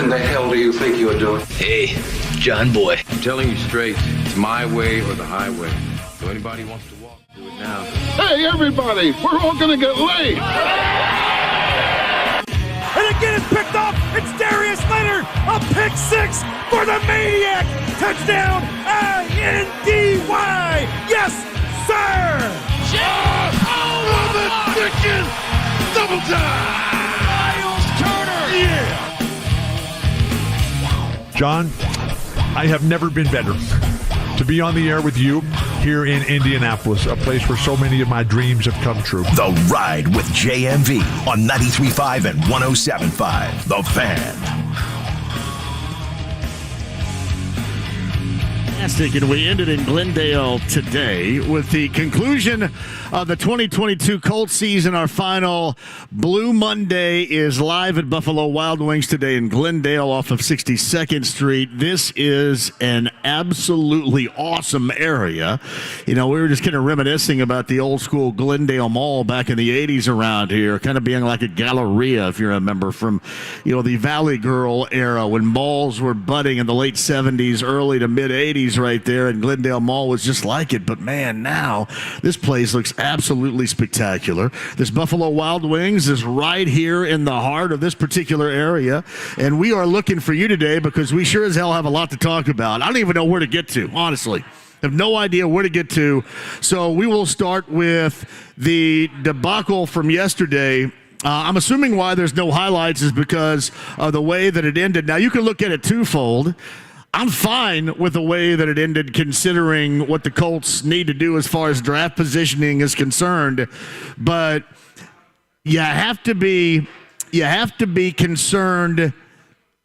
in the hell do you think you're doing? Hey, John Boy. I'm telling you straight, it's my way or the highway. So anybody wants to walk, do it now. Hey, everybody, we're all going to get laid. And again, it's picked off. It's Darius Leonard, a pick six for the Maniac. Touchdown, I-N-D-Y. Yes, sir. Oh, the chicken. Double time. Miles Turner. Yeah. John, I have never been better to be on the air with you here in Indianapolis, a place where so many of my dreams have come true. The Ride with JMV on 93.5 and 107.5. The Fan. And we ended in Glendale today with the conclusion of the 2022 Colts season. Our final Blue Monday is live at Buffalo Wild Wings today in Glendale off of 62nd Street. This is an absolutely awesome area. You know, we were just kind of reminiscing about the old school Glendale Mall back in the 80s around here, kind of being like a Galleria, if you remember, from, you know, the Valley Girl era when malls were budding in the late 70s, early to mid 80s right there, and Glendale Mall was just like it. But man, now this place looks absolutely spectacular. This Buffalo Wild Wings is right here in the heart of this particular area, and we are looking for you today because we sure as hell have a lot to talk about. I don't even know where to get to, honestly. I have no idea where to get to. So we will start with the debacle from yesterday. I'm assuming why there's no highlights is because of the way that it ended. Now, you can look at it twofold. I'm fine with the way that it ended, considering what the Colts need to do as far as draft positioning is concerned. But you have to be concerned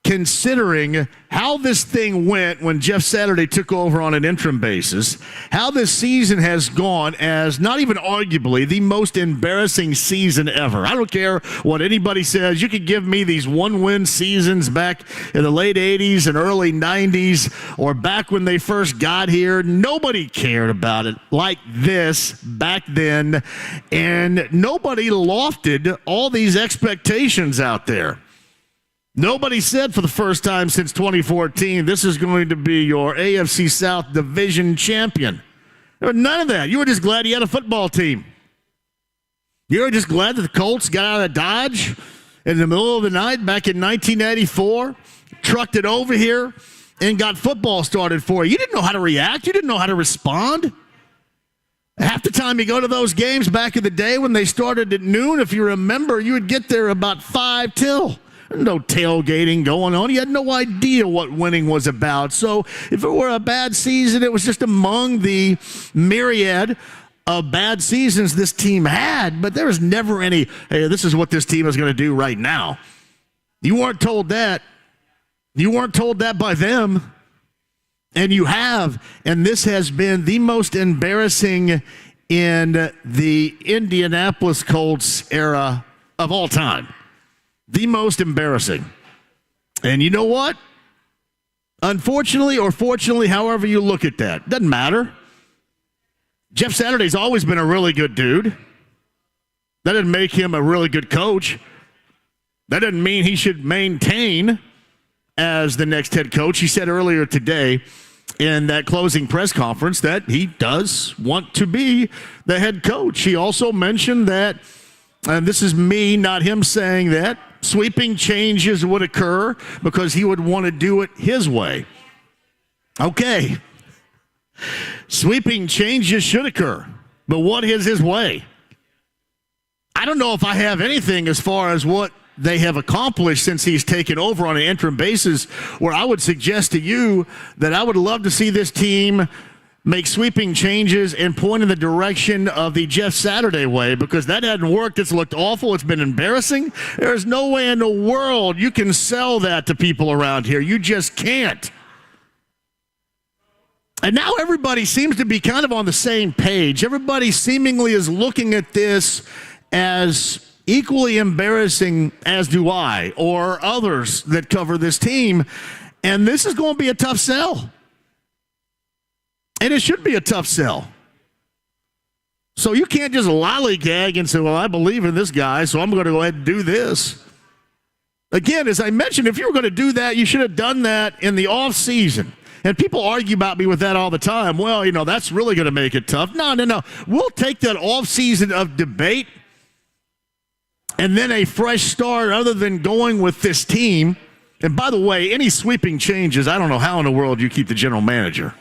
considering how this thing went when Jeff Saturday took over on an interim basis, how this season has gone as not even arguably the most embarrassing season ever. I don't care what anybody says. You could give me these one-win seasons back in the late 80s and early 90s or back when they first got here. Nobody cared about it like this back then, and nobody lofted all these expectations out there. Nobody said for the first time since 2014, this is going to be your AFC South Division champion. There was none of that. You were just glad you had a football team. You were just glad that the Colts got out of Dodge in the middle of the night back in 1984, trucked it over here, and got football started for you. You didn't know how to react. You didn't know how to respond. Half the time you go to those games back in the day when they started at noon, if you remember, you would get there about 5 till. No tailgating going on. You had no idea what winning was about. So if it were a bad season, it was just among the myriad of bad seasons this team had. But there was never any, hey, this is what this team is going to do right now. You weren't told that. You weren't told that by them. And you have. And this has been the most embarrassing in the Indianapolis Colts era of all time. The most embarrassing. And you know what? Unfortunately or fortunately, however you look at that, doesn't matter. Jeff Saturday's always been a really good dude. That doesn't make him a really good coach. That doesn't mean he should maintain as the next head coach. He said earlier today in that closing press conference that he does want to be the head coach. He also mentioned that, and this is me, not him saying that, sweeping changes would occur because he would want to do it his way. Okay. Sweeping changes should occur, but what is his way? I don't know if I have anything as far as what they have accomplished since he's taken over on an interim basis where I would suggest to you that I would love to see this team make sweeping changes and point in the direction of the Jeff Saturday way, because that hadn't worked. It's looked awful. It's been embarrassing. There's no way in the world you can sell that to people around here. You just can't. And now everybody seems to be kind of on the same page. Everybody seemingly is looking at this as equally embarrassing as do I or others that cover this team. And this is going to be a tough sell. And it should be a tough sell. So you can't just lollygag and say, well, I believe in this guy, so I'm going to go ahead and do this. Again, as I mentioned, if you were going to do that, you should have done that in the offseason. And people argue about me with that all the time. Well, that's really going to make it tough. No. We'll take that offseason of debate and then a fresh start other than going with this team. And by the way, any sweeping changes, I don't know how in the world you keep the general manager.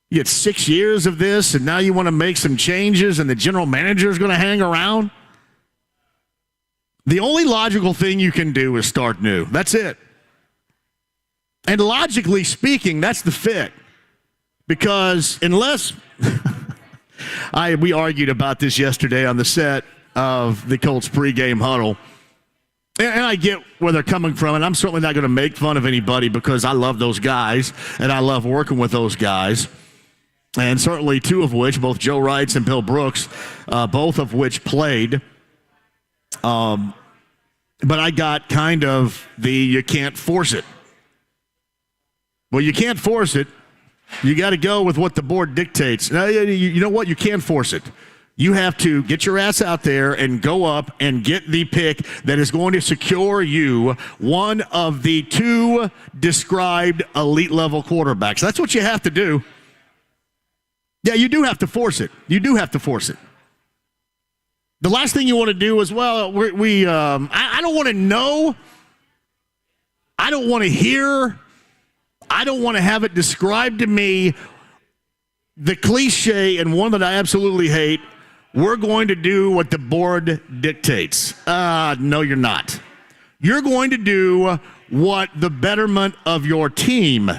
You get 6 years of this, and now you want to make some changes, and the general manager is going to hang around? The only logical thing you can do is start new. That's it. And logically speaking, that's the fit. Because unless we argued about this yesterday on the set of the Colts pregame huddle, and I get where they're coming from, and I'm certainly not going to make fun of anybody because I love those guys, and I love working with those guys. And certainly two of which, both Joe Wrights and Bill Brooks, both of which played. But I got kind of you can't force it. Well, you can't force it. You got to go with what the board dictates. Now, you know what? You can't force it. You have to get your ass out there and go up and get the pick that is going to secure you one of the two described elite-level quarterbacks. That's what you have to do. Yeah, you do have to force it. You do have to force it. The last thing you want to do is, well, I don't want to know. I don't want to hear. I don't want to have it described to me. The cliche, and one that I absolutely hate, we're going to do what the board dictates. No, you're not. You're going to do what the betterment of your team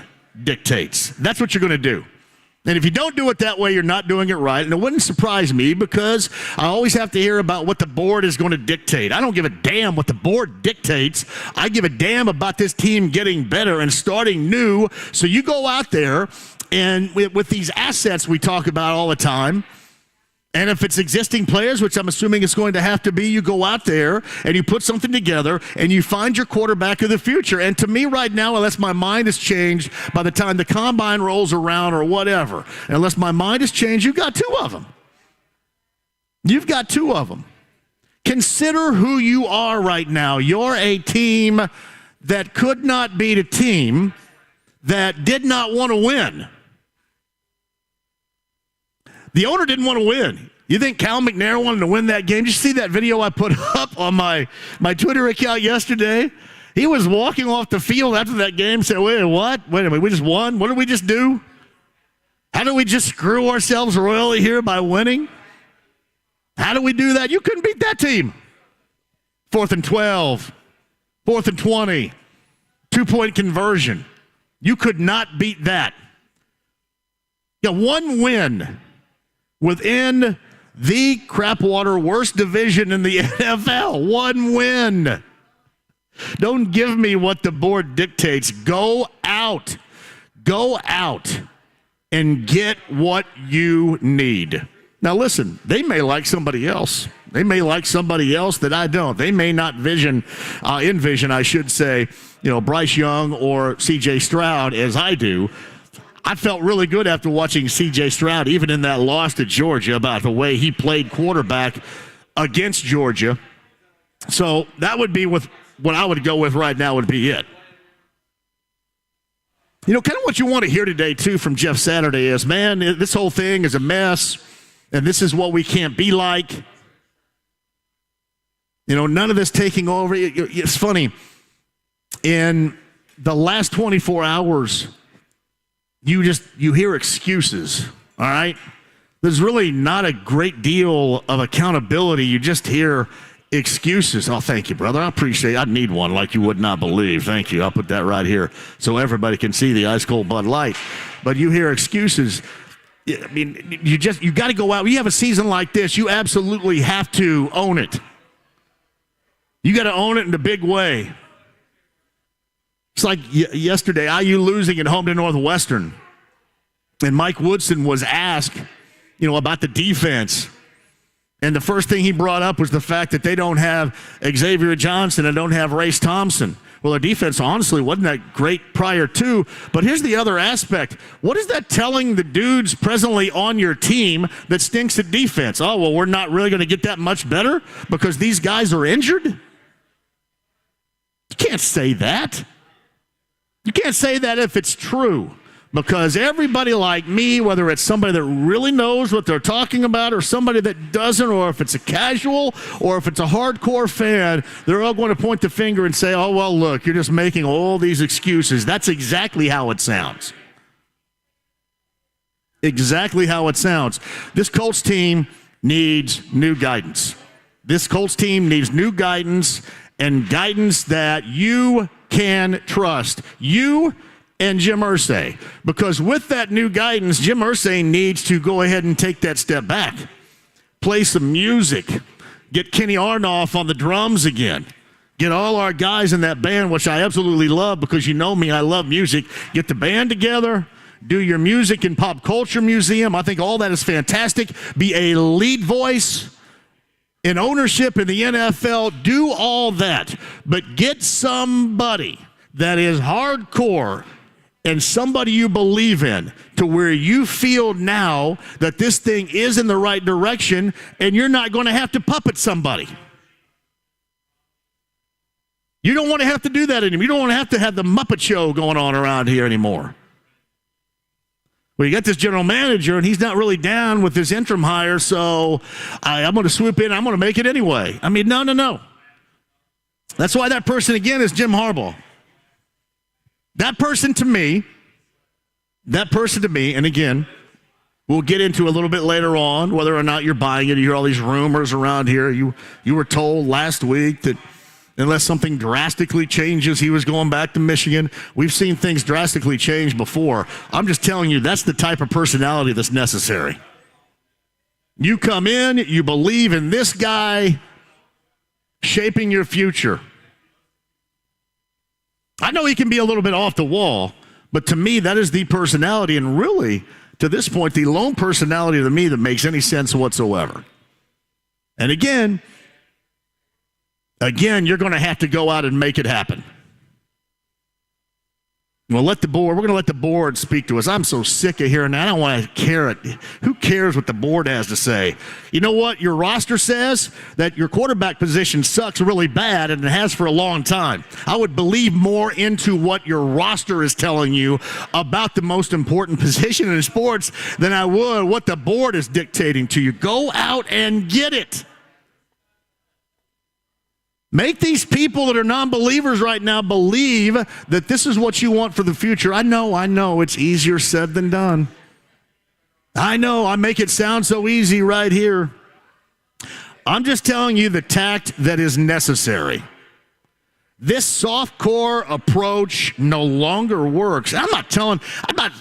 dictates. That's what you're going to do. And if you don't do it that way, you're not doing it right. And it wouldn't surprise me because I always have to hear about what the board is going to dictate. I don't give a damn what the board dictates. I give a damn about this team getting better and starting new. So you go out there and with these assets we talk about all the time, and if it's existing players, which I'm assuming it's going to have to be, you go out there and you put something together and you find your quarterback of the future. And to me right now, unless my mind has changed by the time the combine rolls around or whatever, unless my mind has changed, you've got two of them. You've got two of them. Consider who you are right now. You're a team that could not beat a team that did not want to win. The owner didn't want to win. You think Cal McNair wanted to win that game? Did you see that video I put up on my Twitter account yesterday? He was walking off the field after that game, said, wait, what? Wait a minute, we just won? What did we just do? How do we just screw ourselves royally here by winning? How do we do that? You couldn't beat that team. 4th and 12, 4th and 20, 2-point conversion. You could not beat that. Yeah, one win within the crapwater worst division in the NFL. One win. Don't give me what the board dictates. Go out. Go out and get what you need. Now listen, they may like somebody else. They may like somebody else that I don't. They may not envision, I should say, Bryce Young or C.J. Stroud as I do. I felt really good after watching C.J. Stroud, even in that loss to Georgia, about the way he played quarterback against Georgia. So that would be with what I would go with right now would be it. Kind of what you want to hear today, too, from Jeff Saturday is, man, this whole thing is a mess, and this is what we can't be like. None of this taking over. It's funny. In the last 24 hours, you hear excuses, all right? There's really not a great deal of accountability. You just hear excuses. Oh, thank you, brother. I appreciate it. I need one like you would not believe. Thank you. I'll put that right here so everybody can see the ice cold Bud Light. But you hear excuses. I mean, you got to go out. When you have a season like this, you absolutely have to own it. You got to own it in a big way. It's like yesterday, IU losing at home to Northwestern. And Mike Woodson was asked, about the defense. And the first thing he brought up was the fact that they don't have Xavier Johnson and don't have Race Thompson. Well, their defense, honestly, wasn't that great prior to. But here's the other aspect. What is that telling the dudes presently on your team that stinks at defense? Oh, well, we're not really going to get that much better because these guys are injured? can't say that. You can't say that if it's true. Because everybody like me, whether it's somebody that really knows what they're talking about or somebody that doesn't, or if it's a casual or if it's a hardcore fan, they're all going to point the finger and say, oh, well, look, you're just making all these excuses. That's exactly how it sounds. Exactly how it sounds. This Colts team needs new guidance. This Colts team needs new guidance, and guidance that you can trust. You and Jim Irsay. Because with that new guidance, Jim Irsay needs to go ahead and take that step back. Play some music. Get Kenny Arnoff on the drums again. Get all our guys in that band, which I absolutely love because you know me, I love music. Get the band together. Do your music and pop culture museum. I think all that is fantastic. Be a lead voice in ownership in the NFL. Do all that. But get somebody that is hardcore and somebody you believe in to where you feel now that this thing is in the right direction and you're not going to have to puppet somebody. You don't want to have to do that anymore. You don't want to have the Muppet Show going on around here anymore. Well, you got this general manager, and he's not really down with this interim hire, so I'm going to swoop in. I'm going to make it anyway. I mean, no. That's why that person, again, is Jim Harbaugh. That person to me, and again, we'll get into a little bit later on whether or not you're buying it. You hear all these rumors around here. You were told last week that unless something drastically changes, he was going back to Michigan. We've seen things drastically change before. I'm just telling you, that's the type of personality that's necessary. You come in, you believe in this guy shaping your future. I know he can be a little bit off the wall, but to me, that is the personality, and really, to this point, the lone personality to me that makes any sense whatsoever. And again, you're going to have to go out and make it happen. We're going to let the board speak to us. I'm so sick of hearing that. I don't want to care it. Who cares what the board has to say? You know what? Your roster says that your quarterback position sucks really bad, and it has for a long time. I would believe more into what your roster is telling you about the most important position in sports than I would what the board is dictating to you. Go out and get it. Make these people that are non-believers right now believe that this is what you want for the future. I know, it's easier said than done. I know, I make it sound so easy right here. I'm just telling you the tact that is necessary. This soft-core approach no longer works. I'm not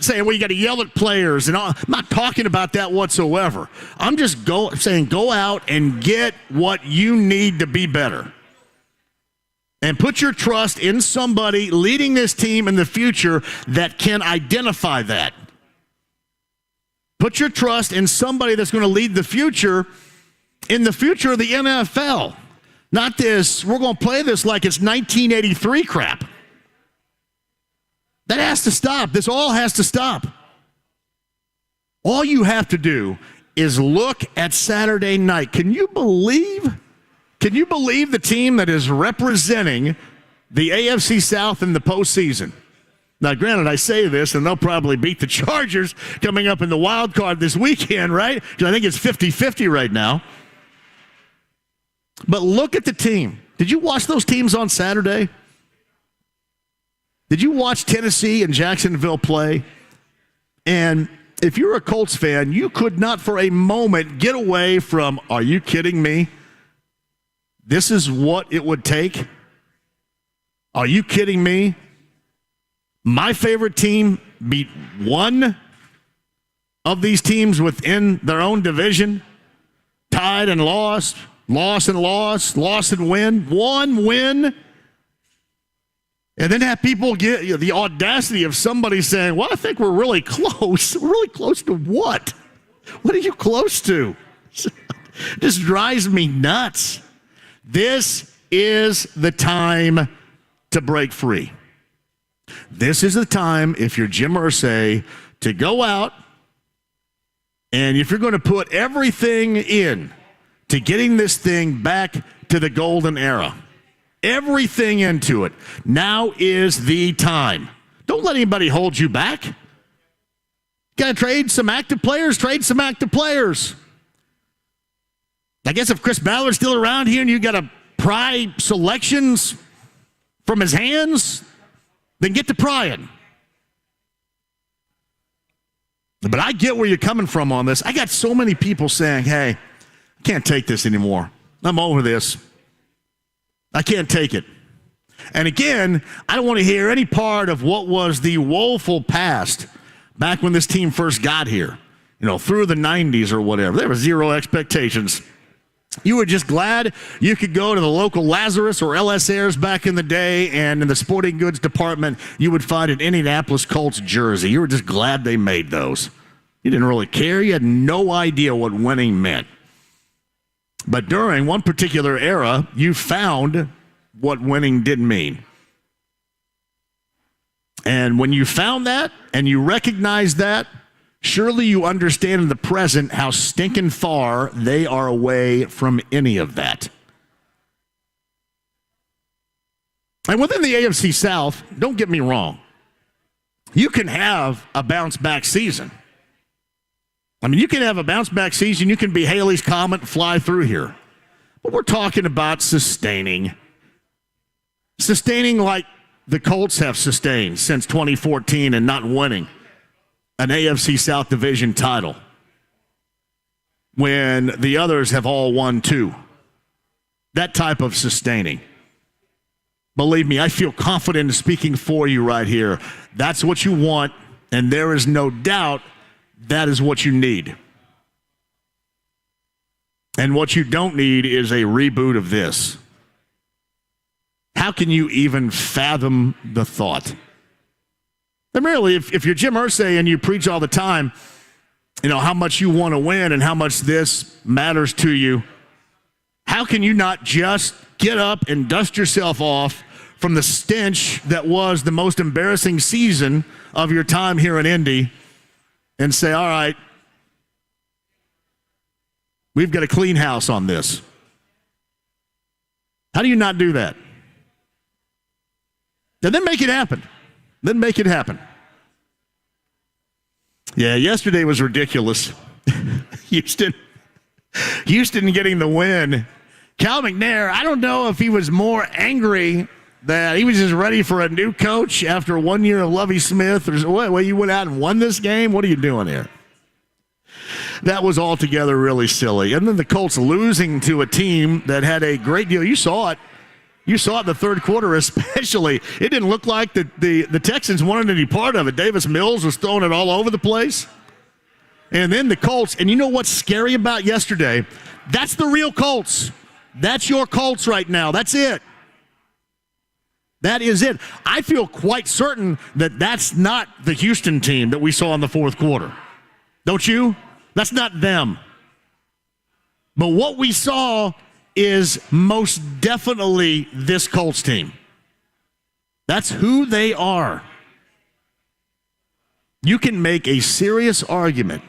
saying, well, you got to yell at players, and I'm not talking about that whatsoever. I'm just saying go out and get what you need to be better. And put your trust in somebody leading this team in the future that can identify that. Put your trust in somebody that's going to lead the future in the future of the NFL. Not this, we're going to play this like it's 1983 crap. That has to stop. This all has to stop. All you have to do is look at Saturday night. Can you believe the team that is representing the AFC South in the postseason? Now, granted, I say this, and they'll probably beat the Chargers coming up in the wild card this weekend, right? Because I think it's 50-50 right now. But look at the team. Did you watch those teams on Saturday? Did you watch Tennessee and Jacksonville play? And if you're a Colts fan, you could not for a moment get away from, are you kidding me? This is what it would take? Are you kidding me? My favorite team beat one of these teams within their own division, tied and lost, lost and lost, lost and win, one win, and then have people get the audacity of somebody saying, well, I think we're really close. We're really close to what? What are you close to? Just drives me nuts. This is the time to break free. This is the time, if you're Jim Irsay, to go out, and if you're going to put everything in to getting this thing back to the golden era, everything into it. Now is the time. Don't let anybody hold you back. Got to trade some active players, I guess if Chris Ballard's still around here and you got to pry selections from his hands, then get to prying. But I get where you're coming from on this. I got so many people saying, hey, I can't take this anymore. I'm over this. I can't take it. And again, I don't want to hear any part of what was the woeful past back when this team first got here, through the 90s or whatever. There were zero expectations. You were just glad you could go to the local Lazarus or LS Airs back in the day, and in the sporting goods department, you would find an Indianapolis Colts jersey. You were just glad they made those. You didn't really care. You had no idea what winning meant. But during one particular era, you found what winning did mean. And when you found that and you recognized that, surely you understand in the present how stinking far they are away from any of that. And within the AFC South, don't get me wrong, you can have a bounce-back season. You can have a bounce-back season. You can be Haley's Comet and fly through here. But we're talking about sustaining. Sustaining like the Colts have sustained since 2014 and not winning an AFC South Division title when the others have all won too. That type of sustaining. Believe me, I feel confident in speaking for you right here. That's what you want, and there is no doubt that is what you need. And what you don't need is a reboot of this. How can you even fathom the thought? And really, if you're Jim Irsay and you preach all the time, how much you want to win and how much this matters to you, how can you not just get up and dust yourself off from the stench that was the most embarrassing season of your time here in Indy and say, all right, we've got a clean house on this? How do you not do that? And then make it happen. Yeah, yesterday was ridiculous. Houston getting the win. Cal McNair, I don't know if he was more angry that he was just ready for a new coach after 1 year of Lovie Smith, or what, you went out and won this game? What are you doing here? That was altogether really silly. And then the Colts losing to a team that had a great deal. You saw it in the third quarter especially. It didn't look like the Texans wanted any part of it. Davis Mills was throwing it all over the place. And then the Colts, and you know what's scary about yesterday? That's the real Colts. That's your Colts right now. That's it. That is it. I feel quite certain that that's not the Houston team that we saw in the fourth quarter. Don't you? That's not them. But what we saw is most definitely this Colts team. That's who they are. You can make a serious argument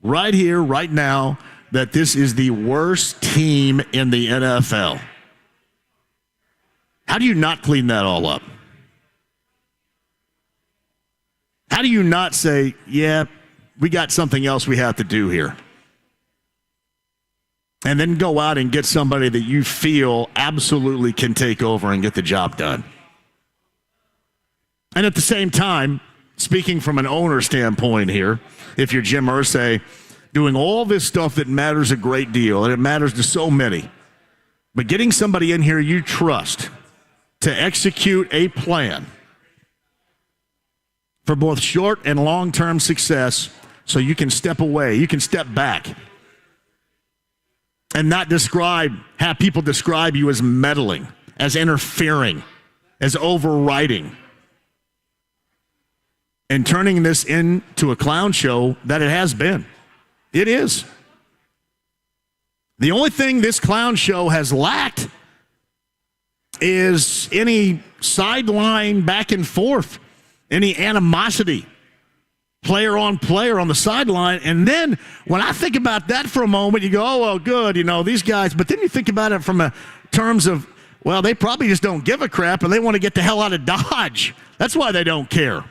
right here, right now, that this is the worst team in the NFL. How do you not clean that all up? How do you not say, yeah, we got something else we have to do here? And then go out and get somebody that you feel absolutely can take over and get the job done. And at the same time, speaking from an owner standpoint here, if you're Jim Irsay, doing all this stuff that matters a great deal, and it matters to so many, but getting somebody in here you trust to execute a plan for both short and long-term success so you can step away, you can step back, and not have people describe you as meddling, as interfering, as overriding, and turning this into a clown show that it has been. It is. The only thing this clown show has lacked is any sideline back and forth, any animosity, player on player on the sideline. And then when I think about that for a moment, you go, oh, well, good, these guys. But then you think about it from terms of Well, they probably just don't give a crap and they want to get the hell out of Dodge. That's why they don't care.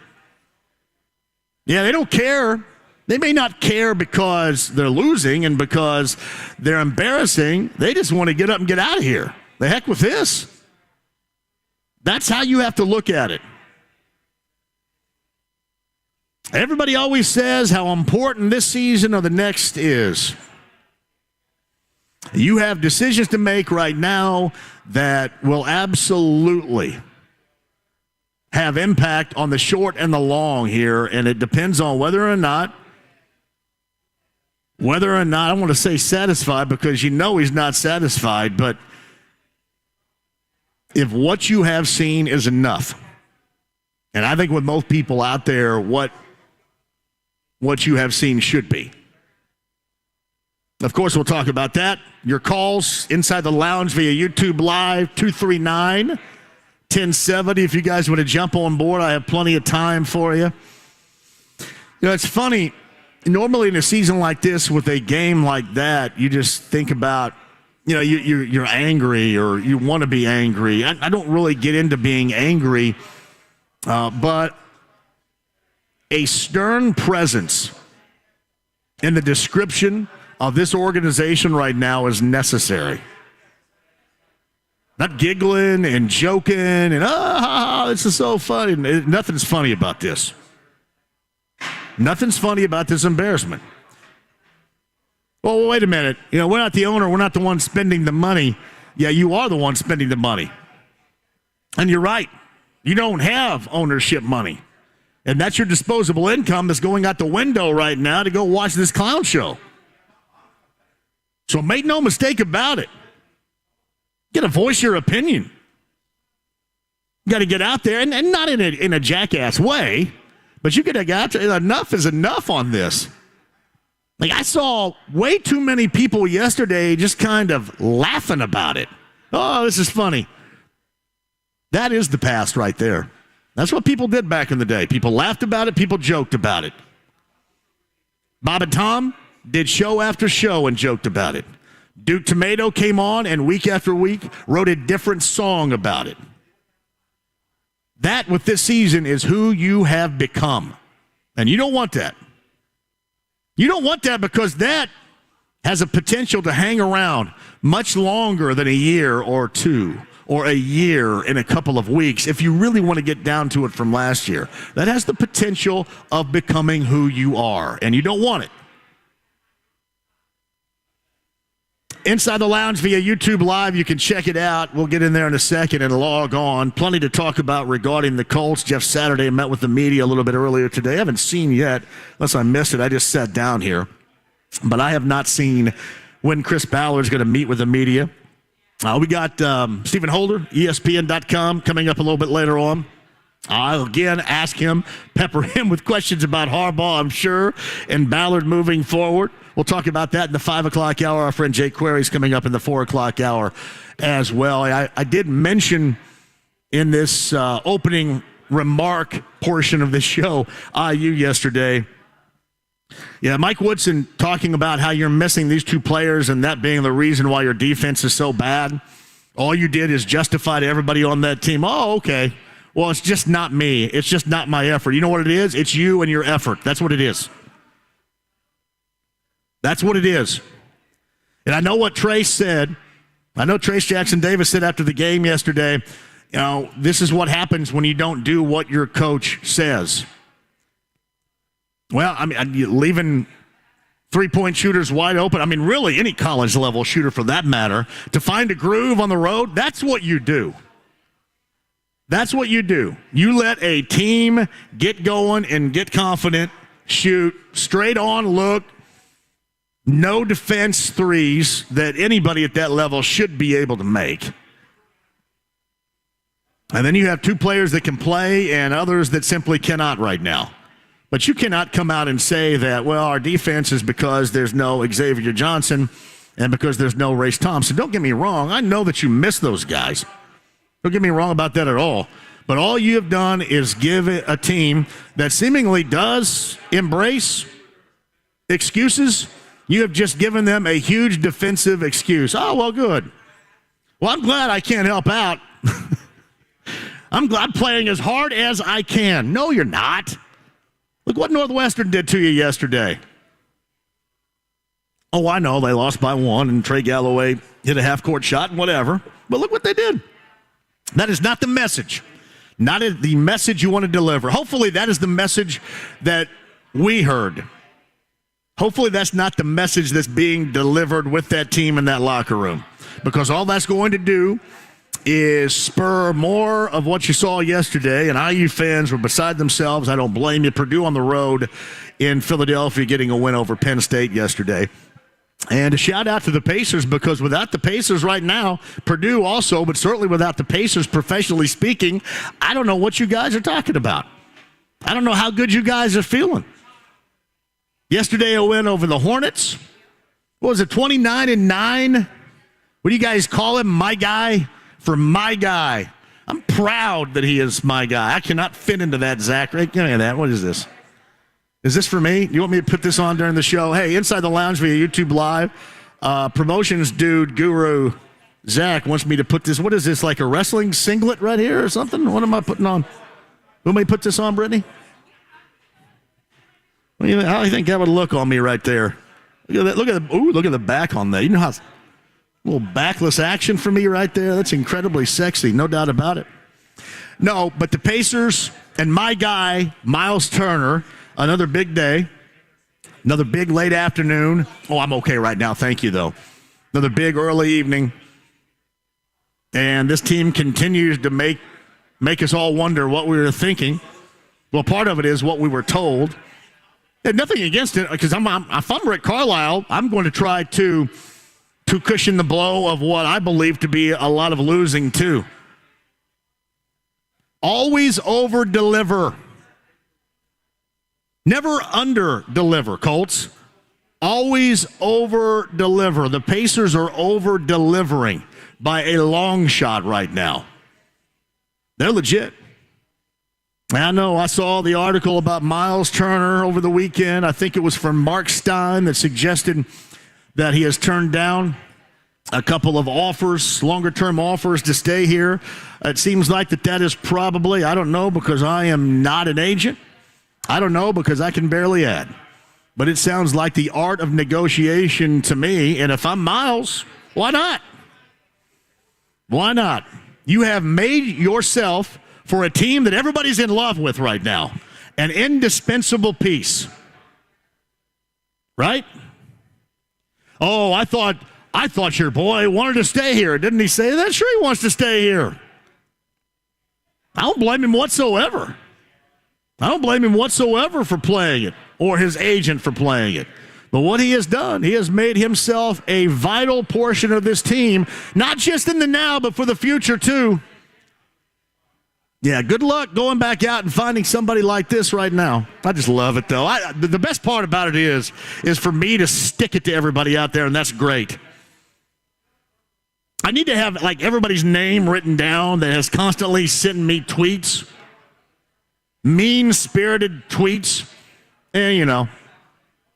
Yeah, they don't care. They may not care because they're losing and because they're embarrassing. They just want to get up and get out of here. The heck with this. That's how you have to look at it. Everybody always says how important this season or the next is. You have decisions to make right now that will absolutely have impact on the short and the long here, and it depends on whether or not, I don't want to say satisfied because you know he's not satisfied, but if what you have seen is enough, and I think with most people out there, what you have seen should be. Of course, we'll talk about that. Your calls inside the lounge via YouTube Live, 239-1070. If you guys want to jump on board, I have plenty of time for you. You know, it's funny. Normally in a season like this with a game like that, you just think about, you know, you're angry or you want to be angry. I don't really get into being angry, but a stern presence in the description of this organization right now is necessary. Not giggling and joking and, this is so funny. Nothing's funny about this. Nothing's funny about this embarrassment. Well, wait a minute. You know, we're not the owner. We're not the one spending the money. Yeah, you are the one spending the money. And you're right. You don't have ownership money. And that's your disposable income that's going out the window right now to go watch this clown show. So make no mistake about it. You got to voice your opinion. You got to get out there, and not in a jackass way, but you got to get out there. Enough is enough on this. Like, I saw way too many people yesterday just kind of laughing about it. Oh, this is funny. That is the past right there. That's what people did back in the day. People laughed about it. People joked about it. Bob and Tom did show after show and joked about it. Duke Tomato came on and week after week wrote a different song about it. That, with this season, is who you have become. And you don't want that. You don't want that because that has a potential to hang around much longer than a year or two or a year in a couple of weeks if you really want to get down to it from last year. That has the potential of becoming who you are, and you don't want it. Inside the Lounge via YouTube Live, you can check it out. We'll get in there in a second and log on. Plenty to talk about regarding the Colts. Jeff Saturday met with the media a little bit earlier today. I haven't seen yet, unless I missed it. I just sat down here. But I have not seen when Chris Ballard is going to meet with the media. We got Stephen Holder, ESPN.com, coming up a little bit later on. I'll again ask him, pepper him with questions about Harbaugh, I'm sure, and Ballard moving forward. We'll talk about that in the 5 o'clock hour. Our friend Jake Query's coming up in the 4 o'clock hour as well. I did mention in this opening remark portion of the show, IU yesterday. Yeah, Mike Woodson talking about how you're missing these two players and that being the reason why your defense is so bad. All you did is justify to everybody on that team, oh, okay. Well, it's just not me. It's just not my effort. You know what it is? It's you and your effort. That's what it is. That's what it is. And I know what Trace said. I know Trace Jackson Davis said after the game yesterday, you know, this is what happens when you don't do what your coach says. Well, I mean, leaving three-point shooters wide open. I mean, really, any college-level shooter for that matter, to find a groove on the road, that's what you do. That's what you do. You let a team get going and get confident, shoot, straight on look, no defense threes that anybody at that level should be able to make. And then you have two players that can play and others that simply cannot right now. But you cannot come out and say that, well, our defense is because there's no Xavier Johnson and because there's no Race Thompson. Don't get me wrong. I know that you miss those guys. Don't get me wrong about that at all. But all you have done is give a team that seemingly does embrace excuses. You have just given them a huge defensive excuse. Oh, well, good. Well, I'm glad I can't help out. I'm playing as hard as I can. No, you're not. Look what Northwestern did to you yesterday. Oh, I know. They lost by 1, and Trey Galloway hit a half-court shot and whatever. But look what they did. That is not the message. Not the message you want to deliver. Hopefully that is the message that we heard. Hopefully that's not the message that's being delivered with that team in that locker room. Because all that's going to do is spur more of what you saw yesterday, and IU fans were beside themselves. I don't blame you. Purdue on the road in Philadelphia getting a win over Penn State yesterday. And a shout out to the Pacers, because without the Pacers right now, Purdue also, but certainly without the Pacers, professionally speaking, I don't know what you guys are talking about. I don't know how good you guys are feeling. Yesterday, a win over the Hornets. What was it, 29-9? What do you guys call him? My guy? For my guy. I'm proud that he is my guy. I cannot fit into that, Zach. Right? Give me that. What is this? Is this for me? You want me to put this on during the show? Hey, Inside the Lounge via YouTube Live. Promotions dude, guru, Zach wants me to put this. What is this, like a wrestling singlet right here or something? What am I putting on? Want me to put this on, Brittany? How do you think that would look on me right there? Look at that. Look at the back on that. You know how a little backless action for me right there? That's incredibly sexy, no doubt about it. No, but the Pacers and my guy, Miles Turner, another big day, another big late afternoon. Oh, I'm okay right now, thank you, though. Another big early evening. And this team continues to make us all wonder what we were thinking. Well, part of it is what we were told. And nothing against it, because if I'm Rick Carlisle, I'm going to try to cushion the blow of what I believe to be a lot of losing, too. Always over-deliver. Never under-deliver, Colts. Always over-deliver. The Pacers are over-delivering by a long shot right now. They're legit. I know I saw the article about Miles Turner over the weekend. I think it was from Mark Stein that suggested that he has turned down a couple of offers, longer-term offers to stay here. It seems like that is probably, I don't know because I am not an agent. I don't know because I can barely add. But it sounds like the art of negotiation to me, and if I'm Miles, why not? Why not? You have made yourself, for a team that everybody's in love with right now, an indispensable piece. Right? Oh, I thought your boy wanted to stay here. Didn't he say that? Sure he wants to stay here. I don't blame him whatsoever. I don't blame him whatsoever for playing it, or his agent for playing it. But what he has done, he has made himself a vital portion of this team, not just in the now, but for the future too. Yeah, good luck going back out and finding somebody like this right now. I just love it, though. The best part about it is for me to stick it to everybody out there, and that's great. I need to have, like, everybody's name written down that has constantly sent me tweets, mean-spirited tweets, and, you know.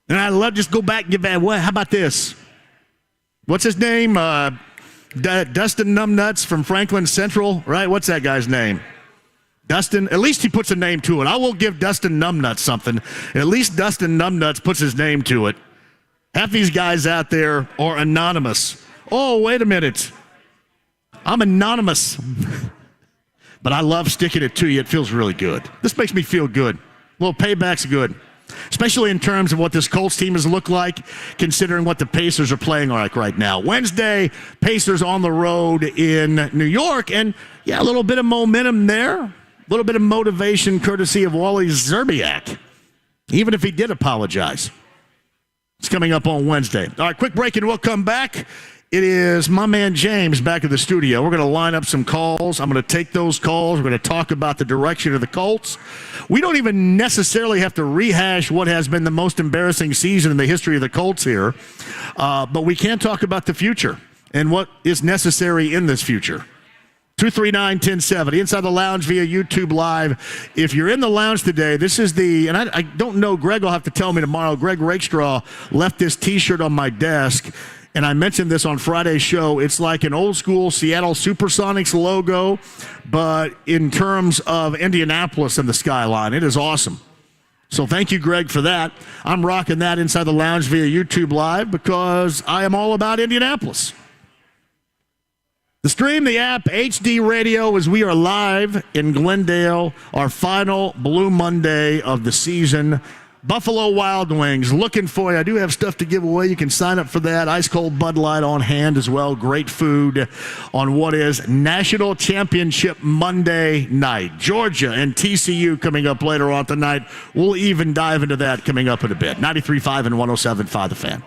And I love just go back and give that. What? How about this? What's his name? Dustin Numbnuts from Franklin Central, right? What's that guy's name? Dustin, at least he puts a name to it. I will give Dustin Numbnuts something. At least Dustin Numbnuts puts his name to it. Half these guys out there are anonymous. Oh, wait a minute. I'm anonymous. But I love sticking it to you. It feels really good. This makes me feel good. A little payback's good. Especially in terms of what this Colts team has looked like, considering what the Pacers are playing like right now. Wednesday, Pacers on the road in New York. And, yeah, a little bit of momentum there. A little bit of motivation courtesy of Wally Szczerbiak, even if he did apologize. It's coming up on Wednesday. All right, quick break and we'll come back. It is my man James back at the studio. We're going to line up some calls. I'm going to take those calls. We're going to talk about the direction of the Colts. We don't even necessarily have to rehash what has been the most embarrassing season in the history of the Colts here, but we can talk about the future and what is necessary in this future. 239-1070. Inside the Lounge via YouTube Live. If you're in the lounge today, this is and I don't know, Greg will have to tell me tomorrow. Greg Rakestraw left this T-shirt on my desk, and I mentioned this on Friday's show. It's like an old school Seattle Supersonics logo, but in terms of Indianapolis and the skyline. It is awesome. So thank you, Greg, for that. I'm rocking that Inside the Lounge via YouTube Live because I am all about Indianapolis. The stream, the app, HD Radio, as we are live in Glendale, our final Blue Monday of the season. Buffalo Wild Wings, looking for you. I do have stuff to give away. You can sign up for that. Ice cold Bud Light on hand as well. Great food on what is National Championship Monday night. Georgia and TCU coming up later on tonight. We'll even dive into that coming up in a bit. 93.5 and 107.5 The Fan.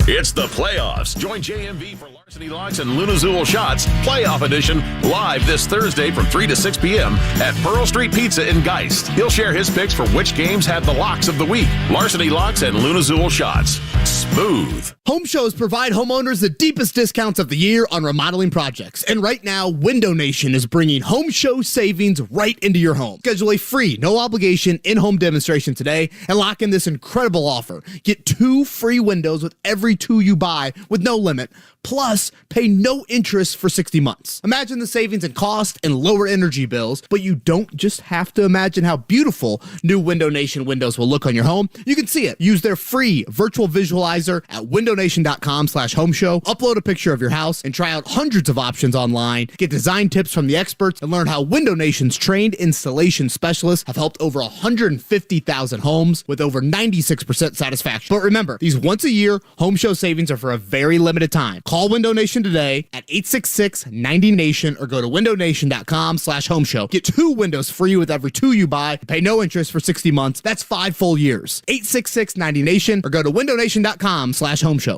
It's the playoffs. Join JMV for Larceny Locks and Lunazul Shots Playoff Edition live this Thursday from 3 to 6 p.m. at Pearl Street Pizza in Geist. He'll share his picks for which games had the locks of the week. Larceny Locks and Lunazul Shots. Smooth. Home shows provide homeowners the deepest discounts of the year on remodeling projects. And right now, Window Nation is bringing home show savings right into your home. Schedule a free, no-obligation in-home demonstration today and lock in this incredible offer. Get 2 free windows with every 2 you buy with no limit. Plus, pay no interest for 60 months. Imagine the savings in cost and lower energy bills, but you don't just have to imagine how beautiful new Window Nation windows will look on your home. You can see it. Use their free virtual visualizer at windownation.com/home show. Upload a picture of your house and try out hundreds of options online. Get design tips from the experts and learn how Window Nation's trained installation specialists have helped over 150,000 homes with over 96% satisfaction. But remember, these once-a-year home show savings are for a very limited time. Call Window Nation today at 866-90-NATION or go to windownation.com/home show. Get 2 windows free with every 2 you buy. Pay no interest for 60 months. That's 5 full years. 866-90-NATION or go to windownation.com/home show.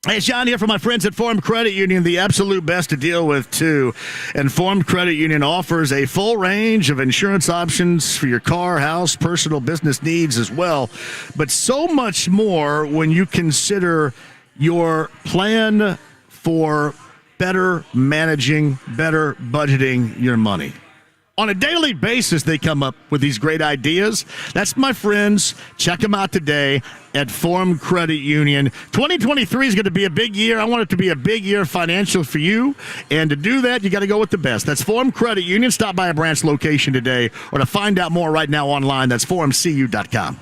Hey, it's John here for my friends at Form Credit Union, the absolute best to deal with, too. And Form Credit Union offers a full range of insurance options for your car, house, personal, business needs as well. But so much more when you consider your plan for better managing, better budgeting your money. On a daily basis, they come up with these great ideas. That's my friends. Check them out today at Form Credit Union. 2023 is going to be a big year. I want it to be a big year financial for you. And to do that, you got to go with the best. That's Form Credit Union. Stop by a branch location today. Or to find out more right now online, that's formcu.com.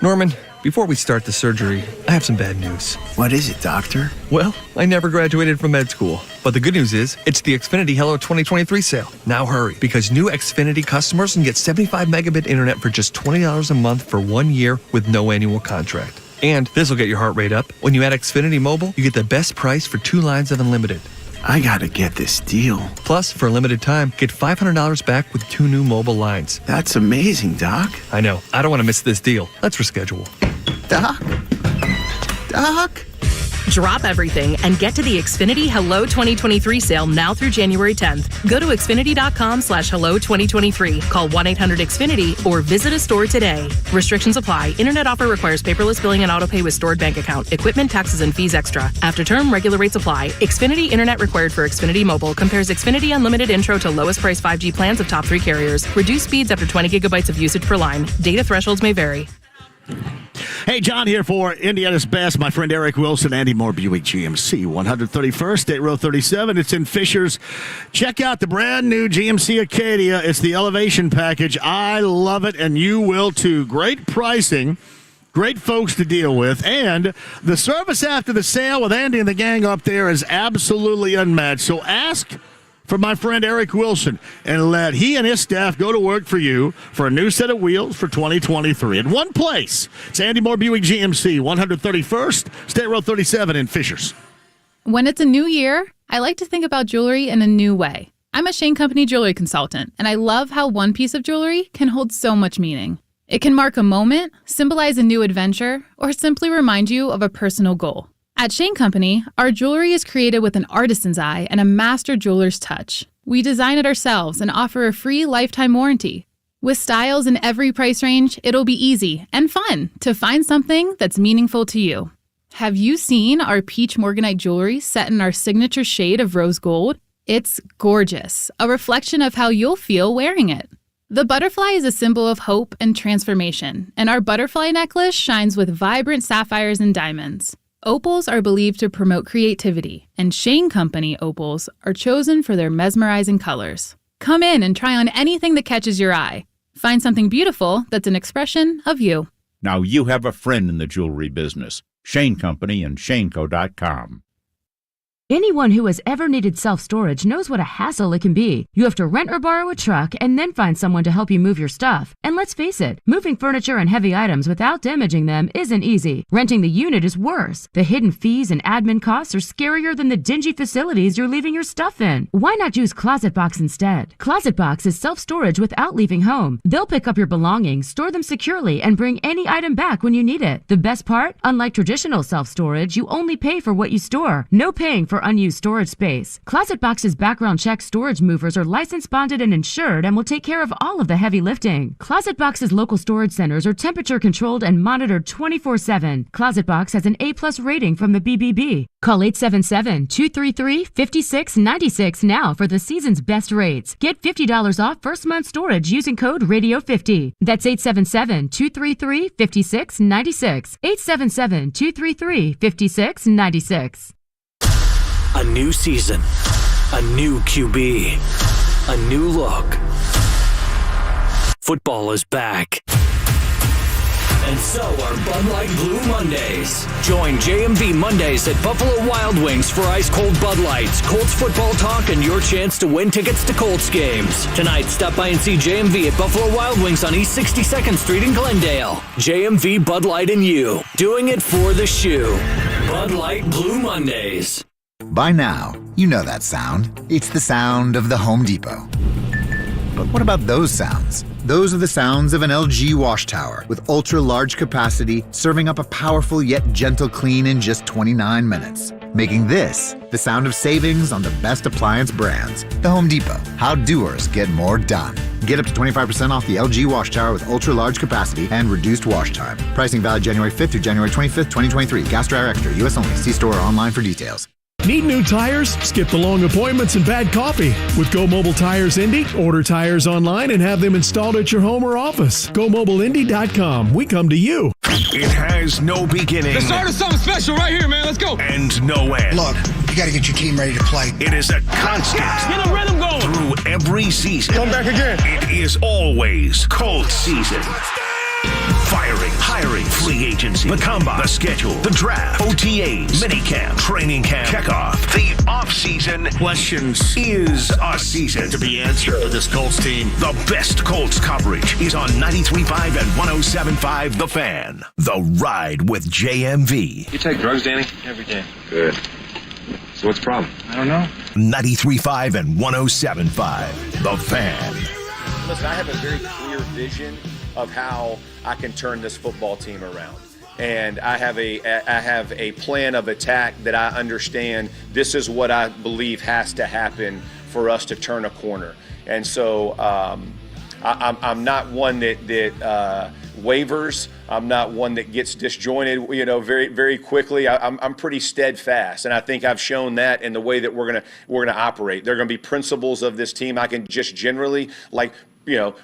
Norman, before we start the surgery, I have some bad news. What is it, doctor? Well, I never graduated from med school. But the good news is, it's the Xfinity Hello 2023 sale. Now hurry, because new Xfinity customers can get 75 megabit internet for just $20 a month for 1 year with no annual contract. And this will get your heart rate up. When you add Xfinity Mobile, you get the best price for 2 lines of unlimited. I gotta get this deal. Plus, for a limited time, get $500 back with 2 new mobile lines. That's amazing, Doc. I know. I don't want to miss this deal. Let's reschedule. Doc? Drop everything and get to the Xfinity Hello 2023 sale now through January 10th. Go to Xfinity.com/Hello 2023. Call 1-800-XFINITY or visit a store today. Restrictions apply. Internet offer requires paperless billing and autopay with stored bank account. Equipment, taxes, and fees extra. After term, regular rates apply. Xfinity Internet required for Xfinity Mobile. Compares Xfinity Unlimited Intro to lowest price 5G plans of top 3 carriers. Reduced speeds after 20 gigabytes of usage per line. Data thresholds may vary. Hey, John here for Indiana's best. My friend Eric Wilson, Andy Moore, Buick GMC, 131st, State Road 37. It's in Fishers. Check out the brand new GMC Acadia. It's the Elevation Package. I love it, and you will too. Great pricing, great folks to deal with, and the service after the sale with Andy and the gang up there is absolutely unmatched. So ask for my friend Eric Wilson and let he and his staff go to work for you for a new set of wheels for 2023 in one place. It's Andy Moore Buick GMC, 131st, State Road 37 in Fishers. When it's a new year, I like to think about jewelry in a new way. I'm a Shane Company jewelry consultant, and I love how one piece of jewelry can hold so much meaning. It can mark a moment, symbolize a new adventure, or simply remind you of a personal goal. At Shane Company, our jewelry is created with an artisan's eye and a master jeweler's touch. We design it ourselves and offer a free lifetime warranty. With styles in every price range, it'll be easy and fun to find something that's meaningful to you. Have you seen our peach morganite jewelry set in our signature shade of rose gold? It's gorgeous, a reflection of how you'll feel wearing it. The butterfly is a symbol of hope and transformation, and our butterfly necklace shines with vibrant sapphires and diamonds. Opals are believed to promote creativity, and Shane Company opals are chosen for their mesmerizing colors. Come in and try on anything that catches your eye. Find something beautiful that's an expression of you. Now you have a friend in the jewelry business. Shane Company and shaneco.com. Anyone who has ever needed self-storage knows what a hassle it can be. You have to rent or borrow a truck and then find someone to help you move your stuff. And let's face it, moving furniture and heavy items without damaging them isn't easy. Renting the unit is worse. The hidden fees and admin costs are scarier than the dingy facilities you're leaving your stuff in. Why not use Closet Box instead? Closet Box is self-storage without leaving home. They'll pick up your belongings, store them securely, and bring any item back when you need it. The best part? Unlike traditional self-storage, you only pay for what you store. No paying for unused storage space. Closet Box's background check storage movers are licensed, bonded, and insured and will take care of all of the heavy lifting. Closet Box's local storage centers are temperature controlled and monitored 24/7. Closet Box has an A+ rating from the BBB. Call 877-233-5696 now for the season's best rates. Get $50 off first month storage using code RADIO50. That's 877-233-5696. 877-233-5696. A new season, a new QB, a new look. Football is back. And so are Bud Light Blue Mondays. Join JMV Mondays at Buffalo Wild Wings for ice-cold Bud Lights, Colts football talk, and your chance to win tickets to Colts games. Tonight, stop by and see JMV at Buffalo Wild Wings on East 62nd Street in Glendale. JMV, Bud Light, and you. Doing it for the shoe. Bud Light Blue Mondays. By now, you know that sound. It's the sound of the Home Depot. But what about those sounds? Those are the sounds of an LG wash tower with ultra-large capacity, serving up a powerful yet gentle clean in just 29 minutes. Making this the sound of savings on the best appliance brands. The Home Depot. How doers get more done. Get up to 25% off the LG wash tower with ultra-large capacity and reduced wash time. Pricing valid January 5th through January 25th, 2023. Gas dryer extra. U.S. only. See store or online for details. Need new tires? Skip the long appointments and bad coffee. With Go Mobile Tires Indy, order tires online and have them installed at your home or office. GoMobileIndy.com. We come to you. It has no beginning. The start of something special right here, man. Let's go. And no end. Look, you got to get your team ready to play. It is a constant. Get a rhythm going. Through every season. Come back again. It is always Colts season. Firing, hiring, free agency, the combine, the schedule, the draft, OTAs, minicamp, training camp, kickoff. The offseason questions is a season to be answered for this Colts team. The best Colts coverage is on 93.5 and 107.5 The Fan. The Ride with JMV. You take drugs, Danny? Every day. Good. So what's the problem? I don't know. 93.5 and 107.5 The Fan. Listen, I have a very clear vision of how I can turn this football team around. And I have a plan of attack that I understand this is what I believe has to happen for us to turn a corner. And so I'm not one that wavers. I'm not one that gets disjointed, very, very quickly. I'm pretty steadfast, and I think I've shown that in the way that we're gonna operate. There are gonna be principles of this team. I can just generally,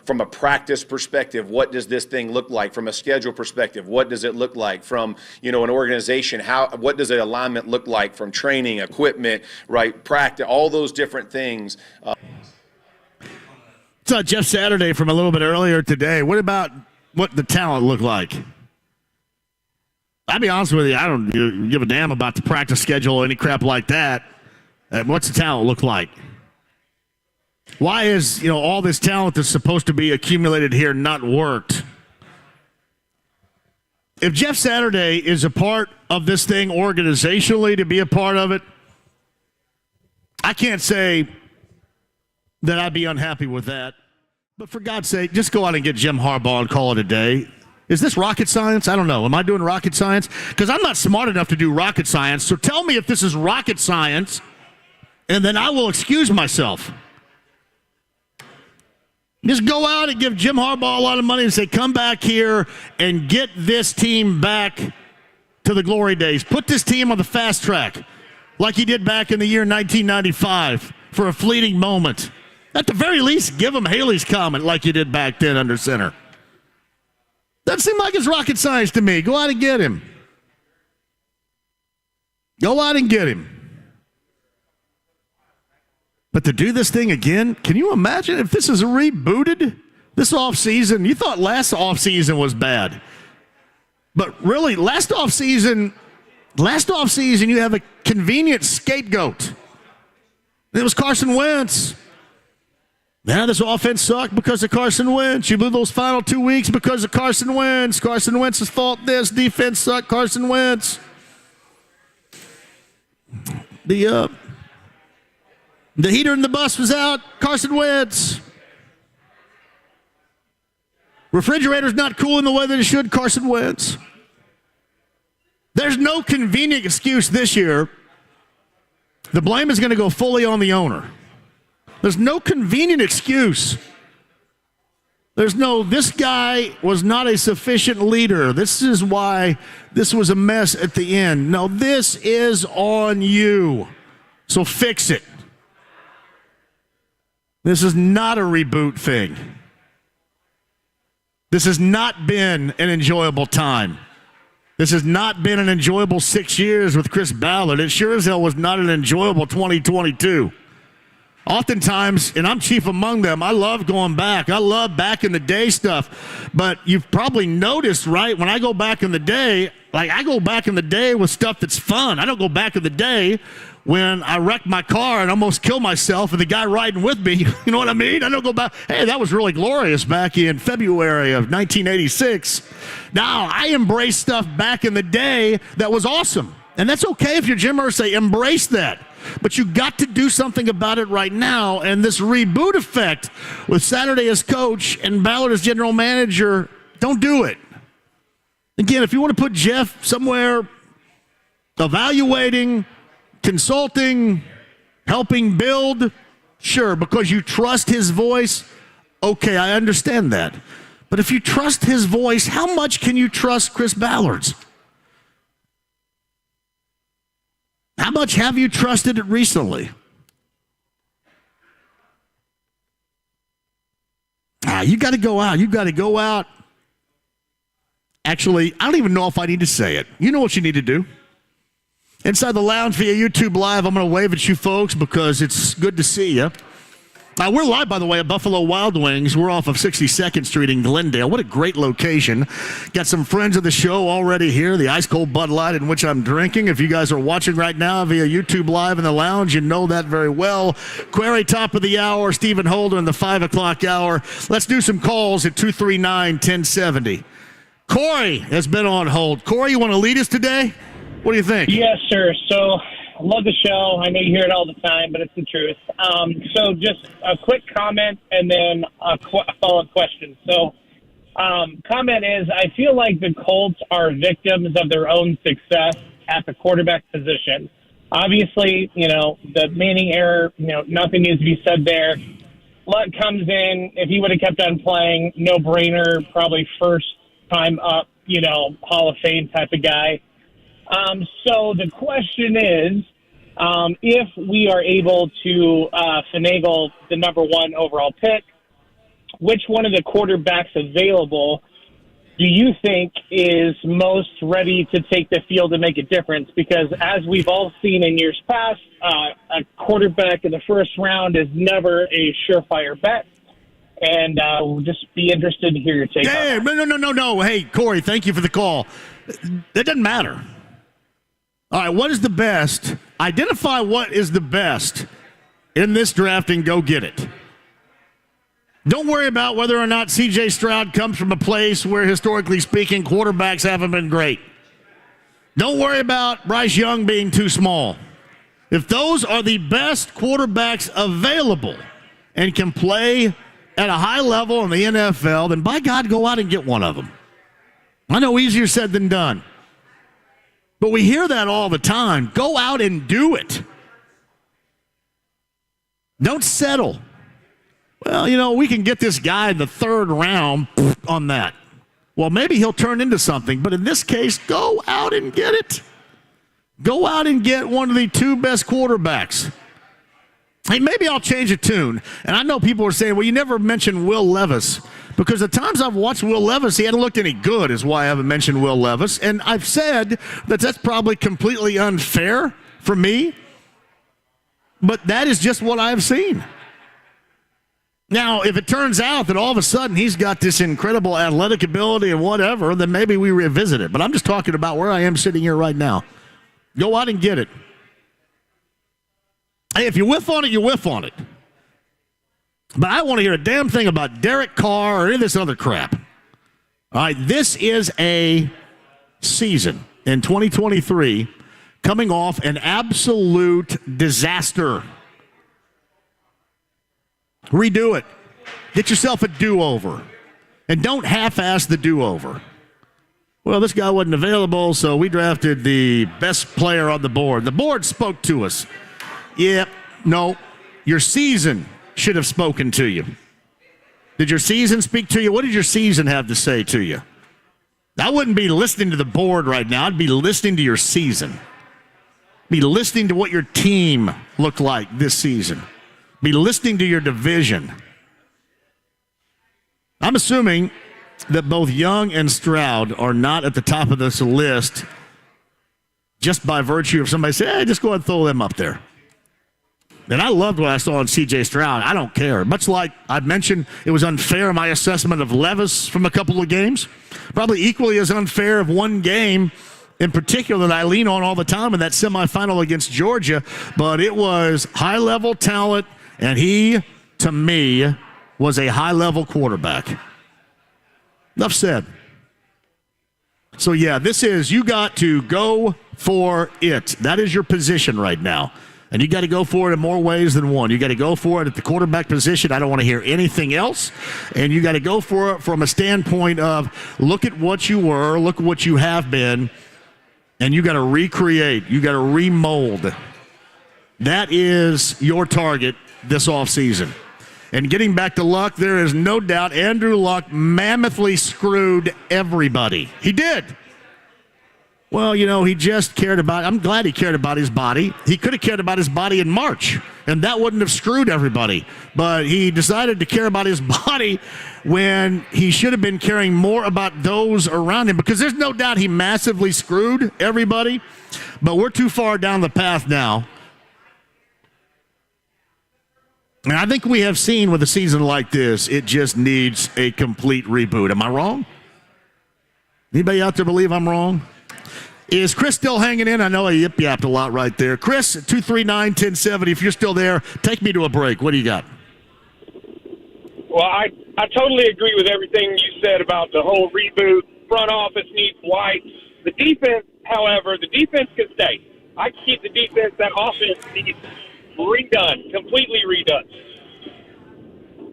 from a practice perspective, what does this thing look like? From a schedule perspective, what does it look like? From, an organization, what does the alignment look like? From training, equipment, right, practice, all those different things. Saw Jeff Saturday from a little bit earlier today. What about what the talent looked like? I'll be honest with you, I don't give a damn about the practice schedule or any crap like that. What's the talent look like? Why is, all this talent that's supposed to be accumulated here not worked? If Jeff Saturday is a part of this thing organizationally to be a part of it, I can't say that I'd be unhappy with that. But for God's sake, just go out and get Jim Harbaugh and call it a day. Is this rocket science? I don't know. Am I doing rocket science? Because I'm not smart enough to do rocket science. So tell me if this is rocket science, and then I will excuse myself. Just go out and give Jim Harbaugh a lot of money and say, come back here and get this team back to the glory days. Put this team on the fast track like he did back in the year 1995. for a fleeting moment. At the very least, give him Haley's comment like you did back then under center. Doesn't seem like it's rocket science to me. Go out and get him. Go out and get him. But to do this thing again, can you imagine if this is rebooted this offseason? You thought last offseason was bad. But really, last offseason, you have a convenient scapegoat. It was Carson Wentz. Now this offense sucked because of Carson Wentz. You blew those final 2 weeks because of Carson Wentz. Carson Wentz's fault this. Defense sucked. Carson Wentz. The heater in the bus was out. Carson Wentz. Refrigerator's not cooling the way that it should. Carson Wentz. There's no convenient excuse this year. The blame is going to go fully on the owner. There's no convenient excuse. There's no, this guy was not a sufficient leader. This is why this was a mess at the end. No, this is on you. So fix it. This is not a reboot thing. This has not been an enjoyable time. This has not been an enjoyable 6 years with Chris Ballard. It sure as hell was not an enjoyable 2022. Oftentimes, and I'm chief among them, I love going back. I love back in the day stuff. But you've probably noticed, right, when I go back in the day, like I go back in the day with stuff that's fun. I don't go back in the day when I wrecked my car and almost killed myself and the guy riding with me, you know what I mean? I don't go back, hey, that was really glorious back in February of 1986. Now, I embrace stuff back in the day that was awesome. And that's okay if you're Jim Irsay, embrace that. But you got to do something about it right now. And this reboot effect with Saturday as coach and Ballard as general manager, don't do it. Again, if you want to put Jeff somewhere evaluating, consulting, helping build, sure, because you trust his voice, okay, I understand that. But if you trust his voice, how much can you trust Chris Ballard's? How much have you trusted it recently? You got to go out. You got to go out. Actually, I don't even know if I need to say it. You know what you need to do. Inside the lounge via YouTube Live, I'm going to wave at you folks because it's good to see you. We're live, by the way, at Buffalo Wild Wings. We're off of 62nd Street in Glendale. What a great location. Got some friends of the show already here. The ice-cold Bud Light in which I'm drinking. If you guys are watching right now via YouTube Live in the lounge, you know that very well. Query top of the hour, Stephen Holder in the 5 o'clock hour. Let's do some calls at 239-1070. Corey has been on hold. Corey, you want to lead us today? What do you think? Yes, sir. So, I love the show. I know you hear it all the time, but it's the truth. So just a quick comment and then a follow-up question. So comment is, I feel like the Colts are victims of their own success at the quarterback position. Obviously, the Manning error, nothing needs to be said there. Luck comes in. If he would have kept on playing, no-brainer, probably first time up, Hall of Fame type of guy. So the question is, if we are able to finagle the number 1 overall pick, which one of the quarterbacks available do you think is most ready to take the field and make a difference? Because as we've all seen in years past, a quarterback in the first round is never a surefire bet. And we'll just be interested to hear your take on that. No. Hey, Corey, thank you for the call. That doesn't matter. All right, what is the best? Identify what is the best in this draft and go get it. Don't worry about whether or not C.J. Stroud comes from a place where, historically speaking, quarterbacks haven't been great. Don't worry about Bryce Young being too small. If those are the best quarterbacks available and can play at a high level in the NFL, then by God, go out and get one of them. I know easier said than done. But we hear that all the time. Go out and do it. Don't settle. Well, we can get this guy in the 3rd round on that. Well, maybe he'll turn into something. But in this case, go out and get it. Go out and get one of the 2 best quarterbacks. Hey, maybe I'll change a tune. And I know people are saying, well, you never mentioned Will Levis. Because the times I've watched Will Levis, he hadn't looked any good, is why I haven't mentioned Will Levis. And I've said that that's probably completely unfair for me. But that is just what I've seen. Now, if it turns out that all of a sudden he's got this incredible athletic ability and whatever, then maybe we revisit it. But I'm just talking about where I am sitting here right now. Go out and get it. Hey, if you whiff on it, you whiff on it. But I don't want to hear a damn thing about Derek Carr or any of this other crap. All right, this is a season in 2023 coming off an absolute disaster. Redo it. Get yourself a do-over. And don't half-ass the do-over. Well, this guy wasn't available, so we drafted the best player on the board. The board spoke to us. Yep, no, your season should have spoken to you. Did your season speak to you? What did your season have to say to you? I wouldn't be listening to the board right now. I'd be listening to your season. Be listening to what your team looked like this season. Be listening to your division. I'm assuming that both Young and Stroud are not at the top of this list just by virtue of somebody saying, hey, just go ahead and throw them up there. And I loved what I saw in C.J. Stroud. I don't care. Much like I mentioned, it was unfair, my assessment of Levis from a couple of games. Probably equally as unfair of one game in particular that I lean on all the time in that semifinal against Georgia. But it was high-level talent, and he, to me, was a high-level quarterback. Enough said. So, yeah, this is you got to go for it. That is your position right now. And you got to go for it in more ways than one. You got to go for it at the quarterback position. I don't want to hear anything else. And you got to go for it from a standpoint of look at what you were, look at what you have been, and you got to recreate. You got to remold. That is your target this offseason. And getting back to Luck, there is no doubt Andrew Luck mammothly screwed everybody. He did. Well, you know, he just cared about, I'm glad he cared about his body. He could have cared about his body in March, and that wouldn't have screwed everybody. But he decided to care about his body when he should have been caring more about those around him, because there's no doubt he massively screwed everybody. But we're too far down the path now. And I think we have seen with a season like this, it just needs a complete reboot. Am I wrong? Anybody out there believe I'm wrong? Is Chris still hanging in? I know I yip-yapped a lot right there. Chris, 239-1070, if you're still there, take me to a break. What do you got? Well, I totally agree with everything you said about the whole reboot. Front office needs White. The defense, however, the defense can stay. I can keep the defense. That offense needs redone, completely redone.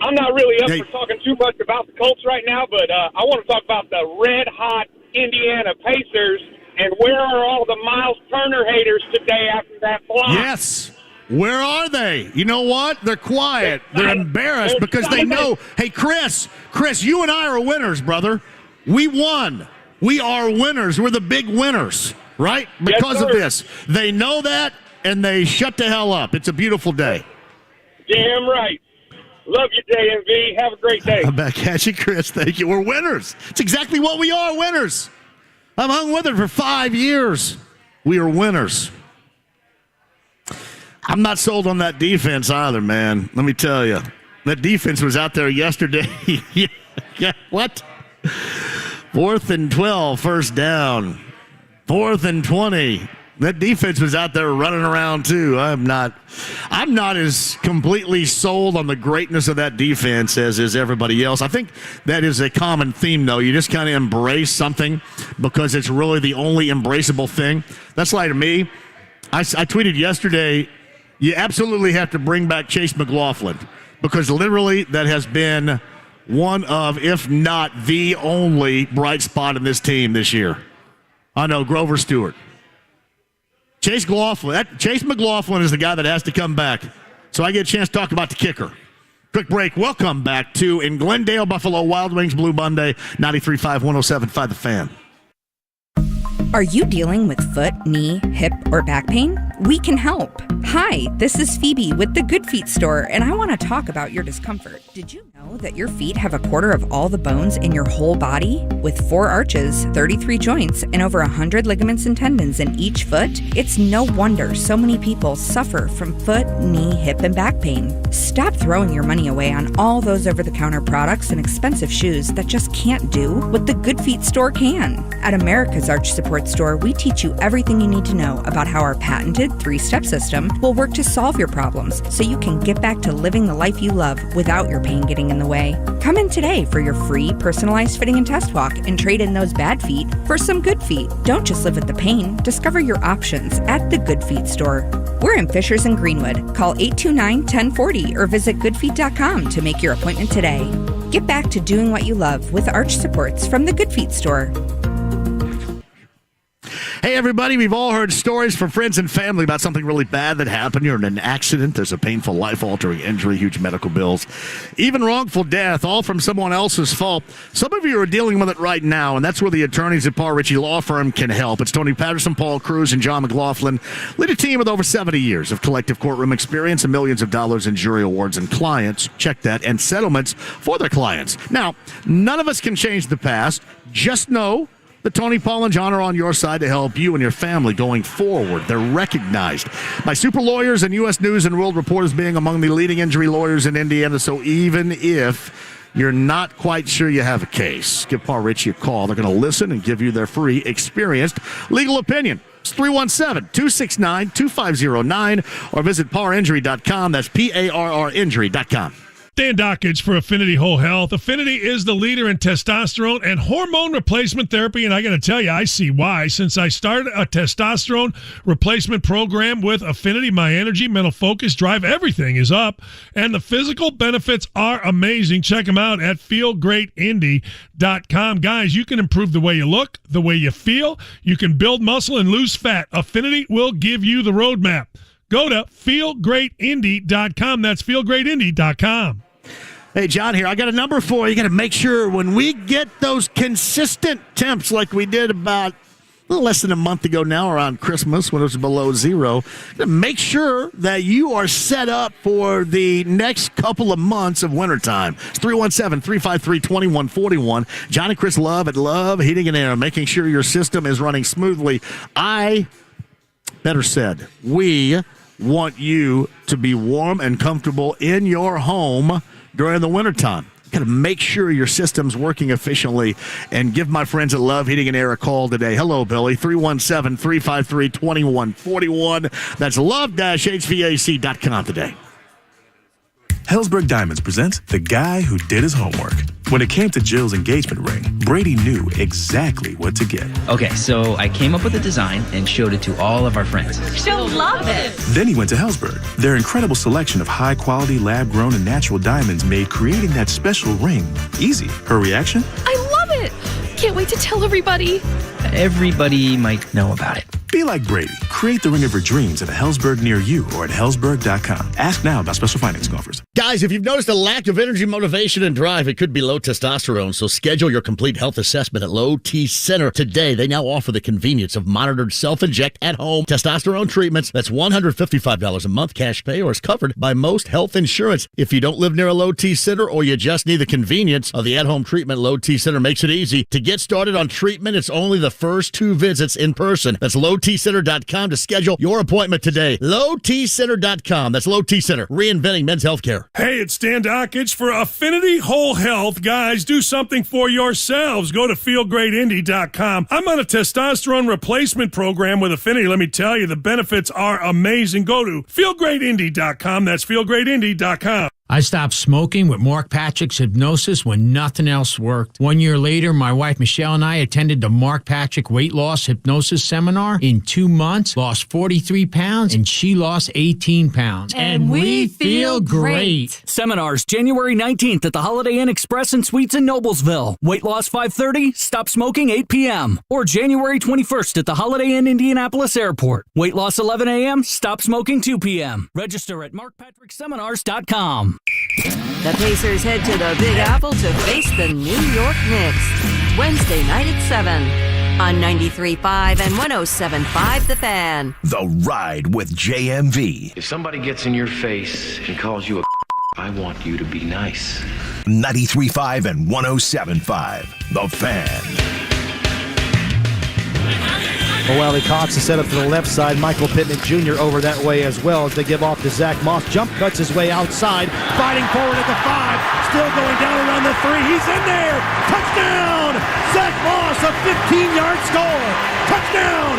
I'm not really up for talking too much about the Colts right now, but I want to talk about the red-hot Indiana Pacers. And where are all the Miles Turner haters today after that block? Yes. Where are they? You know what? They're quiet. They're embarrassed because they know, hey, Chris, you and I are winners, brother. We won. We are winners. We're the big winners, right? Because of this. They know that, and they shut the hell up. It's a beautiful day. Damn right. Love you, JMV. Have a great day. I'm back at you, Chris. Thank you. We're winners. It's exactly what we are, winners. I've hung with it for 5 years. We are winners. I'm not sold on that defense either, man. Let me tell you. That defense was out there yesterday. Yeah, what? 4th and 12, first down. 4th and 20. That defense was out there running around too. I'm not as completely sold on the greatness of that defense as is everybody else. I think that is a common theme, though. You just kind of embrace something because it's really the only embraceable thing. That's like me. I tweeted yesterday, you absolutely have to bring back Chase McLaughlin because literally that has been one of, if not the only bright spot in this team this year. I know, Grover Stewart. Chase McLaughlin is the guy that has to come back. So I get a chance to talk about the kicker. Quick break. Welcome back to in Glendale, Buffalo Wild Wings Blue Monday, 93.5, 107.5 The Fan. Are you dealing with foot, knee, hip, or back pain? We can help. Hi, this is Phoebe with the Good Feet store, and I want to talk about your discomfort. Did you know that your feet have a quarter of all the bones in your whole body? With 4 arches, 33 joints, and over 100 ligaments and tendons in each foot, it's no wonder so many people suffer from foot, knee, hip, and back pain. Stop throwing your money away on all those over-the-counter products and expensive shoes that just can't do what the Good Feet store can. At America's Arch Support Store, we teach you everything you need to know about how our patented 3-step system will work to solve your problems so you can get back to living the life you love without your pain getting in the way. Come in today for your free personalized fitting and test walk and trade in those bad feet for some good feet. Don't just live with the pain. Discover your options at the Good Feet store. We're in Fishers and Greenwood. Call 829-1040 or visit goodfeet.com to make your appointment today. Get back to doing what you love with Arch Supports from the Good Feet store. Hey, everybody, we've all heard stories from friends and family about something really bad that happened. You're in an accident. There's a painful, life-altering injury, huge medical bills, even wrongful death, all from someone else's fault. Some of you are dealing with it right now, and that's where the attorneys at Paul Ritchie Law Firm can help. It's Tony Patterson, Paul Cruz, and John McLaughlin. Lead a team with over 70 years of collective courtroom experience and millions of dollars in jury awards and clients. Check that. And settlements for their clients. Now, none of us can change the past. Just know that Tony, Paul, and John are on your side to help you and your family going forward. They're recognized by super lawyers and U.S. News and World Report as being among the leading injury lawyers in Indiana. So even if you're not quite sure you have a case, give Paul Ritchie a call. They're going to listen and give you their free, experienced legal opinion. It's 317-269-2509 or visit PARinjury.com. That's PARRinjury.com. Dan Dockage for Affinity Whole Health. Affinity is the leader in testosterone and hormone replacement therapy, and I got to tell you, I see why. Since I started a testosterone replacement program with Affinity, my energy, mental focus, drive, everything is up, and the physical benefits are amazing. Check them out at feelgreatindy.com. Guys, you can improve the way you look, the way you feel. You can build muscle and lose fat. Affinity will give you the roadmap. Go to feelgreatindy.com. That's feelgreatindy.com. Hey, John here. I got a number for you. You got to make sure when we get those consistent temps like we did about a little less than a month ago now around Christmas when it was below zero, make sure that you are set up for the next couple of months of wintertime. It's 317-353-2141. John and Chris Love at Love Heating and Air, making sure your system is running smoothly. We want you to be warm and comfortable in your home during the wintertime. Got to make sure your system's working efficiently, and give my friends at Love Heating and Air a call today. Hello, Billy. 317-353-2141. That's love-hvac.com today. Hellsberg Diamonds presents The Guy Who Did His Homework. When it came to Jill's engagement ring, Brady knew exactly what to get. Okay, so I came up with a design and showed it to all of our friends. She'll love it. Then he went to Hellsberg. Their incredible selection of high-quality, lab-grown, and natural diamonds made creating that special ring easy. Her reaction? I love it. Can't wait to tell everybody. Everybody might know about it. Be like Brady. Create the ring of your dreams at a Hellsberg near you or at Hellsberg.com. Ask now about special financing offers. Guys, if you've noticed a lack of energy, motivation, and drive, it could be low testosterone. So schedule your complete health assessment at Low T Center today. They now offer the convenience of monitored self-inject at-home testosterone treatments. That's $155 a month cash pay or is covered by most health insurance. If you don't live near a Low T Center or you just need the convenience of the at-home treatment, Low T Center makes it easy. To get started on treatment, it's only the first 2 visits in person. That's lowtcenter.com to schedule your appointment today. lowtcenter.com. That's Low T Center, reinventing men's healthcare. Hey, it's Dan Dockage for Affinity Whole Health. Guys, do something for yourselves. Go to feelgreatindy.com. I'm on a testosterone replacement program with Affinity. Let me tell you, the benefits are amazing. Go to feelgreatindy.com. That's feelgreatindy.com. I stopped smoking with Mark Patrick's hypnosis when nothing else worked. 1 year later, my wife Michelle and I attended the Mark Patrick Weight Loss Hypnosis Seminar. In 2 months, lost 43 pounds, and she lost 18 pounds. And we feel great. Seminars January 19th at the Holiday Inn Express and Suites in Noblesville. Weight loss 5:30, stop smoking 8 p.m. Or January 21st at the Holiday Inn Indianapolis Airport. Weight loss 11 a.m., stop smoking 2 p.m. Register at markpatrickseminars.com. The Pacers head to the Big Apple to face the New York Knicks. Wednesday night at 7. on 93.5 and 107.5 The Fan. The Ride with JMV. If somebody gets in your face and calls you a I want you to be nice. 93.5 and 107.5 The Fan. Wiley Cox is set up to the left side. Michael Pittman Jr. over that way as well as they give off to Zach Moss. Jump cuts his way outside. Fighting forward at the 5. Still going down around the 3. He's in there. Touchdown! Zach Moss, a 15-yard score. Touchdown!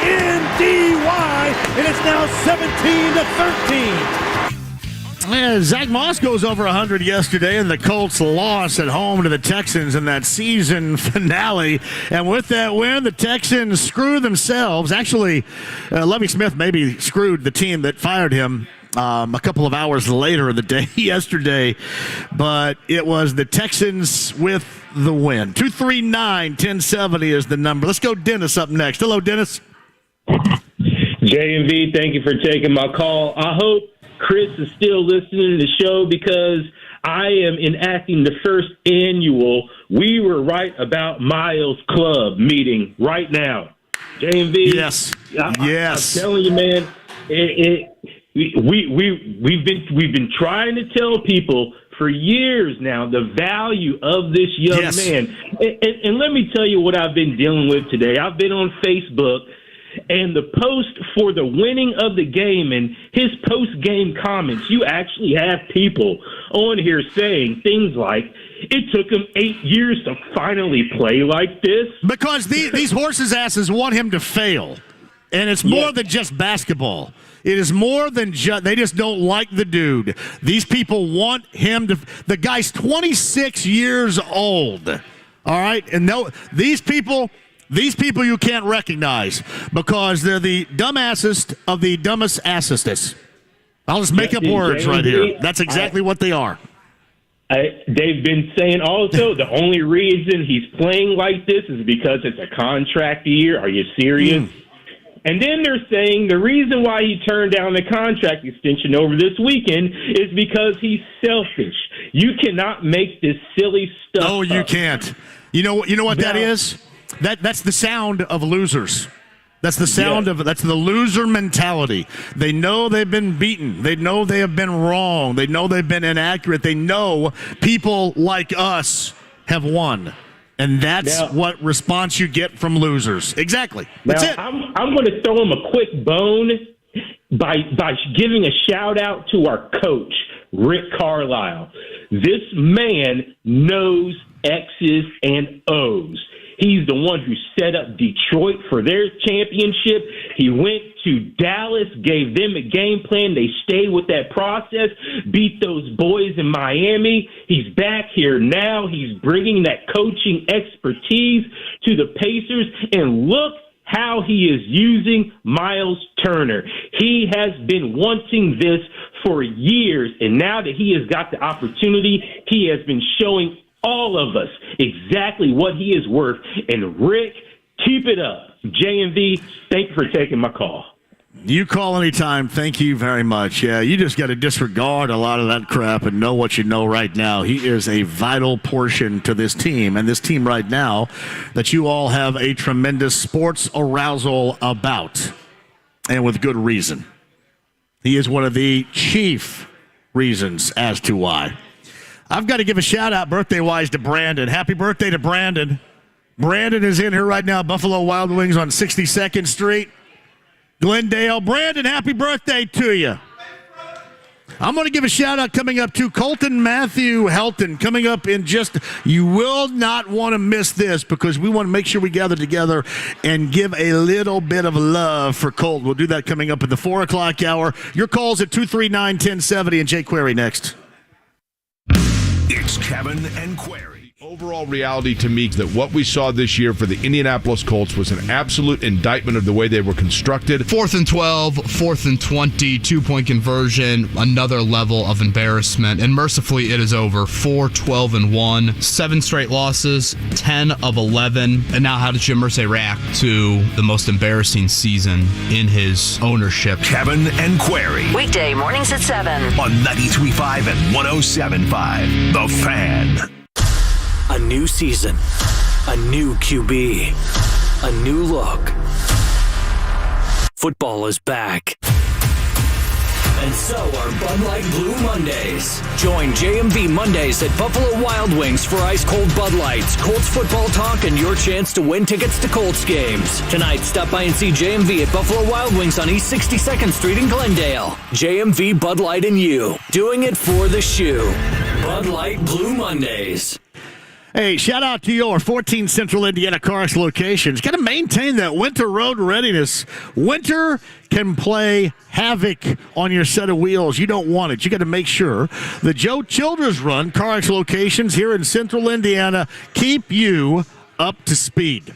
INDY. And it's now 17-13. Yeah, Zach Moss goes over 100 yesterday, and the Colts lost at home to the Texans in that season finale. And with that win, the Texans screw themselves. Actually, Lovie Smith maybe screwed the team that fired him a couple of hours later in the day yesterday. But it was the Texans with the win. 239-1070 is the number. Let's go Dennis up next. Hello, Dennis. JMV, thank you for taking my call. I hope Chris is still listening to the show because I am enacting the first annual We Were Right About Miles Club meeting right now. JMV. Yes. I'm telling you, man, we've been trying to tell people for years now the value of this young man. And let me tell you what I've been dealing with today. I've been on Facebook, and the post for the winning of the game and his post-game comments, you actually have people on here saying things like, it took him 8 years to finally play like this. Because these horses' asses want him to fail. And it's more than just basketball. It is more than just, they just don't like the dude. These people want him to, the guy's 26 years old. All right? And these people you can't recognize because they're the dumbassest of the dumbest assistants. I'll just make up words right here. That's exactly what they are. They've been saying also the only reason he's playing like this is because it's a contract year. Are you serious? And then they're saying the reason why he turned down the contract extension over this weekend is because he's selfish. You cannot make this silly stuff No, you can't. You know what that is? That's the sound of losers. That's the sound of that's the loser mentality. They know they've been beaten. They know they have been wrong. They know they've been inaccurate. They know people like us have won. And that's what response you get from losers. Exactly. That's it. I'm going to throw him a quick bone by giving a shout out to our coach, Rick Carlisle. This man knows X's and O's. He's the one who set up Detroit for their championship. He went to Dallas, gave them a game plan. They stayed with that process, beat those boys in Miami. He's back here now. He's bringing that coaching expertise to the Pacers. And look how he is using Miles Turner. He has been wanting this for years. And now that he has got the opportunity, he has been showing all of us exactly what he is worth. And Rick, keep it up. JMV, thank you for taking my call. You call anytime. Thank you very much. Yeah, you just got to disregard a lot of that crap and know what you know right now. He is a vital portion to this team, and this team right now that you all have a tremendous sports arousal about, and with good reason. He is one of the chief reasons as to why. I've got to give a shout-out birthday-wise to Brandon. Happy birthday to Brandon. Brandon is in here right now, Buffalo Wild Wings on 62nd Street, Glendale. Brandon, happy birthday to you. I'm going to give a shout-out coming up to Colton Matthew Helton. Coming up in just, you will not want to miss this because we want to make sure we gather together and give a little bit of love for Colt. We'll do that coming up at the 4 o'clock hour. Your calls at 239-1070 and Jay Query next. It's Kevin and Query. Overall reality to me is that what we saw this year for the Indianapolis Colts was an absolute indictment of the way they were constructed. 4th and 12, 4th and 20, 2-point conversion, another level of embarrassment. And mercifully, it is over. 4, 12, and 1. 7 straight losses, 10 of 11. And now how does Jim Irsay react to the most embarrassing season in his ownership? Kevin and Query. Weekday mornings at 7. On 93.5 and 107.5. The Fan. A new season. A new QB. a new look. Football is back. And so are Bud Light Blue Mondays. Join JMV Mondays at Buffalo Wild Wings for ice-cold Bud Lights, Colts football talk, and your chance to win tickets to Colts games. Tonight, stop by and see JMV at Buffalo Wild Wings on East 62nd Street in Glendale. JMV, Bud Light, and you. Doing it for the shoe. Bud Light Blue Mondays. Hey, shout out to your 14 Central Indiana Cars locations. Got to maintain that winter road readiness. Winter can play havoc on your set of wheels. You don't want it. You got to make sure the Joe Childers Run CarX locations here in Central Indiana keep you up to speed.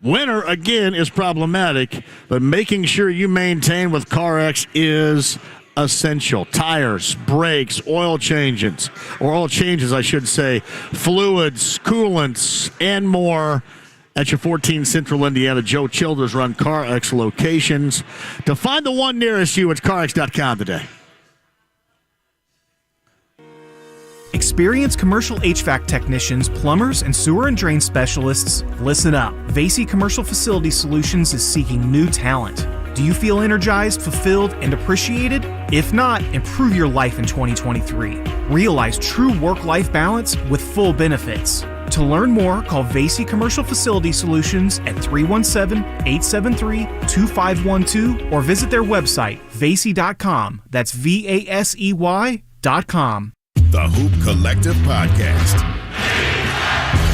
Winter, again, is problematic, but making sure you maintain with CarX is essential. Tires, brakes, oil changes, I should say, fluids, coolants, and more at your 14 Central Indiana Joe Childers Run CarX locations. To find the one nearest you, it's CarX.com today. Experienced commercial HVAC technicians, plumbers, and sewer and drain specialists, listen up. Vasey Commercial Facility Solutions is seeking new talent. Do you feel energized, fulfilled, and appreciated? If not, improve your life in 2023. Realize true work-life balance with full benefits. To learn more, call Vasey Commercial Facility Solutions at 317-873-2512 or visit their website, vasey.com. That's VASEY.com. The Hoop Collective Podcast.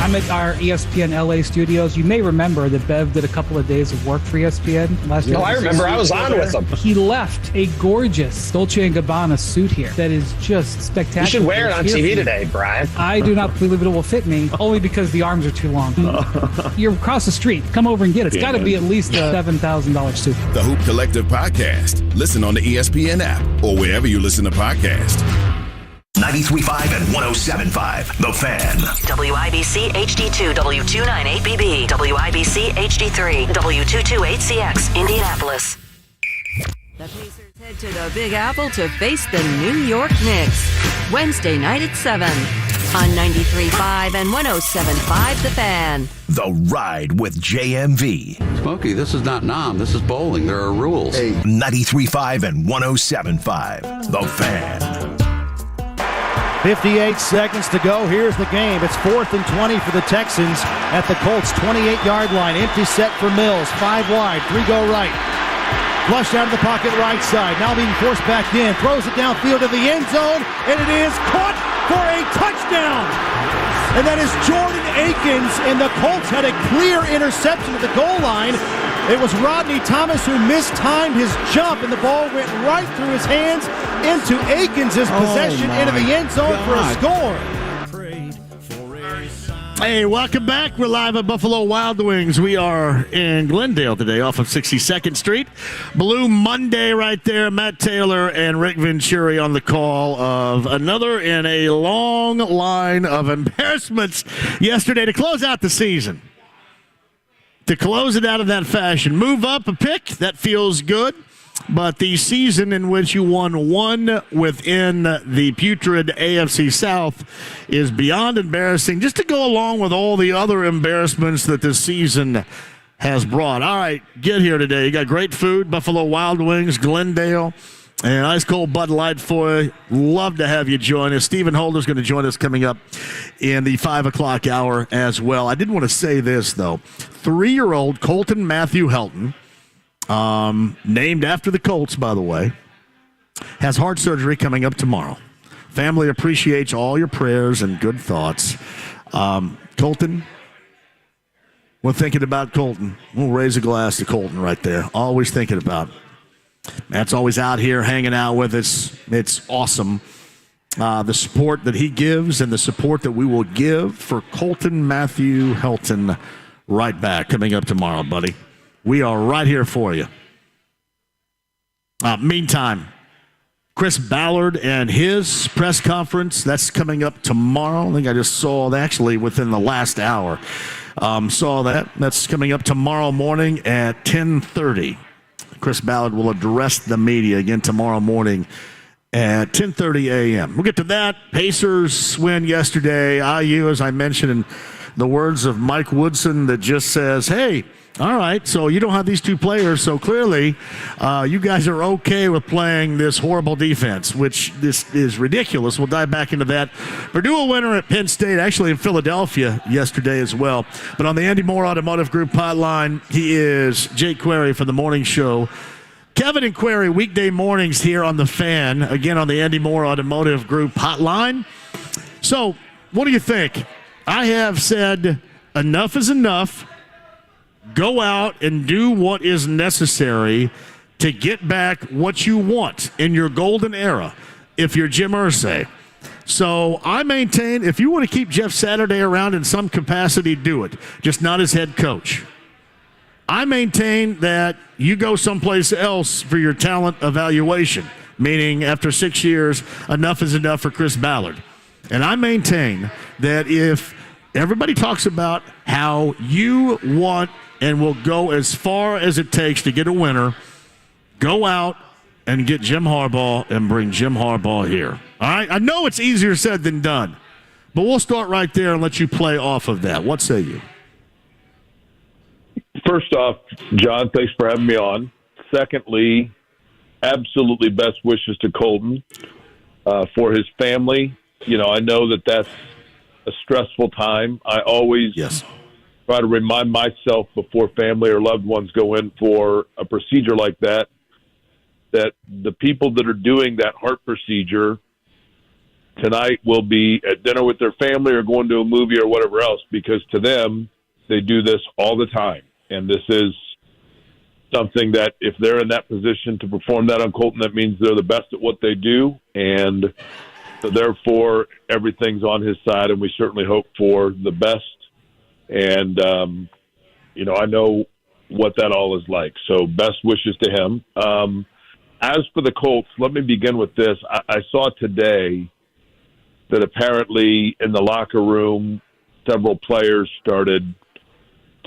I'm at our ESPN LA studios. You may remember that Bev did a couple of days of work for ESPN last year. No, I remember. I was on with him. He left a gorgeous Dolce & Gabbana suit here that is just spectacular. You should wear it on TV today, Brian. I do not believe it will fit me, only because the arms are too long. You're across the street. Come over and get it. It's got to be at least a $7,000 suit. The Hoop Collective Podcast. Listen on the ESPN app or wherever you listen to podcasts. 93.5 and 107.5, The Fan. WIBC HD2, W298BB, WIBC HD3, W228CX, Indianapolis. The Pacers head to the Big Apple to face the New York Knicks. Wednesday night at 7 on 93.5 and 107.5, The Fan. The Ride with JMV. Smokey, this is not Nam. This is bowling. There are rules. 93.5 and 107.5, The Fan. 58 seconds to go. Here's the game. It's 4th and 20 for the Texans at the Colts 28-yard line. Empty set for Mills. 5 wide. 3 go right. Flushed out of the pocket right side. Now being forced back in. Throws it downfield to the end zone. And it is caught for a touchdown. And that is Jordan Akins. And the Colts had a clear interception at the goal line. It was Rodney Thomas who mistimed his jump, and the ball went right through his hands into Akins' possession into the end zone for a score. Hey, welcome back. We're live at Buffalo Wild Wings. We are in Glendale today off of 62nd Street. Blue Monday right there. Matt Taylor and Rick Venturi on the call of another in a long line of embarrassments yesterday to close out the season. To close it out of that fashion. Move up a pick, that feels good. But the season in which you won one within the putrid AFC South is beyond embarrassing, just to go along with all the other embarrassments that this season has brought. All right, get here today. You got great food, Buffalo Wild Wings, Glendale, and ice cold Bud Light for you. Love to have you join us. Stephen Holder's going to join us coming up in the 5 o'clock hour as well. I did want to say this, though. 3-year-old Colton Matthew Helton, named after the Colts, by the way, has heart surgery coming up tomorrow. Family appreciates all your prayers and good thoughts. Colton, we're thinking about Colton. We'll raise a glass to Colton right there. Always thinking about it. Matt's always out here hanging out with us. It's awesome. The support that he gives and the support that we will give for Colton Matthew Helton right back coming up tomorrow, buddy. We are right here for you. Meantime, Chris Ballard and his press conference, that's coming up tomorrow. I think I just saw that actually within the last hour. Saw that. That's coming up tomorrow morning at 10:30. Chris Ballard will address the media again tomorrow morning at 10:30 a.m. We'll get to that. Pacers win yesterday. IU, as I mentioned, in the words of Mike Woodson, that just says, hey, All right, so you don't have these two players, so clearly you guys are okay with playing this horrible defense, which this is ridiculous. We'll dive back into that. Purdue a winner at Penn State, actually in Philadelphia yesterday as well. But on the Andy Moore Automotive Group hotline, he is Jake Query from the morning show. Kevin and Query, weekday mornings here on The Fan, again on the Andy Moore Automotive Group hotline. So, what do you think? I have said enough is enough. Go out and do what is necessary to get back what you want in your golden era if you're Jim Irsay. So I maintain if you want to keep Jeff Saturday around in some capacity, do it, just not as head coach. I maintain that you go someplace else for your talent evaluation, meaning after 6 years, enough is enough for Chris Ballard. And I maintain that if everybody talks about how you want and will go as far as it takes to get a winner, go out and get Jim Harbaugh and bring Jim Harbaugh here. All right? I know it's easier said than done, but we'll start right there and let you play off of that. What say you? First off, John, thanks for having me on. Secondly, absolutely best wishes to Colton for his family. You know, I know that that's a stressful time. I always try to remind myself before family or loved ones go in for a procedure like that, that the people that are doing that heart procedure tonight will be at dinner with their family or going to a movie or whatever else, because to them, they do this all the time. And this is something that if they're in that position to perform that on Colton, that means they're the best at what they do. And so therefore, everything's on his side, and we certainly hope for the best. And, you know, I know what that all is like. So best wishes to him. As for the Colts, let me begin with this. I saw today that apparently in the locker room, several players started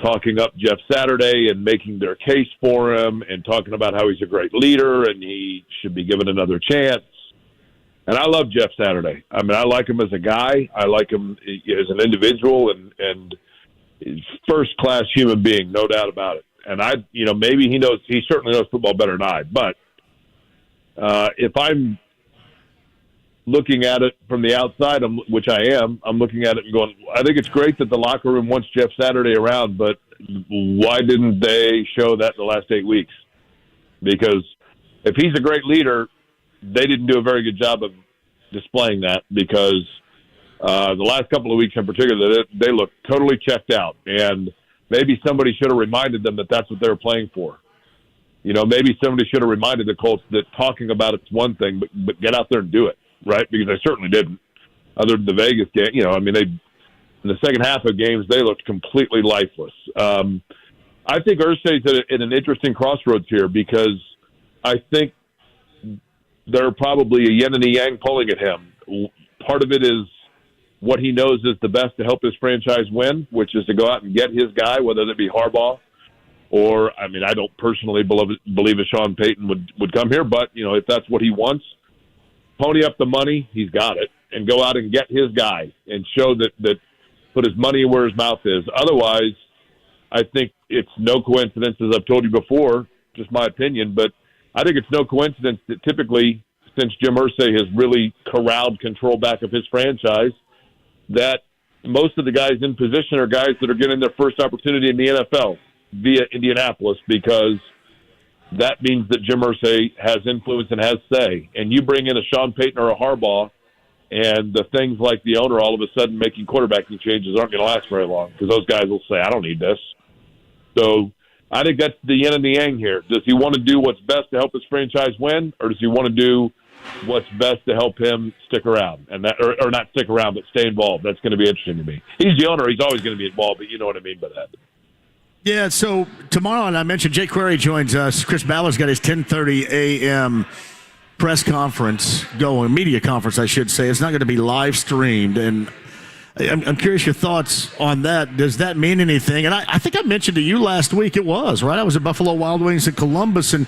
talking up Jeff Saturday and making their case for him and talking about how he's a great leader and he should be given another chance. And I love Jeff Saturday. I mean, I like him as a guy. I like him as an individual and first-class human being, no doubt about it. And maybe he certainly knows football better than I. But if I'm looking at it from the outside, which I am, I'm looking at it and going, I think it's great that the locker room wants Jeff Saturday around, but why didn't they show that in the last 8 weeks? Because if he's a great leader, they didn't do a very good job of displaying that, because the last couple of weeks in particular, they looked totally checked out. And maybe somebody should have reminded them that that's what they were playing for. You know, maybe somebody should have reminded the Colts that talking about it's one thing, but get out there and do it, right? Because they certainly didn't. Other than the Vegas game, in the second half of games, they looked completely lifeless. I think Irsay's at an interesting crossroads here, because I think there are probably a yin and a yang pulling at him. Part of it is what he knows is the best to help his franchise win, which is to go out and get his guy, whether it be Harbaugh or, I don't personally believe that Sean Payton would come here, but, if that's what he wants, pony up the money, he's got it, and go out and get his guy and show that put his money where his mouth is. Otherwise, I think it's no coincidence, as I've told you before, just my opinion, but I think it's no coincidence that typically, since Jim Irsay has really corralled control back of his franchise, that most of the guys in position are guys that are getting their first opportunity in the NFL via Indianapolis, because that means that Jim Irsay has influence and has say. And you bring in a Sean Payton or a Harbaugh, and the things like the owner all of a sudden making quarterbacking changes aren't going to last very long, because those guys will say, I don't need this. So I think that's the yin and the yang here. Does he want to do what's best to help his franchise win, or does he want to do what's best to help him stick around, and that, or not stick around, but stay involved? That's going to be interesting to me. He's the owner; he's always going to be involved, but you know what I mean by that. Yeah. So tomorrow, and I mentioned Jake Query joins us. Chris Ballard's got his 10:30 a.m. press conference going, media conference, I should say. It's not going to be live streamed, and I'm curious your thoughts on that. Does that mean anything? And I think I mentioned to you last week it was, right? I was at Buffalo Wild Wings in Columbus, and,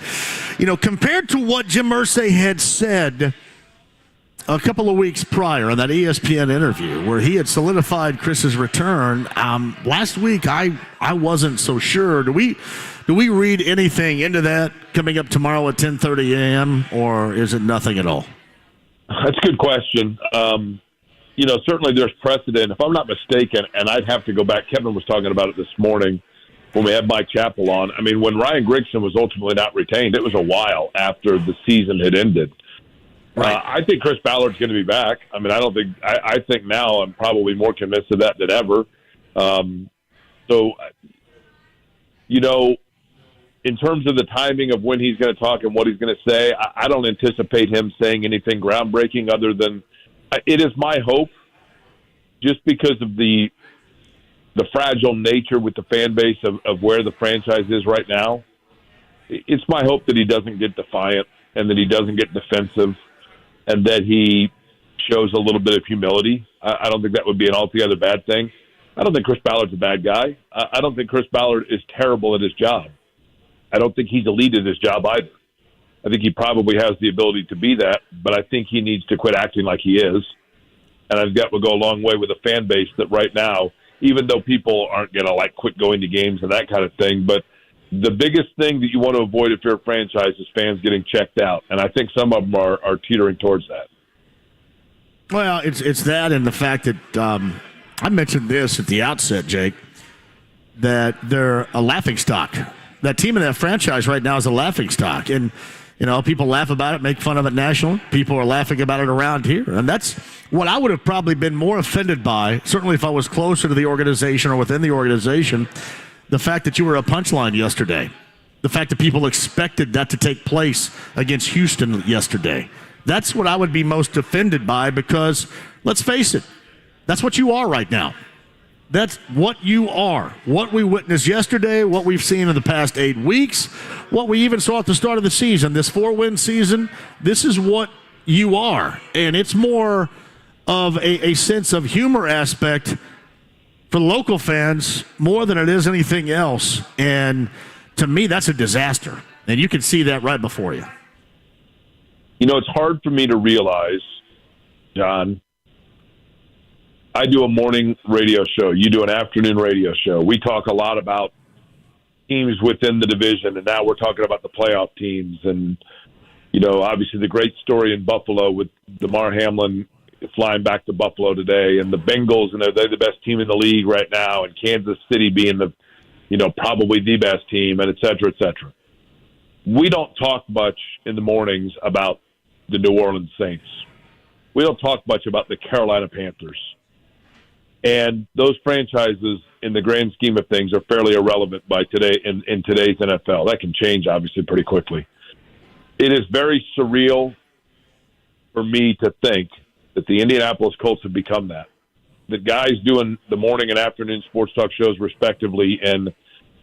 compared to what Jim Irsay had said a couple of weeks prior in that ESPN interview where he had solidified Chris's return. Last week, I wasn't so sure. Do we read anything into that coming up tomorrow at 10:30 a.m., or is it nothing at all? That's a good question. Certainly there's precedent. If I'm not mistaken, and I'd have to go back, Kevin was talking about it this morning when we had Mike Chappell on. I mean, when Ryan Grigson was ultimately not retained, it was a while after the season had ended. Right. I think Chris Ballard's going to be back. I mean, I think now I'm probably more convinced of that than ever. In terms of the timing of when he's going to talk and what he's going to say, I don't anticipate him saying anything groundbreaking other than it is my hope, just because of the fragile nature with the fan base of where the franchise is right now. It's my hope that he doesn't get defiant and that he doesn't get defensive and that he shows a little bit of humility. I don't think that would be an altogether bad thing. I don't think Chris Ballard's a bad guy. I don't think Chris Ballard is terrible at his job. I don't think he's elite at his job either. I think he probably has the ability to be that, but I think he needs to quit acting like he is. And I think that will go a long way with a fan base that right now, even though people aren't going to quit going to games and that kind of thing, but the biggest thing that you want to avoid if you're a franchise is fans getting checked out. And I think some of them are teetering towards that. Well, it's that and the fact that I mentioned this at the outset, Jake, that they're a laughingstock. That team in that franchise right now is a laughingstock. And, people laugh about it, make fun of it nationally. People are laughing about it around here. And that's what I would have probably been more offended by, certainly if I was closer to the organization or within the organization, the fact that you were a punchline yesterday. The fact that people expected that to take place against Houston yesterday. That's what I would be most offended by because, let's face it, that's what you are right now. That's what you are. What we witnessed yesterday, what we've seen in the past 8 weeks, what we even saw at the start of the season, this 4-win season, this is what you are. And it's more of a sense of humor aspect for local fans more than it is anything else. And to me, that's a disaster. And you can see that right before you. It's hard for me to realize, John, I do a morning radio show. You do an afternoon radio show. We talk a lot about teams within the division, and now we're talking about the playoff teams. And, obviously the great story in Buffalo with DeMar Hamlin flying back to Buffalo today, and the Bengals, and they're the best team in the league right now, and Kansas City being the, probably the best team, and et cetera, et cetera. We don't talk much in the mornings about the New Orleans Saints. We don't talk much about the Carolina Panthers. And those franchises, in the grand scheme of things, are fairly irrelevant by today in today's NFL. That can change, obviously, pretty quickly. It is very surreal for me to think that the Indianapolis Colts have become that. The guys doing the morning and afternoon sports talk shows, respectively, in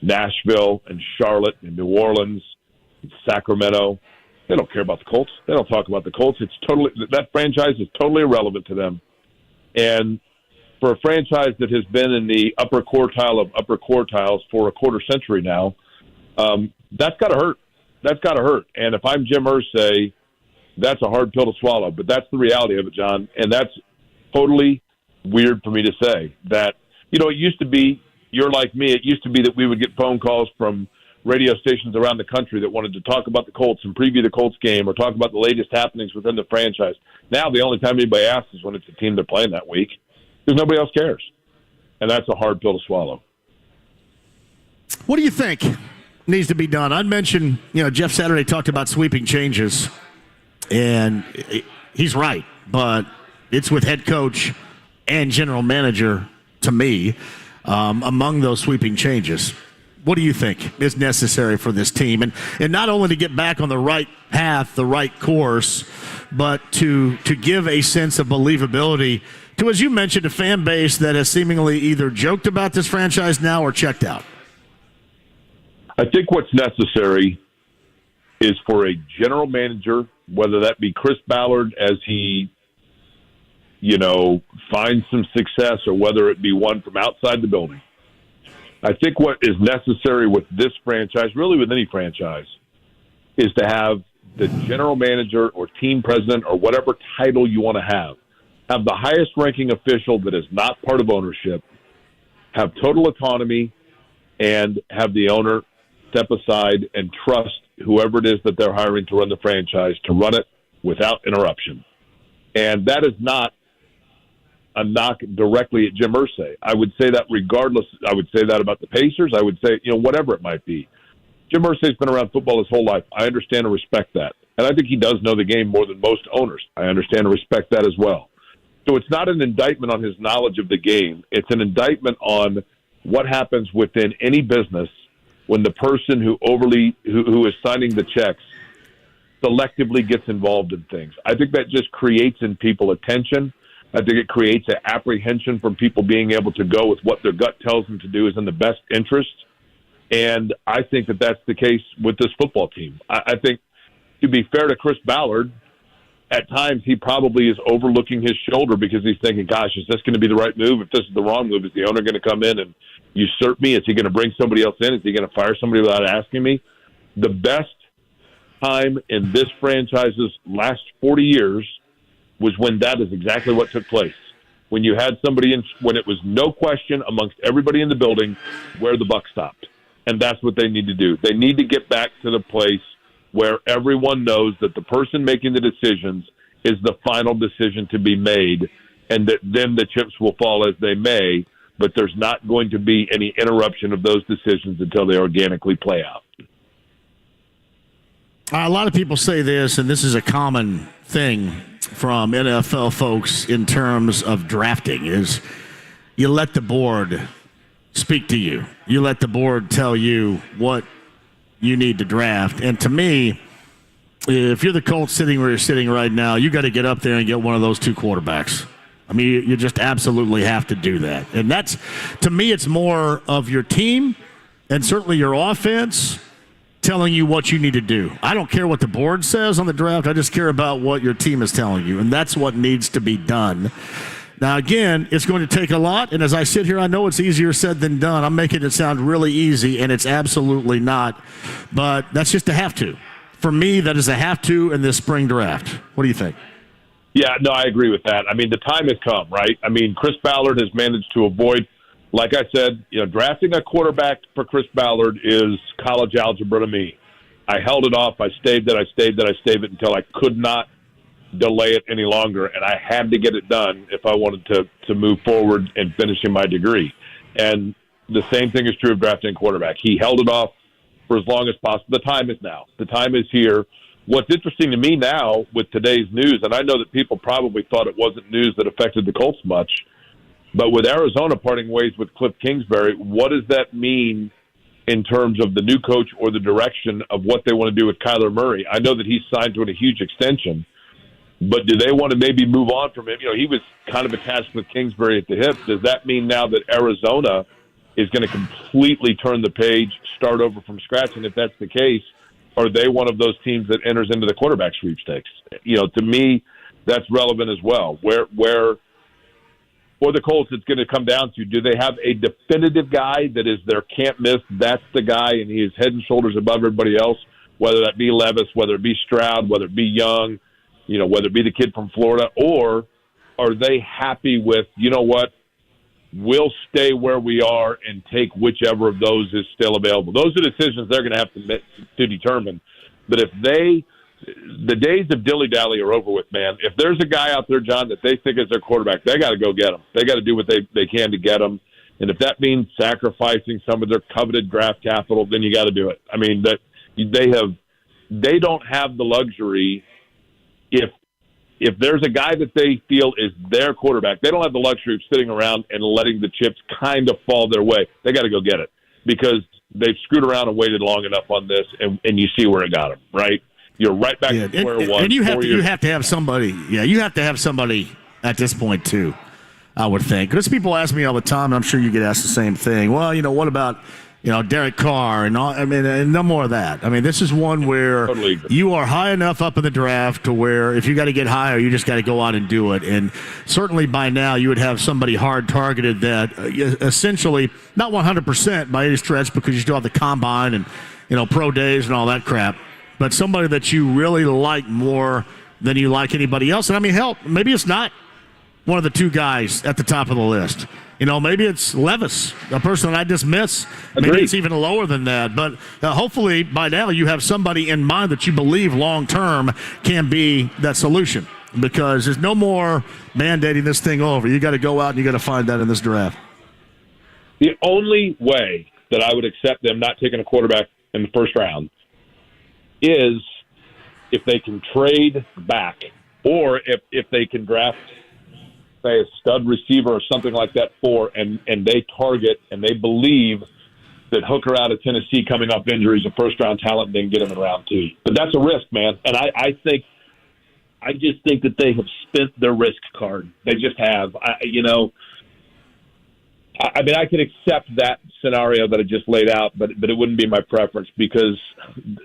Nashville and Charlotte and New Orleans and Sacramento, they don't care about the Colts. They don't talk about the Colts. That franchise is totally irrelevant to them. And for a franchise that has been in the upper quartile of upper quartiles for a quarter century now, that's got to hurt. That's got to hurt. And if I'm Jim Irsay, that's a hard pill to swallow. But that's the reality of it, John. And that's totally weird for me to say. That, it used to be, you're like me, it used to be that we would get phone calls from radio stations around the country that wanted to talk about the Colts and preview the Colts game or talk about the latest happenings within the franchise. Now the only time anybody asks is when it's the team they're playing that week, because nobody else cares. And that's a hard pill to swallow. What do you think needs to be done? I'd mentioned, Jeff Saturday talked about sweeping changes, and he's right, but it's with head coach and general manager, to me, among those sweeping changes. What do you think is necessary for this team? And not only to get back on the right path, the right course, but to give a sense of believability to, as you mentioned, a fan base that has seemingly either joked about this franchise now or checked out. I think what's necessary is for a general manager, whether that be Chris Ballard as he, finds some success, or whether it be one from outside the building. I think what is necessary with this franchise, really with any franchise, is to have the general manager or team president or whatever title you want to have the highest ranking official that is not part of ownership, have total autonomy, and have the owner step aside and trust whoever it is that they're hiring to run the franchise to run it without interruption. And that is not a knock directly at Jim Irsay. I would say that regardless. I would say that about the Pacers. I would say, whatever it might be. Jim Irsay's been around football his whole life. I understand and respect that. And I think he does know the game more than most owners. I understand and respect that as well. So it's not an indictment on his knowledge of the game. It's an indictment on what happens within any business when the person who is signing the checks selectively gets involved in things. I think that just creates in people a tension. I think it creates an apprehension from people being able to go with what their gut tells them to do is in the best interest. And I think that that's the case with this football team. I think, to be fair to Chris Ballard, at times he probably is overlooking his shoulder because he's thinking, gosh, is this going to be the right move? If this is the wrong move, is the owner going to come in and usurp me? Is he going to bring somebody else in? Is he going to fire somebody without asking me? The best time in this franchise's last 40 years was when that is exactly what took place. When you had somebody in, when it was no question amongst everybody in the building where the buck stopped. And that's what they need to do. They need to get back to the place where everyone knows that the person making the decisions is the final decision to be made, and that then the chips will fall as they may, but there's not going to be any interruption of those decisions until they organically play out. A lot of people say this, and this is a common thing from NFL folks in terms of drafting, is you let the board speak to you. You let the board tell you what you need to draft. And to me, if you're the Colts sitting where you're sitting right now, you got to get up there and get one of those two quarterbacks. I mean, you just absolutely have to do that. And that's, to me, it's more of your team and certainly your offense telling you what you need to do. I don't care what the board says on the draft. I just care about what your team is telling you, and that's what needs to be done. Now, again, it's going to take a lot, and as I sit here, I know it's easier said than done. I'm making it sound really easy, and it's absolutely not, but that's just a have to. For me, that is a have to in this spring draft. What do you think? Yeah, no, I agree with that. I mean, the time has come, right? I mean, Chris Ballard has managed to avoid, like I said, drafting a quarterback for Chris Ballard is college algebra to me. I held it off. I staved it until I could not delay it any longer, and I had to get it done if I wanted to move forward and finishing my degree. And the same thing is true of drafting a quarterback. He held it off for as long as possible. The time is now. The time is here. What's interesting to me now with today's news, and I know that people probably thought it wasn't news that affected the Colts much, but with Arizona parting ways with Cliff Kingsbury, what does that mean in terms of the new coach or the direction of what they want to do with Kyler Murray? I know that he's signed to a huge extension, but do they want to maybe move on from him? He was kind of attached with Kingsbury at the hip. Does that mean now that Arizona is going to completely turn the page, start over from scratch? And if that's the case, are they one of those teams that enters into the quarterback sweepstakes? To me, that's relevant as well. Where for the Colts, it's going to come down to, do they have a definitive guy that is their can't miss? That's the guy, and he is head and shoulders above everybody else, whether that be Levis, whether it be Stroud, whether it be Young, whether it be the kid from Florida, or are they happy with, we'll stay where we are and take whichever of those is still available? Those are decisions they're going to have to determine. But if the days of dilly-dally are over with, man. If there's a guy out there, John, that they think is their quarterback, they got to go get him. They got to do what they can to get him. And if that means sacrificing some of their coveted draft capital, then you got to do it. I mean, they don't have the luxury. If there's a guy that they feel is their quarterback, they don't have the luxury of sitting around and letting the chips kind of fall their way. They got to go get it, because they've screwed around and waited long enough on this, and you see where it got them, right? You're right back to square one. And you have to have somebody. Yeah, you have to have somebody at this point too, I would think. Because people ask me all the time, and I'm sure you get asked the same thing. Well, what about Derek Carr and all? I mean, and no more of that. I mean, this is one where you are high enough up in the draft to where if you got to get higher, you just got to go out and do it. And certainly by now, you would have somebody hard targeted that essentially not 100% by any stretch, because you still have the combine and pro days and all that crap. but somebody that you really like more than you like anybody else. And I mean, hell, maybe it's not one of the two guys at the top of the list. Maybe it's Levis, a person that I dismiss. Maybe Agreed. it's even lower than that. But hopefully by now you have somebody in mind that you believe long-term can be that solution, because there's no more Band-Aiding this thing over. You got to go out and you got to find that in this draft. The only way that I would accept them not taking a quarterback in the first round is if they can trade back, or if they can draft, say, a stud receiver or something like that and they target and they believe that Hooker out of Tennessee coming off injury is a first-round talent and then get him in round 2. But that's a risk, man. And I just think that they have spent their risk card. They just have. I mean, I could accept that scenario that I just laid out, but it wouldn't be my preference, because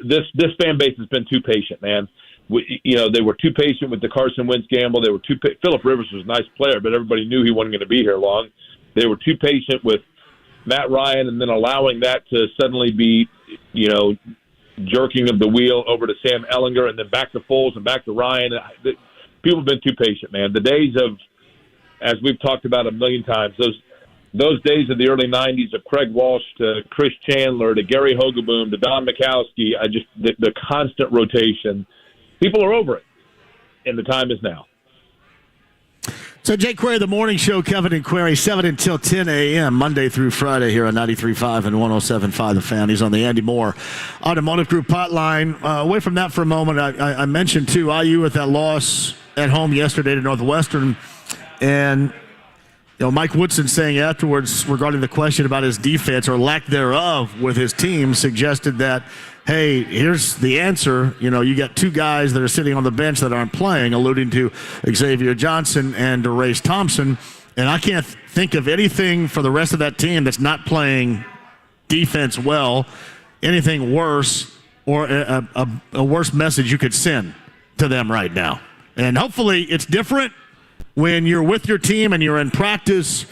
this fan base has been too patient, man. They were too patient with the Carson Wentz gamble. They were Phillip Rivers was a nice player, but everybody knew he wasn't going to be here long. They were too patient with Matt Ryan, and then allowing that to suddenly be, jerking of the wheel over to Sam Ehlinger and then back to Foles and back to Ryan. People have been too patient, man. The days of, as we've talked about a million times, those days of the early 90s of Craig Walsh to Chris Chandler to Gary Hogeboom to Don Mikowski, the constant rotation, people are over it, and the time is now. So, Jay Query, the morning show, Kevin and Query, 7 until 10 a.m., Monday through Friday here on 93.5 and 107.5 The Fan. He's on the Andy Moore Automotive Group hotline. Away from that for a moment, I mentioned, too, IU with that loss at home yesterday to Northwestern, and Mike Woodson saying afterwards regarding the question about his defense or lack thereof with his team suggested that, hey, here's the answer. You got two guys that are sitting on the bench that aren't playing, alluding to Xavier Johnson and DeRace Thompson. And I can't think of anything for the rest of that team that's not playing defense well, anything worse, or a worse message you could send to them right now. And hopefully it's different when you're with your team and you're in practice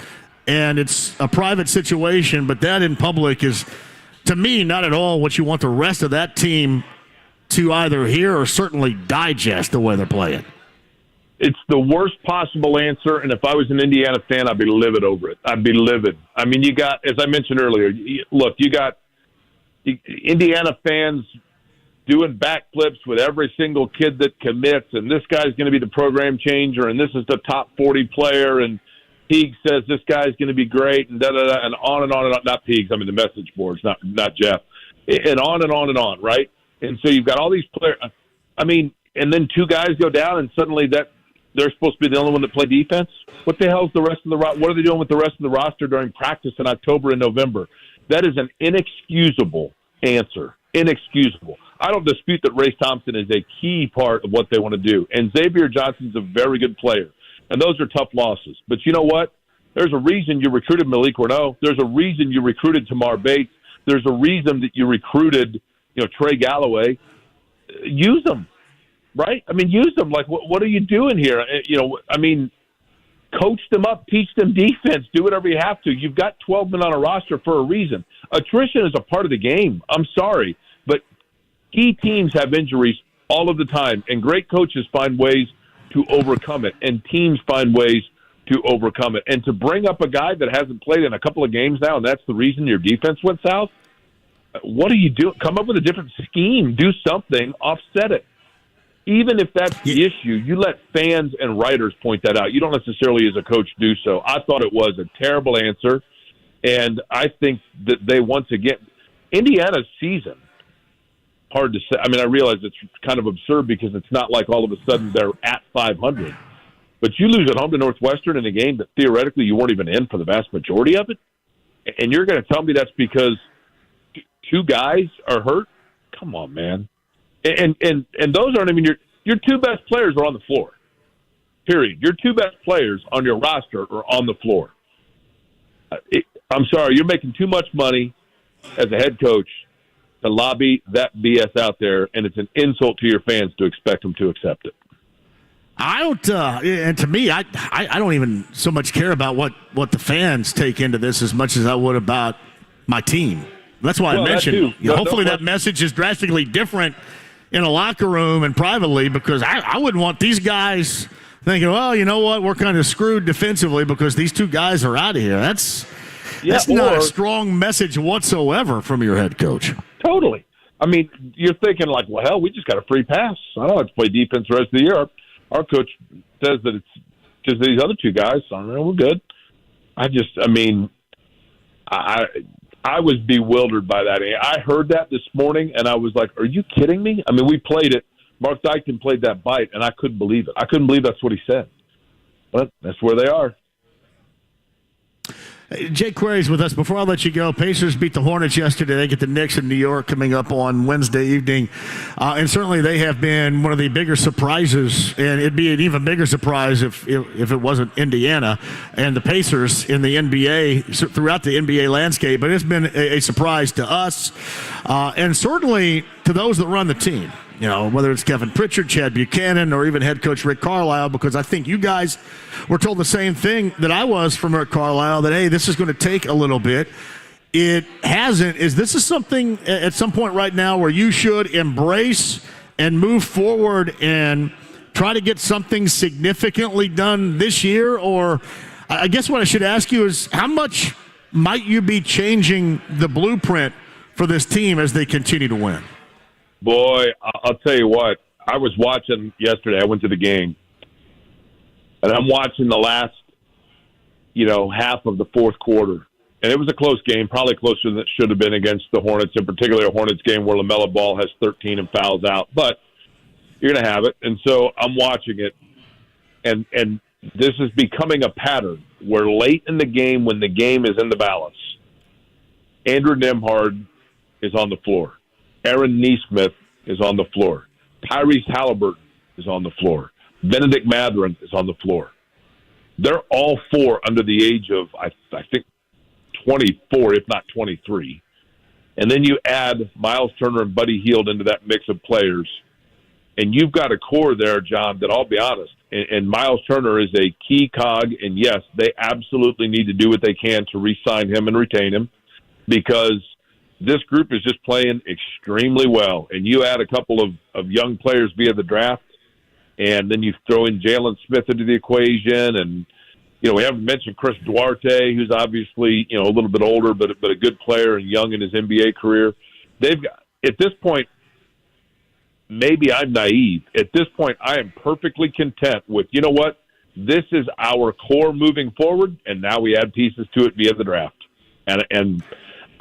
and it's a private situation, but that in public is, to me, not at all what you want the rest of that team to either hear or certainly digest the way they're playing. It's the worst possible answer, and if I was an Indiana fan, I'd be livid over it. I'd be livid. I mean, you got, as I mentioned earlier, you got Indiana fans doing backflips with every single kid that commits, and this guy's going to be the program changer, and this is the top 40 player, and Teague says this guy's going to be great, and da-da-da, and on and on and on. Not Teagues, I mean the message boards, not Jeff. And on and on and on, right? And so you've got all these players. I mean, and then two guys go down, and suddenly that they're supposed to be the only one that play defense? What the hell's the rest of the what are they doing with the rest of the roster during practice in October and November? That is an inexcusable answer. Inexcusable. I don't dispute that Race Thompson is a key part of what they want to do. And Xavier Johnson's a very good player. And those are tough losses. But you know what? There's a reason you recruited Malik Renault. There's a reason you recruited Tamar Bates. There's a reason that you recruited, Trey Galloway. Use them, right? I mean, use them. Like, what are you doing here? Coach them up, teach them defense, do whatever you have to. You've got 12 men on a roster for a reason. Attrition is a part of the game. I'm sorry, but key teams have injuries all of the time, and great coaches find ways to overcome it, and teams find ways to overcome it. And to bring up a guy that hasn't played in a couple of games now, and that's the reason your defense went south, what do you do? Come up with a different scheme. Do something. Offset it. Even if that's the issue, you let fans and writers point that out. You don't necessarily, as a coach, do so. I thought it was a terrible answer, and I think that they, once again, Indiana's season, hard to say. I mean, I realize it's kind of absurd because it's not like all of a sudden they're at 500. But you lose at home to Northwestern in a game that theoretically you weren't even in for the vast majority of it, and you're going to tell me that's because two guys are hurt? Come on, man. And those aren't even your two best players are on the floor. Period. Your two best players on your roster are on the floor. I'm sorry, you're making too much money as a head coach to lobby that BS out there, and it's an insult to your fans to expect them to accept it. I don't, and to me, I don't even so much care about what the fans take into this as much as I would about my team. That's why I mentioned, hopefully that message is drastically different in a locker room and privately, because I wouldn't want these guys thinking, well, you know what, we're kind of screwed defensively because these two guys are out of here. That's not a strong message whatsoever from your head coach. Totally. I mean, you're thinking like, well, hell, we just got a free pass. I don't have to play defense the rest of the year. Our coach says that it's just these other two guys. So, we're good. I was bewildered by that. I heard that this morning, and I was like, are you kidding me? I mean, we played it. Mark Dykton played that bite, and I couldn't believe it. I couldn't believe that's what he said. But that's where they are. Jake Query's with us. Before I let you go, Pacers beat the Hornets yesterday. They get the Knicks in New York coming up on Wednesday evening. And certainly they have been one of the bigger surprises, and it'd be an even bigger surprise if it wasn't Indiana and the Pacers in the NBA, throughout the NBA landscape. But it's been a surprise to us and certainly to those that run the team. You know, whether it's Kevin Pritchard, Chad Buchanan, or even head coach Rick Carlisle, because I think you guys were told the same thing that I was from Rick Carlisle, that, hey, this is going to take a little bit. It hasn't. Is this something at some point right now where you should embrace and move forward and try to get something significantly done this year? Or I guess what I should ask you is, how much might you be changing the blueprint for this team as they continue to win? Boy, I'll tell you what. I was watching yesterday. I went to the game, and I'm watching the last, half of the fourth quarter. And it was a close game, probably closer than it should have been against the Hornets, in particular a Hornets game where LaMelo Ball has 13 and fouls out. But you're going to have it. And so I'm watching it, and this is becoming a pattern where late in the game, when the game is in the balance, Andrew Nembhard is on the floor. Aaron Nesmith is on the floor. Tyrese Halliburton is on the floor. Benedict Mathurin is on the floor. They're all four under the age of, I think, 24, if not 23. And then you add Miles Turner and Buddy Hield into that mix of players. And you've got a core there, John, that I'll be honest, and Miles Turner is a key cog. And, yes, they absolutely need to do what they can to re-sign him and retain him, because this group is just playing extremely well. And you add a couple of young players via the draft, and then you throw in Jalen Smith into the equation. And, we haven't mentioned Chris Duarte, who's obviously, a little bit older, but a good player and young in his NBA career. They've got, at this point, maybe I'm naive. At this point, I am perfectly content with, you know what, this is our core moving forward, and now we add pieces to it via the draft. And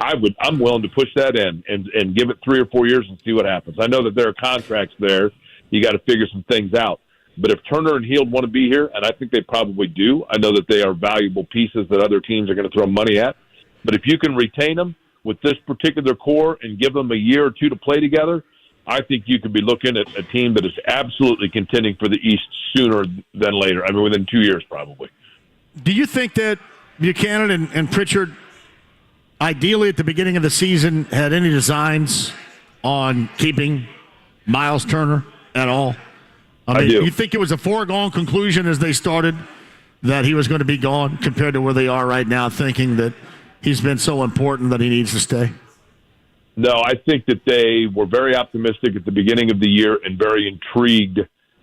I'm willing to push that in and give it 3 or 4 years and see what happens. I know that there are contracts there. You got to figure some things out. But if Turner and Hield want to be here, and I think they probably do, I know that they are valuable pieces that other teams are going to throw money at. But if you can retain them with this particular core and give them a year or two to play together, I think you could be looking at a team that is absolutely contending for the East sooner than later. I mean, within 2 years probably. Do you think that Buchanan and Pritchard ideally at the beginning of the season had any designs on keeping Miles Turner at all? I mean, do. You think it was a foregone conclusion as they started that he was going to be gone compared to where they are right now, thinking that he's been so important that he needs to stay? No, I think that they were very optimistic at the beginning of the year and very intrigued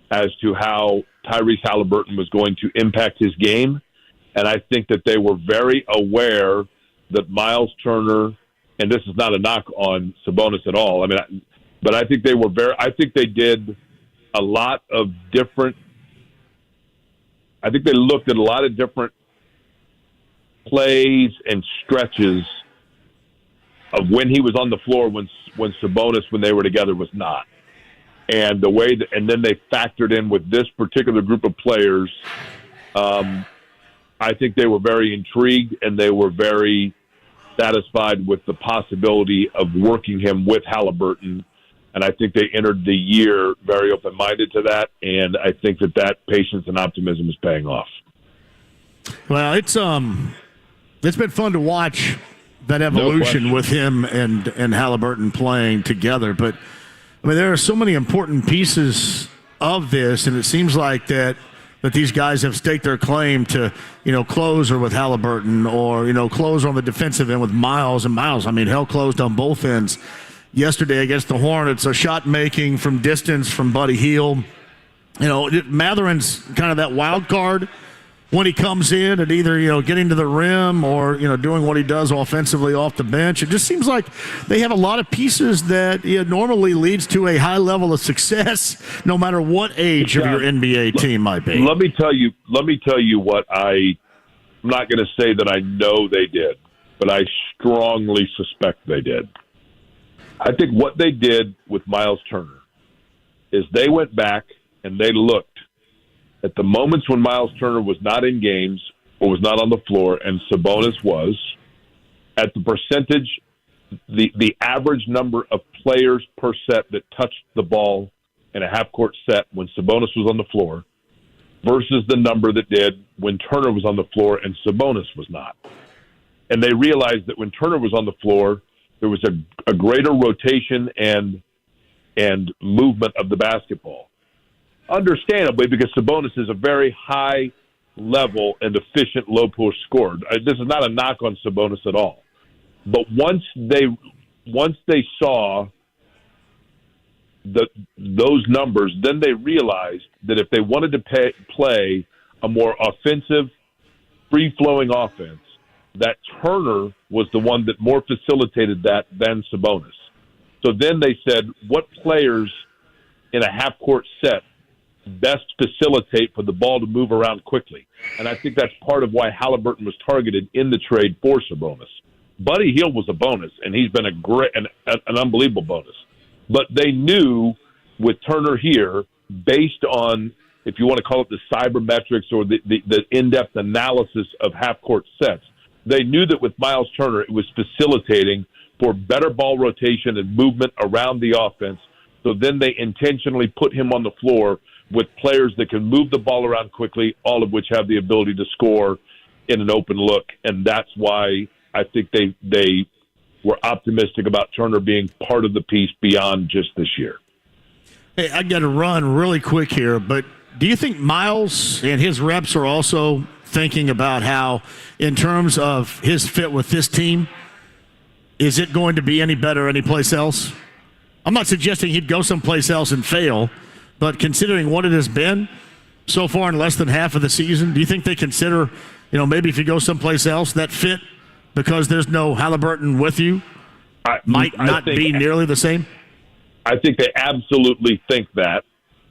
as to how Tyrese Halliburton was going to impact his game. And I think that they were very aware that Miles Turner, and this is not a knock on Sabonis at all. I mean, but I think I think they did a lot of different. I think they looked at a lot of different plays and stretches of when he was on the floor, when Sabonis, when they were together, was not, and the way that, and then they factored in with this particular group of players. I think they were very intrigued and they were very satisfied with the possibility of working him with Halliburton. And I think they entered the year very open-minded to that. And I think that patience and optimism is paying off. Well, it's been fun to watch that evolution with him and Halliburton playing together. But I mean, there are so many important pieces of this, and it seems like that these guys have staked their claim to, closer with Halliburton or, closer on the defensive end with Miles. And Miles, I mean, hell closed on both ends yesterday against the Hornets, a shot making from distance from Buddy Hield. Matherin's kind of that wild card when he comes in and either, getting to the rim or, doing what he does offensively off the bench. It just seems like they have a lot of pieces that normally leads to a high level of success no matter what age of your NBA team might be. Let me tell you what I'm not going to say that I know they did, but I strongly suspect they did. I think what they did with Miles Turner is they went back and they looked at the moments when Miles Turner was not in games or was not on the floor and Sabonis was, at the percentage, the average number of players per set that touched the ball in a half-court set when Sabonis was on the floor versus the number that did when Turner was on the floor and Sabonis was not. And they realized that when Turner was on the floor, there was a greater rotation and movement of the basketball. Understandably, because Sabonis is a very high-level and efficient low-post scorer. This is not a knock on Sabonis at all. But once they saw those numbers, then they realized that if they wanted to play a more offensive, free-flowing offense, that Turner was the one that more facilitated that than Sabonis. So then they said, what players in a half-court set best facilitate for the ball to move around quickly? And I think that's part of why Halliburton was targeted in the trade for Sabonis. Buddy Hield was a bonus, and he's been an unbelievable bonus. But they knew with Turner here, based on, if you want to call it the cybermetrics or the in-depth analysis of half-court sets, they knew that with Miles Turner, it was facilitating for better ball rotation and movement around the offense. So then they intentionally put him on the floor with players that can move the ball around quickly, all of which have the ability to score in an open look. And that's why I think they were optimistic about Turner being part of the piece beyond just this year. Hey, I got to run really quick here, but do you think Miles and his reps are also thinking about how, in terms of his fit with this team, is it going to be any better anyplace else? I'm not suggesting he'd go someplace else and fail, but considering what it has been so far in less than half of the season, do you think they consider, maybe if you go someplace else, that fit, because there's no Halliburton with you, might not be nearly the same? I think they absolutely think that.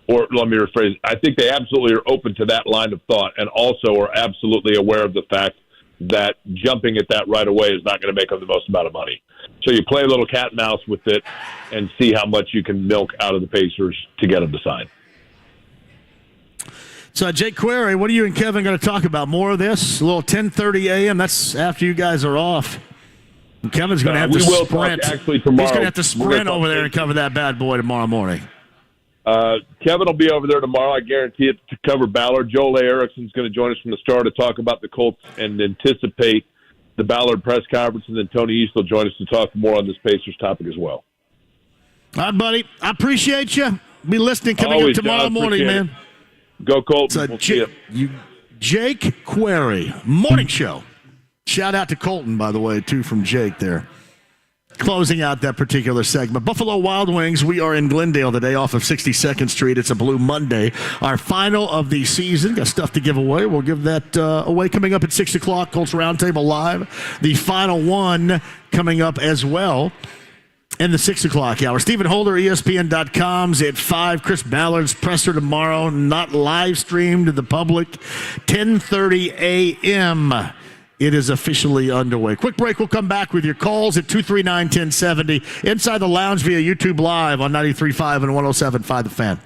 Or let me rephrase, I think they absolutely are open to that line of thought and also are absolutely aware of the fact that jumping at that right away is not going to make them the most amount of money. So you play a little cat and mouse with it and see how much you can milk out of the Pacers to get them to sign. So, Jake Query, what are you and Kevin going to talk about? More of this? A little 10:30 a.m.? That's after you guys are off. And Kevin's going to have to sprint. He's going to have to sprint over there and cover that bad boy tomorrow morning. Kevin will be over there tomorrow, I guarantee it, to cover Ballard. Joel A. Erickson's going to join us from the start to talk about the Colts and anticipate the Ballard press conference, and then Tony East will join us to talk more on this Pacers topic as well. All right, buddy. I appreciate you. Be listening coming up tomorrow morning, man. Go Colts. We'll see you. Jake Query, morning show. Shout out to Colton, by the way, too, from Jake there. Closing out that particular segment. Buffalo Wild Wings, we are in Glendale today off of 62nd Street. It's a Blue Monday. Our final of the season. Got stuff to give away. We'll give that away coming up at 6 o'clock. Colts Roundtable Live. The final one coming up as well in the 6 o'clock hour. Stephen Holder, ESPN.com's at 5. Chris Ballard's presser tomorrow, not live streamed to the public. 10:30 a.m. It is officially underway. Quick break. We'll come back with your calls at 239-1070. Inside the Lounge via YouTube Live on 93.5 and 107.5 The Fan.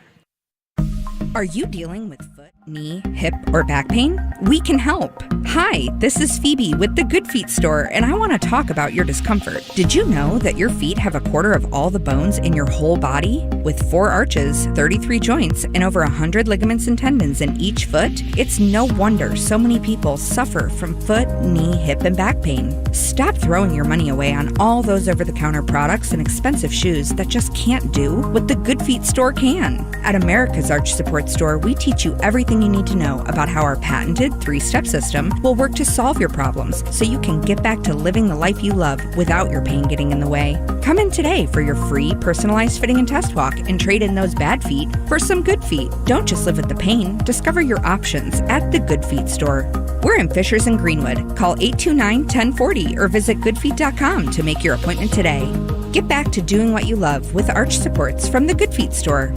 Are you dealing with foot, knee, hip, or back pain? We can help. Hi, this is Phoebe with the Good Feet store, and I want to talk about your discomfort. Did you know that your feet have a quarter of all the bones in your whole body? With 4 arches, 33 joints, and over 100 ligaments and tendons in each foot, it's no wonder so many people suffer from foot, knee, hip, and back pain. Stop throwing your money away on all those over-the-counter products and expensive shoes that just can't do what the Good Feet store can. At America's Arch Support Store, we teach you everything everything you need to know about how our patented 3-step system will work to solve your problems so you can get back to living the life you love without your pain getting in the way. Come in today for your free personalized fitting and test walk and trade in those bad feet for some good feet. Don't just live with the pain. Discover your options at the Good Feet store. We're in Fishers and Greenwood. Call 829-1040 or visit goodfeet.com to make your appointment today. Get back to doing what you love with arch supports from the Good Feet store.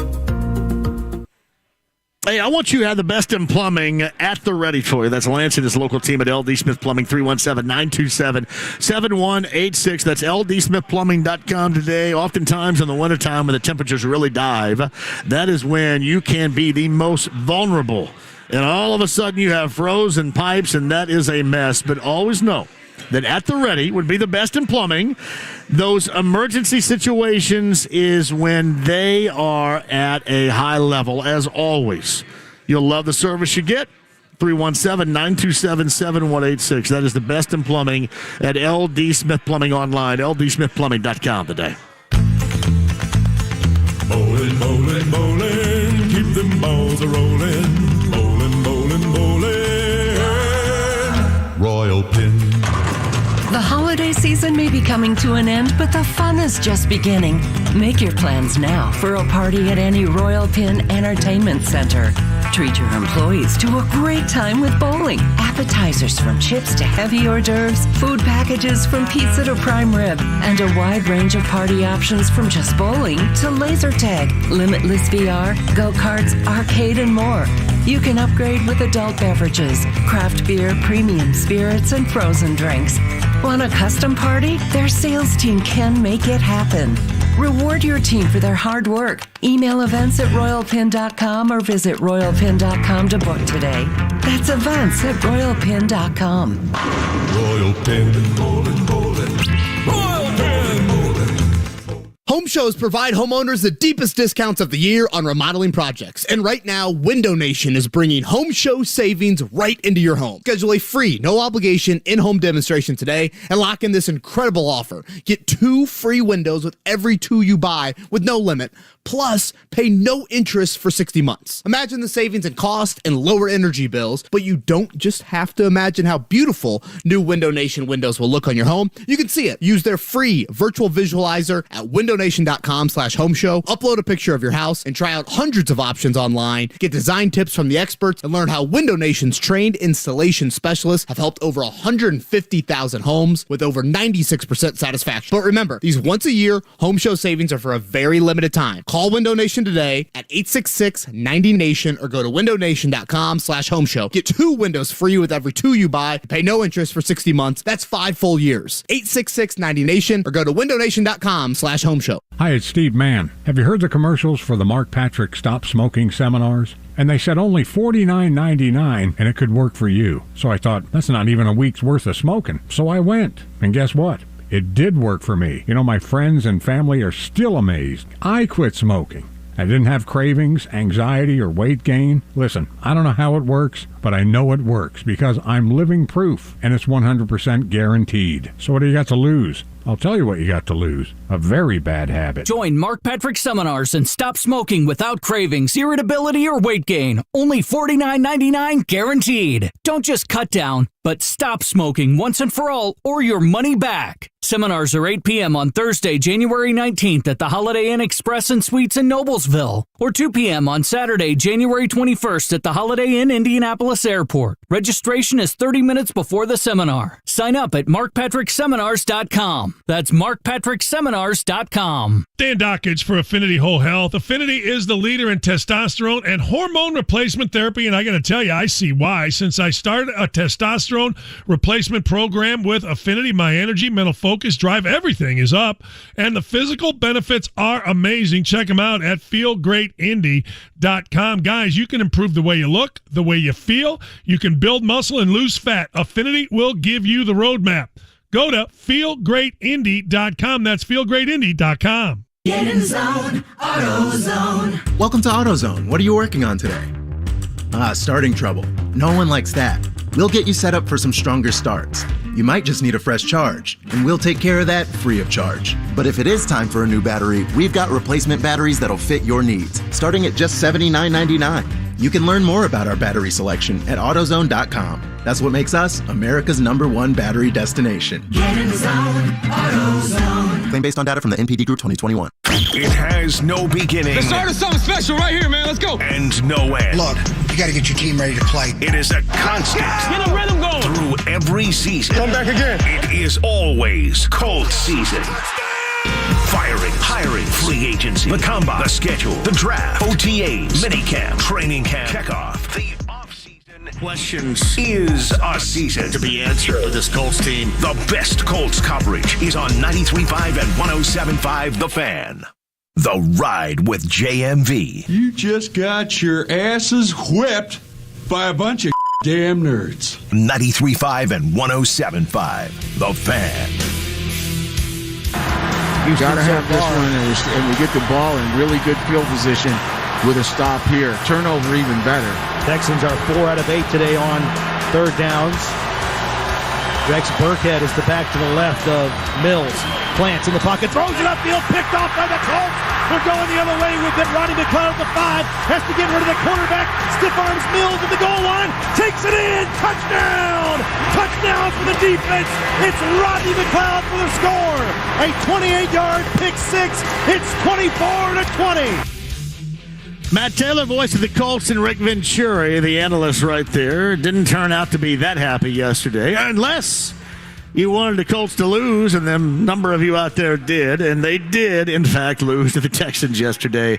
Hey, I want you to have the best in plumbing at the ready for you. That's Lance and his local team at LD Smith Plumbing, 317-927-7186. That's ldsmithplumbing.com today. Oftentimes in the wintertime when the temperatures really dive, that is when you can be the most vulnerable. And all of a sudden you have frozen pipes, and that is a mess. But always know that at the ready would be the best in plumbing. Those emergency situations is when they are at a high level, as always. You'll love the service you get. 317-927-7186. That is the best in plumbing at LD Smith Plumbing online, ldsmithplumbing.com today. Bowling, bowling, bowling, keep them balls a-rolling. Bowling, bowling, bowling. Royal Pin. The holiday season may be coming to an end, but the fun is just beginning. Make your plans now for a party at any Royal Pin Entertainment Center. Treat your employees to a great time with bowling. Appetizers from chips to heavy hors d'oeuvres, food packages from pizza to prime rib, and a wide range of party options from just bowling to laser tag, limitless VR, go-karts, arcade, and more. You can upgrade with adult beverages, craft beer, premium spirits, and frozen drinks. Want a custom party? Their sales team can make it happen. Reward your team for their hard work. Email events at royalpin.com or visit royalpin.com to book today. That's events at royalpin.com. Royal Pin, bowling, bowling. Royal Pin, bowling. Home shows provide homeowners the deepest discounts of the year on remodeling projects. And right now, Window Nation is bringing home show savings right into your home. Schedule a free, no-obligation in-home demonstration today and lock in this incredible offer. Get 2 free windows with every 2 you buy with no limit. Plus, pay no interest for 60 months. Imagine the savings in cost and lower energy bills, but you don't just have to imagine how beautiful new Window Nation windows will look on your home. You can see it. Use their free virtual visualizer at windownation.com/home show. Upload a picture of your house and try out hundreds of options online. Get design tips from the experts and learn how Window Nation's trained installation specialists have helped over 150,000 homes with over 96% satisfaction. But remember, these once-a-year home show savings are for a very limited time. Call Window Nation today at 866-90-NATION or go to windownation.com/home show. Get 2 windows free with every 2 you buy. Pay no interest for 60 months. That's 5 full years. 866-90-NATION or go to windownation.com/home show. Hi, it's Steve Mann. Have you heard the commercials for the Mark Patrick Stop Smoking seminars? And they said only $49.99 and it could work for you. So I thought, that's not even a week's worth of smoking. So I went. And guess what? It did work for me. You know, my friends and family are still amazed. I quit smoking. I didn't have cravings, anxiety, or weight gain. Listen, I don't know how it works, but I know it works because I'm living proof, and it's 100% guaranteed. So what do you got to lose? I'll tell you what you got to lose. A very bad habit. Join Mark Patrick seminars and stop smoking without cravings, irritability, or weight gain. Only $49.99 guaranteed. Don't just cut down, but stop smoking once and for all or your money back. Seminars are 8 p.m. on Thursday, January 19th at the Holiday Inn Express and Suites in Noblesville, or 2 p.m. on Saturday, January 21st at the Holiday Inn Indianapolis Airport. Registration is 30 minutes before the seminar. Sign up at markpatrickseminars.com. That's markpatrickseminars.com. Dan Dockage for Affinity Whole Health. Affinity is the leader in testosterone and hormone replacement therapy, and I got to tell you, I see why. Since I started a testosterone replacement program with Affinity, my energy, mental focus, drive, everything is up, and the physical benefits are amazing. Check them out at feelgreatindy.com. Guys, you can improve the way you look, the way you feel. You can build muscle and lose fat. Affinity will give you the roadmap. Go to feelgreatindy.com. That's feelgreatindy.com. Get in the zone, AutoZone. Welcome to AutoZone. What are you working on today? Starting trouble. No one likes that. We'll get you set up for some stronger starts. You might just need a fresh charge, and we'll take care of that free of charge. But if it is time for a new battery, we've got replacement batteries that'll fit your needs, starting at just $79.99. You can learn more about our battery selection at AutoZone.com. That's what makes us America's #1 battery destination. Get in the zone, AutoZone. Claim based on data from the NPD Group 2021. It has no beginning. Let's start something special right here, man. Let's go. And no end. Look, you got to get your team ready to play. It is a constant. Get a rhythm going. Through every season. Come back again. It is always Colts season. Firing, hiring, free agency, the combine, the schedule, the draft, OTAs, minicamp, training camp, kickoff, the offseason. Questions is a season to be answered for this Colts team. The best Colts coverage is on 93.5 and 107.5 The Fan. The Ride with JMV. You just got your asses whipped by a bunch of damn nerds. 93.5 and 107.5 The Fan. You got to have this one, and we get the ball in really good field position with a stop here. Turnover even better. Texans are 4 out of 8 today on third downs. Rex Burkhead is the back to the left of Mills. Plants in the pocket, throws it upfield, picked off by the Colts. They're going the other way with it. Rodney McLeod at the 5, has to get rid of the quarterback. Stiff arms Mills at the goal line, takes it in, touchdown! Touchdown for the defense. It's Rodney McLeod for the score. A 28-yard pick six. It's 24-20. Matt Taylor, voice of the Colts, and Rick Venturi, the analyst right there, didn't turn out to be that happy yesterday, unless you wanted the Colts to lose, and a number of you out there did, and they did, in fact, lose to the Texans yesterday.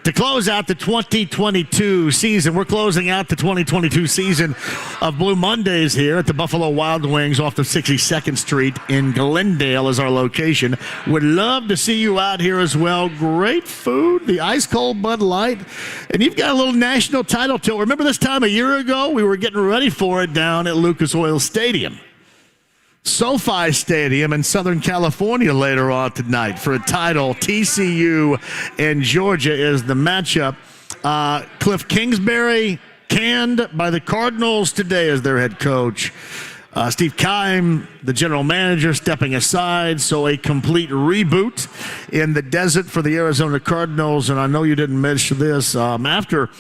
To close out the 2022 season, we're closing out the 2022 season of Blue Mondays here at the Buffalo Wild Wings off of 62nd Street in Glendale is our location. Would love to see you out here as well. Great food, the ice-cold Bud Light, and you've got a little national title tilt. Remember this time a year ago? We were getting ready for it down at Lucas Oil Stadium. SoFi Stadium in Southern California later on tonight for a title. TCU and Georgia is the matchup. Cliff Kingsbury canned by the Cardinals today as their head coach. Steve Keim, the general manager, stepping aside, so a complete reboot in the desert for the Arizona Cardinals. And I know you didn't mention this. After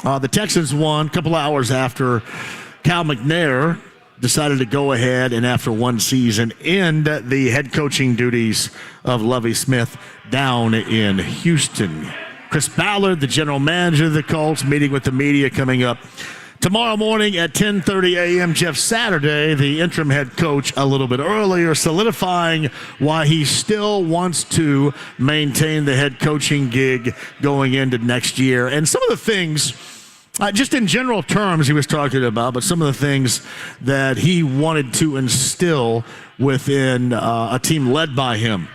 the Texans won, a couple hours after, Cal McNair decided to go ahead and, after one season, end the head coaching duties of Lovie Smith down in Houston. Chris Ballard, the general manager of the Colts, meeting with the media coming up tomorrow morning at 10:30 a.m. Jeff Saturday, the interim head coach, a little bit earlier, solidifying why he still wants to maintain the head coaching gig going into next year. And some of the things, just in general terms, he was talking about, but some of the things that he wanted to instill within a team led by him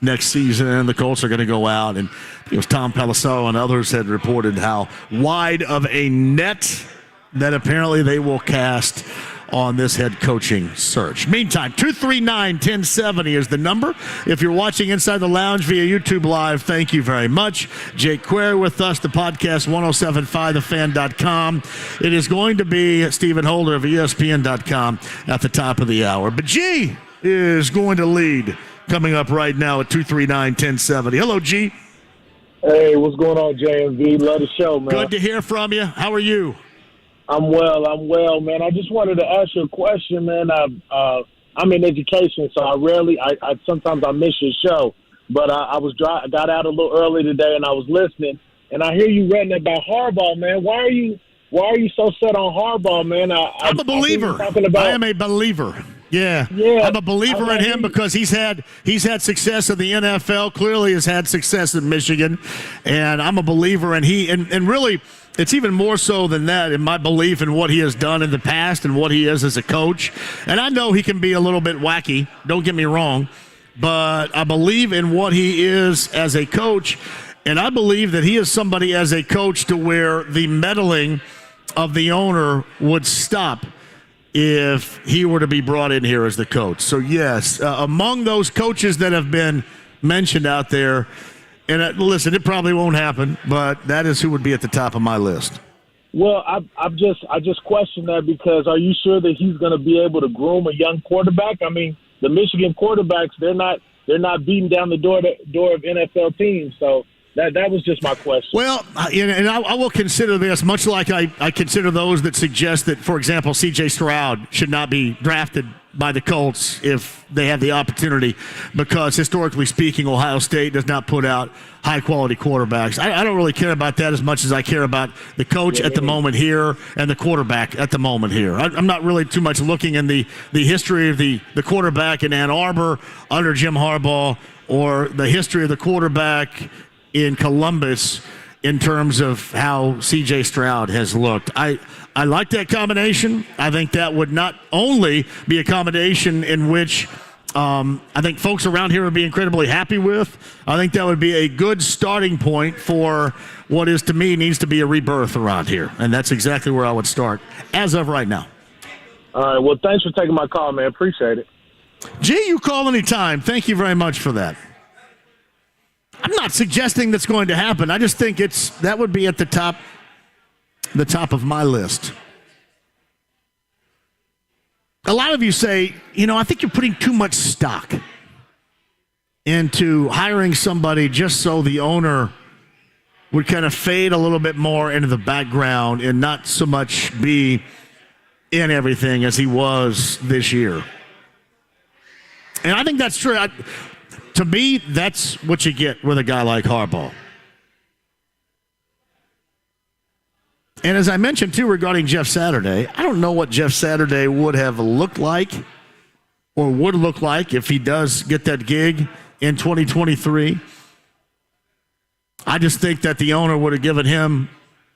next season. And the Colts are going to go out, and it was Tom Pelissero and others had reported how wide of a net that apparently they will cast on this head coaching search. Meantime, 239-1070 is the number. If you're watching Inside the Lounge via YouTube Live, thank you very much. Jake Query with us, the podcast, 1075thefan.com. It is going to be Stephen Holder of ESPN.com at the top of the hour. But G is going to lead coming up right now at 239-1070. Hello, G. Hey, what's going on, JMV? Love the show, man. Good to hear from you. How are you? I'm well, man. I just wanted to ask you a question, man. I'm in education, so I sometimes I miss your show. But I got out a little early today, and I was listening, and I hear you ranting about Harbaugh, man. Why are you so set on Harbaugh, man? I'm a believer. I am a believer. Yeah. I'm a believer in him because he's had success in the NFL. Clearly, has had success in Michigan, and I'm a believer in and really. It's even more so than that in my belief in what he has done in the past and what he is as a coach. And I know he can be a little bit wacky, don't get me wrong, but I believe in what he is as a coach, and I believe that he is somebody as a coach to where the meddling of the owner would stop if he were to be brought in here as the coach. So, yes, among those coaches that have been mentioned out there, and listen, it probably won't happen, but that is who would be at the top of my list. Well, I just question that because are you sure that he's going to be able to groom a young quarterback? I mean, the Michigan quarterbacks, they're not beating down the door of NFL teams. So That was just my question. Well, and I will consider this, much like I consider those that suggest that, for example, C.J. Stroud should not be drafted by the Colts if they have the opportunity, because historically speaking, Ohio State does not put out high-quality quarterbacks. I don't really care about that as much as I care about the coach at the moment here and the quarterback at the moment here. I'm not really too much looking in the history of the quarterback in Ann Arbor under Jim Harbaugh or the history of the quarterback in Columbus in terms of how C.J. Stroud has looked. I like that combination. I think that would not only be a combination in which I think folks around here would be incredibly happy with. I think that would be a good starting point for what is, to me, needs to be a rebirth around here. And that's exactly where I would start as of right now. All right. Well, thanks for taking my call, man. Appreciate it. Gee, you call anytime. Thank you very much for that. I'm not suggesting that's going to happen. I just think that would be at the top of my list. A lot of you say, I think you're putting too much stock into hiring somebody just so the owner would kind of fade a little bit more into the background and not so much be in everything as he was this year. And I think that's true. To me, that's what you get with a guy like Harbaugh. And as I mentioned, too, regarding Jeff Saturday, I don't know what Jeff Saturday would have looked like or would look like if he does get that gig in 2023. I just think that the owner would have given him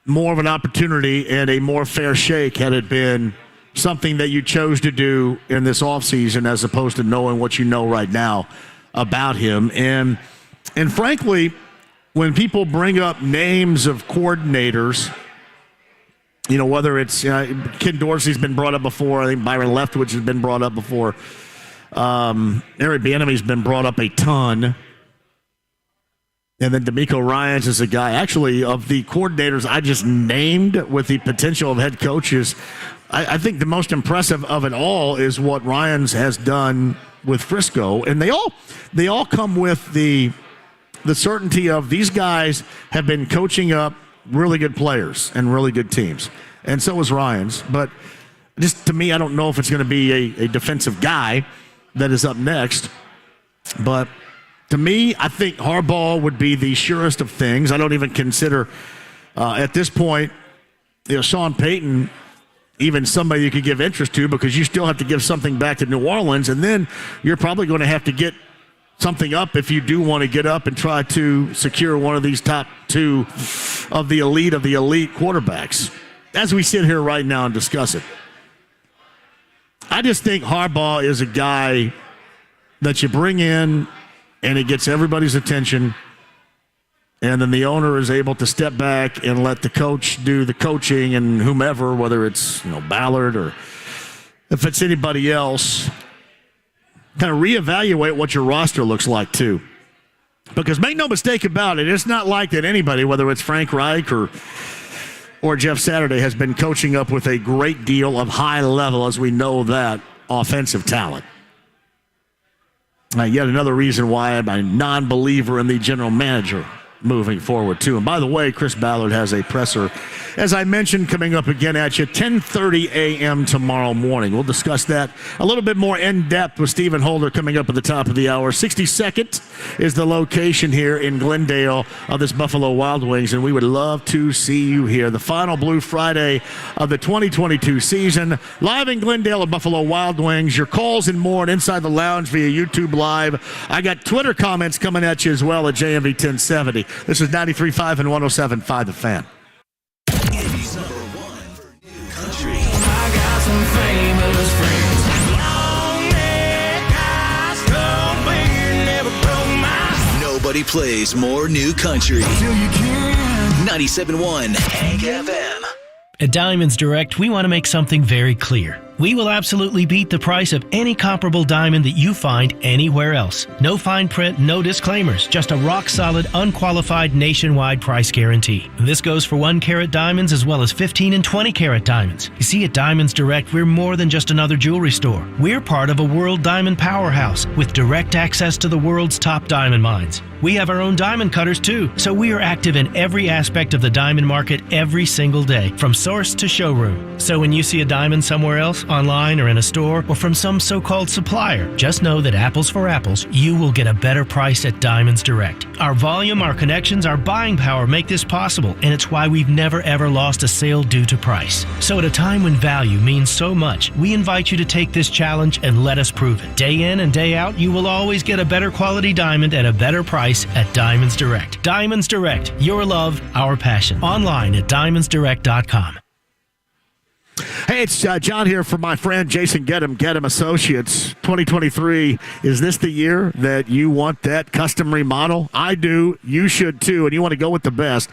more of an opportunity and a more fair shake had it been something that you chose to do in this offseason as opposed to knowing what you know right now about him. And frankly, when people bring up names of coordinators, whether it's Ken Dorsey's been brought up before, I think Byron Leftwich has been brought up before, Eric Bieniemy's been brought up a ton, and then DeMeco Ryans is a guy, actually, of the coordinators I just named with the potential of head coaches, I think the most impressive of it all is what Ryans has done with Frisco, and they all come with the certainty of these guys have been coaching up really good players and really good teams, and so is Ryans. But just to me, I don't know if it's going to be a defensive guy that is up next. But to me, I think Harbaugh would be the surest of things. I don't even consider at this point, Sean Payton even somebody you could give interest to, because you still have to give something back to New Orleans, and then you're probably going to have to get something up if you do want to get up and try to secure one of these top two of the elite quarterbacks, as we sit here right now and discuss it. I just think Harbaugh is a guy that you bring in and it gets everybody's attention, and then the owner is able to step back and let the coach do the coaching, and whomever, whether it's Ballard or if it's anybody else, kind of reevaluate what your roster looks like too. Because make no mistake about it, it's not like that anybody, whether it's Frank Reich or Jeff Saturday, has been coaching up with a great deal of high level, as we know, that offensive talent. Yet another reason why I'm a non-believer in the general manager moving forward too. And by the way, Chris Ballard has a presser, as I mentioned, coming up again at you 10:30 a.m. tomorrow morning. We'll discuss that a little bit more in depth with Stephen Holder coming up at the top of the hour. 62nd is the location here in Glendale of this Buffalo Wild Wings, and we would love to see you here. The final Blue Friday of the 2022 season, live in Glendale at Buffalo Wild Wings. Your calls and more at Inside the Lounge via YouTube Live. I got Twitter comments coming at you as well at JMV 1070. This is 93.5 and 107.5 The Fan. Indy's number one for new country. I got some famous friends. Nobody plays more new country. 97.1 Hank FM. At Diamonds Direct, we want to make something very clear. We will absolutely beat the price of any comparable diamond that you find anywhere else. No fine print, no disclaimers, just a rock-solid, unqualified nationwide price guarantee. This goes for 1-carat diamonds as well as 15 and 20-carat diamonds. You see, at Diamonds Direct, we're more than just another jewelry store. We're part of a world diamond powerhouse with direct access to the world's top diamond mines. We have our own diamond cutters too, so we are active in every aspect of the diamond market every single day, from source to showroom. So when you see a diamond somewhere else, online or in a store, or from some so-called supplier, just know that apples for apples, you will get a better price at Diamonds Direct. Our volume, our connections, our buying power make this possible, and it's why we've never ever lost a sale due to price. So at a time when value means so much, we invite you to take this challenge and let us prove it. Day in and day out, you will always get a better quality diamond at a better price at Diamonds Direct. Diamonds Direct, your love, our passion. Online at diamondsdirect.com. Hey, it's John here for my friend Jason Gedham Associates. 2023, is this the year that you want that custom remodel? I do. You should too, and you want to go with the best.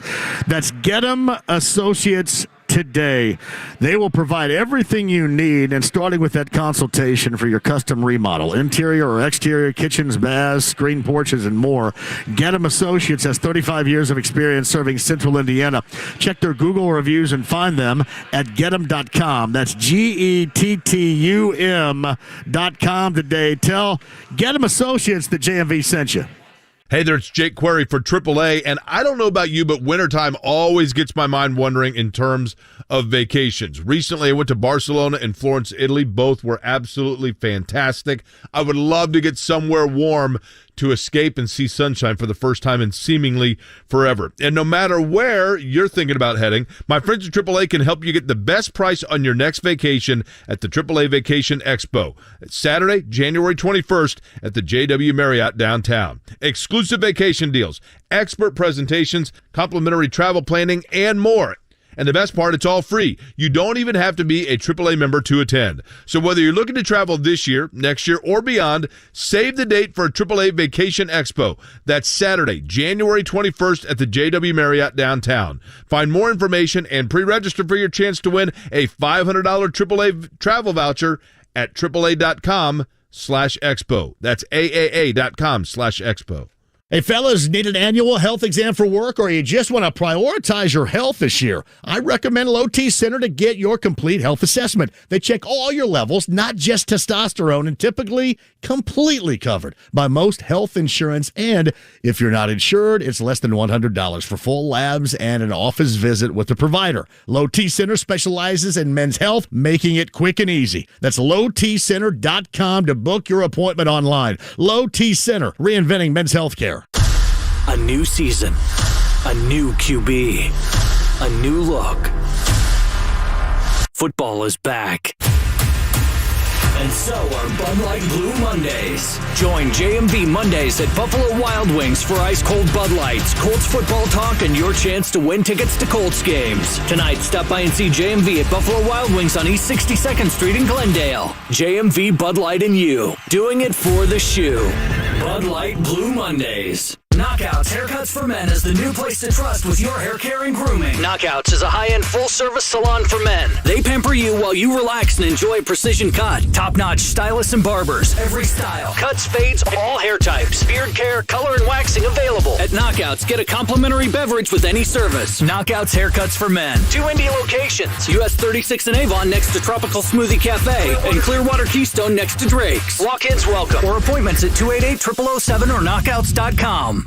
That's Gedham Associates today. They will provide everything you need, and starting with that consultation for your custom remodel, interior or exterior, kitchens, baths, screen porches, and more. Gedham Associates has 35 years of experience serving Central Indiana. Check their Google reviews and find them at Gedham.com. That's GETTUM.com today. Tell Gedham Associates that JMV sent you. Hey there, it's Jake Query for AAA, and I don't know about you, but wintertime always gets my mind wondering in terms of vacations. Recently, I went to Barcelona and Florence, Italy. Both were absolutely fantastic. I would love to get somewhere warm to escape and see sunshine for the first time in seemingly forever. And no matter where you're thinking about heading, my friends at AAA can help you get the best price on your next vacation at the AAA Vacation Expo. It's Saturday, January 21st at the JW Marriott downtown. Exclusive vacation deals, expert presentations, complimentary travel planning, and more. And the best part, it's all free. You don't even have to be a AAA member to attend. So whether you're looking to travel this year, next year, or beyond, save the date for a AAA Vacation Expo. That's Saturday, January 21st at the JW Marriott downtown. Find more information and pre-register for your chance to win a $500 AAA travel voucher at AAA.com/expo. That's AAA.com/expo. Hey, fellas, need an annual health exam for work, or you just want to prioritize your health this year? I recommend Low T Center to get your complete health assessment. They check all your levels, not just testosterone, and typically completely covered by most health insurance. And if you're not insured, it's less than $100 for full labs and an office visit with the provider. Low T Center specializes in men's health, making it quick and easy. That's lowtcenter.com to book your appointment online. Low T Center, reinventing men's health care. A new season, a new QB, a new look. Football is back. And so are Bud Light Blue Mondays. Join JMV Mondays at Buffalo Wild Wings for ice-cold Bud Lights, Colts football talk, and your chance to win tickets to Colts games. Tonight, stop by and see JMV at Buffalo Wild Wings on East 62nd Street in Glendale. JMV, Bud Light, and you. Doing it for the shoe. Bud Light Blue Mondays. Knockouts Haircuts for Men is the new place to trust with your hair care and grooming. Knockouts is a high-end full-service salon for men. They pamper you while you relax and enjoy a precision cut. Top-notch stylists and barbers. Every style. Cuts, fades, all hair types. Beard care, color, and waxing available. At Knockouts, get a complimentary beverage with any service. Knockouts Haircuts for Men. 2 Indy locations. US 36 in Avon next to Tropical Smoothie Cafe. And Clearwater Keystone next to Drake's. Walk-ins welcome. Or appointments at 288-0007 or knockouts.com.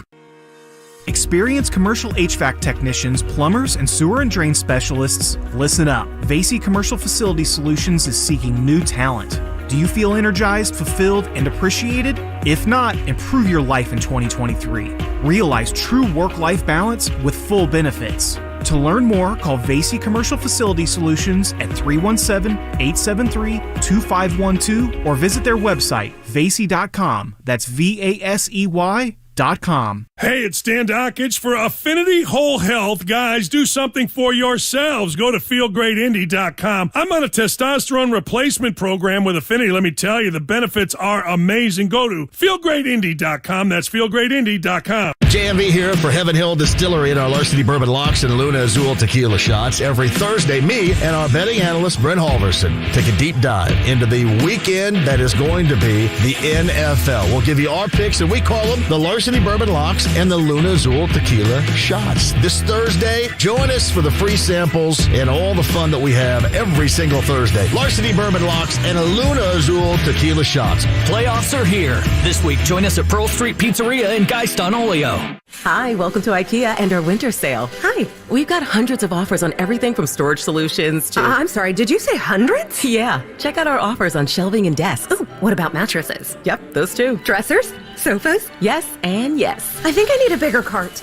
Experienced commercial HVAC technicians, plumbers, and sewer and drain specialists, listen up. Vasey Commercial Facility Solutions is seeking new talent. Do you feel energized, fulfilled, and appreciated? If not, improve your life in 2023. Realize true work-life balance with full benefits. To learn more, call Vasey Commercial Facility Solutions at 317-873-2512 or visit their website, vasey.com. That's VASEY.com. AffinitityWholeHealth.com. Hey, it's Dan Dockich for Affinity Whole Health. Guys, do something for yourselves. Go to feelgreatindy.com. I'm on a testosterone replacement program with Affinity. Let me tell you, the benefits are amazing. Go to feelgreatindy.com. That's feelgreatindy.com. JMV here for Heaven Hill Distillery and our Larceny Bourbon Locks and Luna Azul Tequila Shots. Every Thursday, me and our betting analyst, Brent Halverson, take a deep dive into the weekend that is going to be the NFL. We'll give you our picks, and we call them the Larceny Bourbon Locks and the Luna Azul Tequila Shots. This Thursday, join us for the free samples and all the fun that we have every single Thursday. Larceny Bourbon Locks and a Luna Azul Tequila Shots. Playoffs are here. This week, join us at Pearl Street Pizzeria in Geist on Oleo. Hi, welcome to IKEA and our winter sale. Hi. We've got hundreds of offers on everything from storage solutions to... I'm sorry, did you say hundreds? Yeah. Check out our offers on shelving and desks. Ooh, what about mattresses? Yep, those too. Dressers? Sofas? Yes, and yes. I think I need a bigger cart.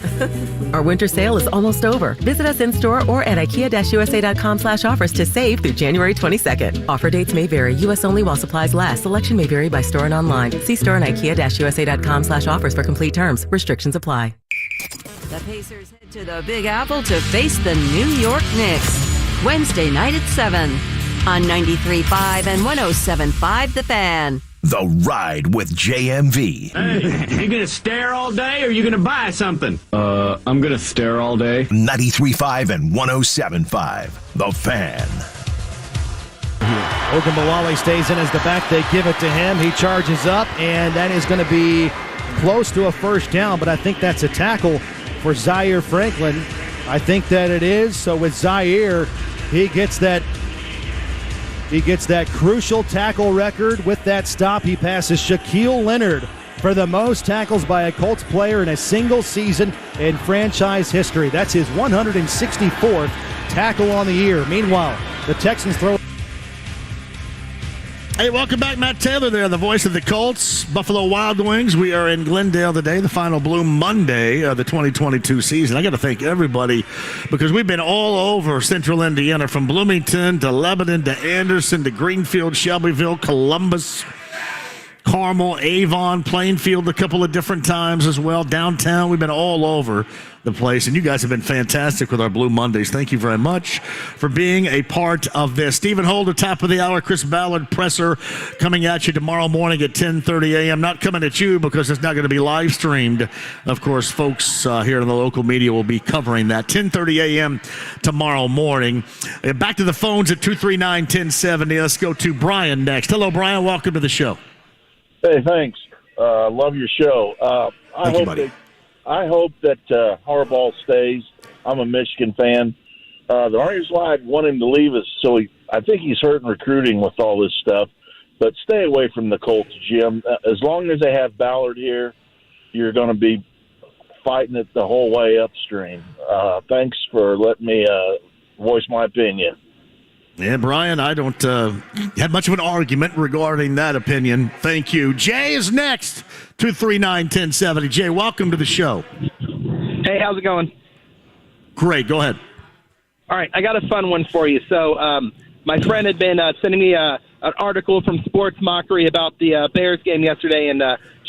Our winter sale is almost over. Visit us in-store or at IKEA-USA.com/offers to save through January 22nd. Offer dates may vary. U.S. only while supplies last. Selection may vary by store and online. See store and IKEA-USA.com/offers for complete terms. Restrictions apply. The Pacers head to the Big Apple to face the New York Knicks. Wednesday night at 7 on 93.5 and 107.5 The Fan. The Ride with JMV. Hey, you gonna stare all day or you gonna buy something? I'm gonna stare all day. 93.5 and 107.5 The Fan. Ogunbowale stays in as the back. They give it to him. He charges up, and that is going to be close to a first down, but I think that's a tackle for Zaire Franklin. I think that it is. So with Zaire, he gets that crucial tackle record. With that stop, he passes Shaquille Leonard for the most tackles by a Colts player in a single season in franchise history. That's his 164th tackle on the year. Meanwhile, the Texans throw... Hey, welcome back. Matt Taylor there, the voice of the Colts, Buffalo Wild Wings. We are in Glendale today, the final Blue Monday of the 2022 season. I got to thank everybody because we've been all over central Indiana, from Bloomington to Lebanon to Anderson to Greenfield, Shelbyville, Columbus, Carmel, Avon, Plainfield a couple of different times as well. Downtown, we've been all over the place, and you guys have been fantastic with our Blue Mondays. Thank you very much for being a part of this. Stephen Holder, top of the hour. Chris Ballard, presser, coming at you tomorrow morning at 10:30 a.m. Not coming at you because it's not going to be live streamed. Of course, folks here in the local media will be covering that. 10:30 a.m. tomorrow morning. Back to the phones at 239-1070. Let's go to Brian next. Hello, Brian. Welcome to the show. Hey, thanks. Love your show. I hope that Harbaugh stays. I'm a Michigan fan. The only reason why I'd want him to leave is I think he's hurting recruiting with all this stuff. But stay away from the Colts, Jim. As long as they have Ballard here, you're going to be fighting it the whole way upstream. Thanks for letting me voice my opinion. Yeah, Brian, I don't have much of an argument regarding that opinion. Thank you. Jay is next, 239-1070. Jay, welcome to the show. Hey, how's it going? Great, go ahead. All right, I got a fun one for you. So my friend had been sending me an article from Sports Mockery about the Bears game yesterday, and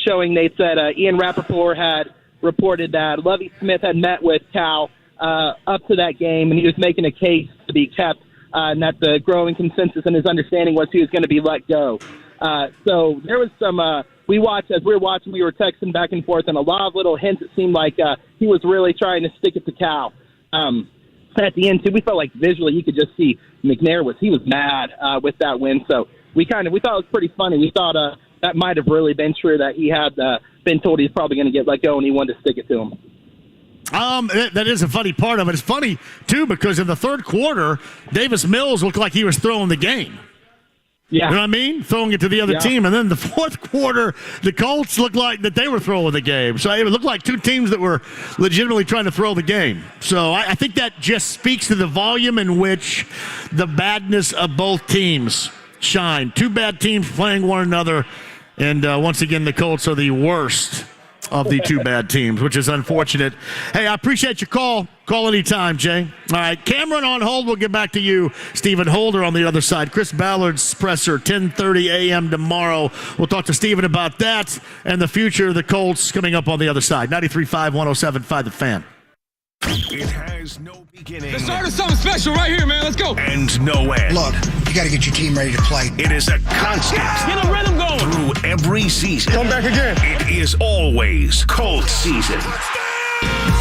showing they said Ian Rappaport had reported that Lovie Smith had met with Cal up to that game, and he was making a case to be kept. And that the growing consensus and his understanding was he was going to be let go. So there was some we were texting back and forth, and a lot of little hints. It seemed like he was really trying to stick it to Cal. At the end, too, we felt like visually you could just see McNair was mad with that win. So we thought it was pretty funny. We thought that might have really been true, that he had been told he's probably going to get let go, and he wanted to stick it to him. That is a funny part of it. It's funny, too, because in the third quarter, Davis Mills looked like he was throwing the game. Yeah. You know what I mean? Throwing it to the other team. And then the fourth quarter, the Colts looked like that they were throwing the game. So it looked like two teams that were legitimately trying to throw the game. So I think that just speaks to the volume in which the badness of both teams shine. Two bad teams playing one another. And once again, the Colts are the worst of the two bad teams, which is unfortunate. Hey, I appreciate your call. Call anytime, Jay. All right, Cameron on hold. We'll get back to you. Stephen Holder on the other side. Chris Ballard's presser, 10:30 a.m. tomorrow. We'll talk to Stephen about that and the future of the Colts coming up on the other side. 93.5, 107.5 The Fan. It has no beginning. Let's start something special right here, man. Let's go. And no end. Look, you got to get your team ready to play. It is a constant. Get a rhythm going. Through every season. Come back again. It is always Colts season.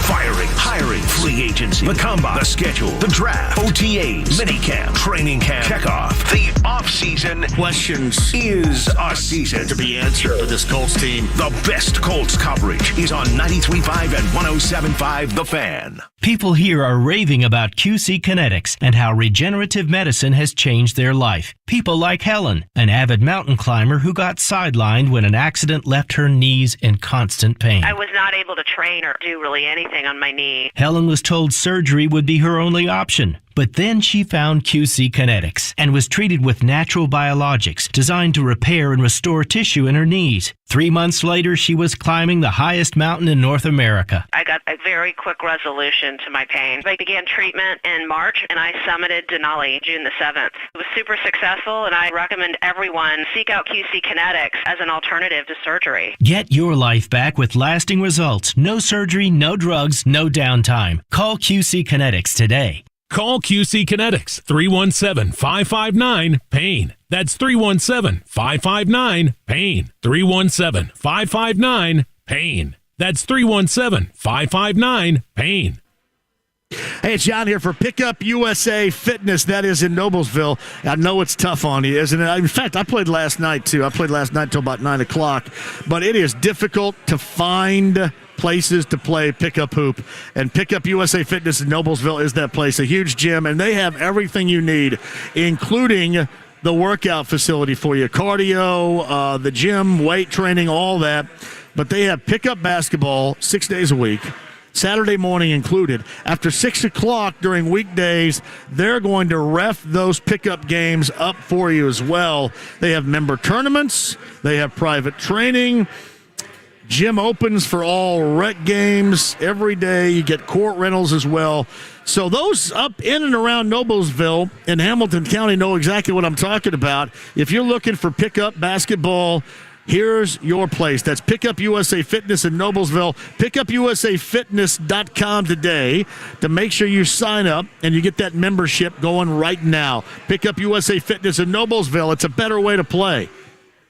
Firing, hiring, free agency, the combine, the schedule, the draft, OTAs, minicamp, training camp, kickoff. The offseason questions is a season to be answered for this Colts team. The best Colts coverage is on 93.5 and 107.5 The Fan. People here are raving about QC Kinetics and how regenerative medicine has changed their life. People like Helen, an avid mountain climber who got sidelined when an accident left her knees in constant pain. I was not able to train or do really anything on my knee. Helen was told surgery would be her only option. But then she found QC Kinetics and was treated with natural biologics designed to repair and restore tissue in her knees. 3 months later, she was climbing the highest mountain in North America. I got a very quick resolution to my pain. I began treatment in March, and I summited Denali June the 7th. It was super successful, and I recommend everyone seek out QC Kinetics as an alternative to surgery. Get your life back with lasting results. No surgery, no drugs, no downtime. Call QC Kinetics today. Call QC Kinetics, 317-559-PAIN. That's 317-559-PAIN. 317-559-PAIN. That's 317-559-PAIN. Hey, it's John here for Pickup USA Fitness. That is in Noblesville. I know it's tough on you, isn't it? In fact, I played last night, too. I played last night till about 9 o'clock. But it is difficult to find places to play pickup hoop, and Pickup USA Fitness in Noblesville is that place. A huge gym, and they have everything you need, including the workout facility for you, cardio, the gym, weight training, all that. But they have pickup basketball 6 days a week, Saturday morning included. After 6 o'clock during weekdays, they're going to ref those pickup games up for you as well. They have member tournaments. They have private training. Gym opens for all rec games every day. You get court rentals as well. So those up in and around Noblesville in Hamilton County know exactly what I'm talking about. If you're looking for pickup basketball, here's your place. That's Pickup USA Fitness in Noblesville. PickupUSAFitness.com today to make sure you sign up and you get that membership going right now. Pickup USA Fitness in Noblesville. It's a better way to play.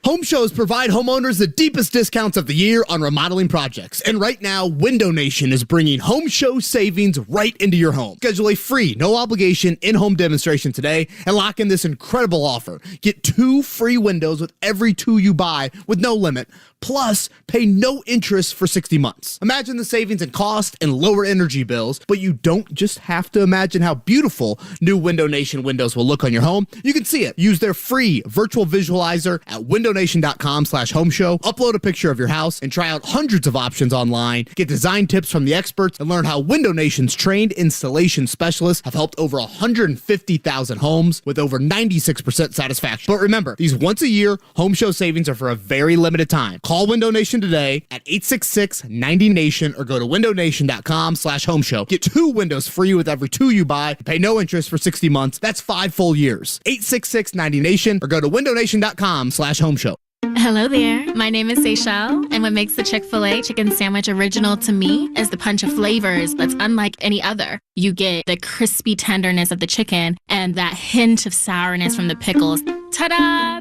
Home shows provide homeowners the deepest discounts of the year on remodeling projects. And right now, Window Nation is bringing home show savings right into your home. Schedule a free, no-obligation in-home demonstration today and lock in this incredible offer. Get 2 free windows with every 2 you buy with no limit. Plus, pay no interest for 60 months. Imagine the savings in cost and lower energy bills, but you don't just have to imagine how beautiful new Window Nation windows will look on your home. You can see it. Use their free virtual visualizer at windownation.com/home show. Upload a picture of your house and try out hundreds of options online. Get design tips from the experts and learn how Window Nation's trained installation specialists have helped over 150,000 homes with over 96% satisfaction. But remember, these once-a-year home show savings are for a very limited time. Call Window Nation today at 866-90-NATION or go to windownation.com/home show. Get 2 windows free with every 2 you buy. Pay no interest for 60 months. That's 5 full years. 866-90-NATION or go to windownation.com/home show. Hello there. My name is Seychelle, and what makes the Chick-fil-A chicken sandwich original to me is the punch of flavors that's unlike any other. You get the crispy tenderness of the chicken and that hint of sourness from the pickles. Ta-da!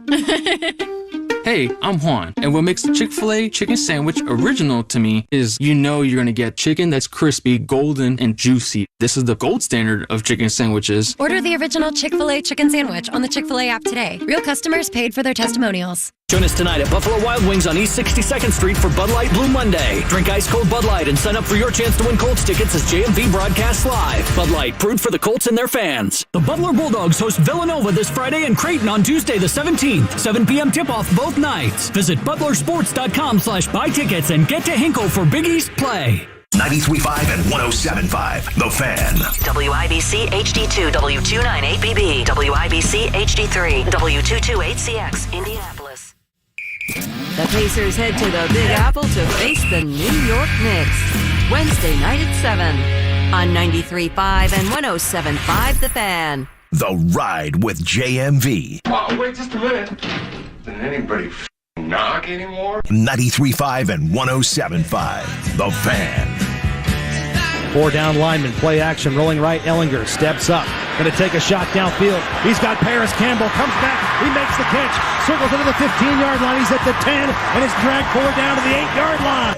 Hey, I'm Juan, and what makes the Chick-fil-A chicken sandwich original to me is you're going to get chicken that's crispy, golden, and juicy. This is the gold standard of chicken sandwiches. Order the original Chick-fil-A chicken sandwich on the Chick-fil-A app today. Real customers paid for their testimonials. Join us tonight at Buffalo Wild Wings on East 62nd Street for Bud Light Blue Monday. Drink ice cold Bud Light and sign up for your chance to win Colts tickets as JMV broadcasts live. Bud Light, brewed for the Colts and their fans. The Butler Bulldogs host Villanova this Friday and Creighton on Tuesday the 17th. 7 p.m. tip-off both nights. Visit butlersports.com/buy tickets and get to Hinkle for Big East play. 93.5 and 107.5 The Fan. WIBC HD2 W298BB WIBC HD3 W228CX Indianapolis. The Pacers head to the Big Apple to face the New York Knicks. Wednesday night at 7 on 93.5 and 107.5 The Fan. The Ride with JMV. Oh, wait just a minute. Did anybody knock anymore? 93.5 and 107.5 The Fan. 4 down linemen, play action, rolling right. Ellinger steps up, going to take a shot downfield. He's got Paris Campbell, comes back, he makes the catch, circles into the 15-yard line. He's at the 10, and is dragged forward down to the 8-yard line.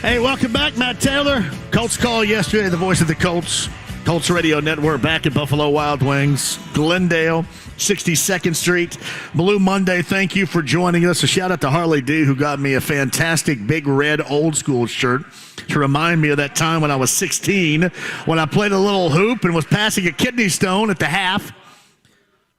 Hey, welcome back, Matt Taylor. Colts call yesterday, the voice of the Colts. Colts Radio Network back at Buffalo Wild Wings, Glendale, 62nd Street. Blue Monday, thank you for joining us. A shout out to Harley D, who got me a fantastic big red old school shirt to remind me of that time when I was 16, when I played a little hoop and was passing a kidney stone at the half.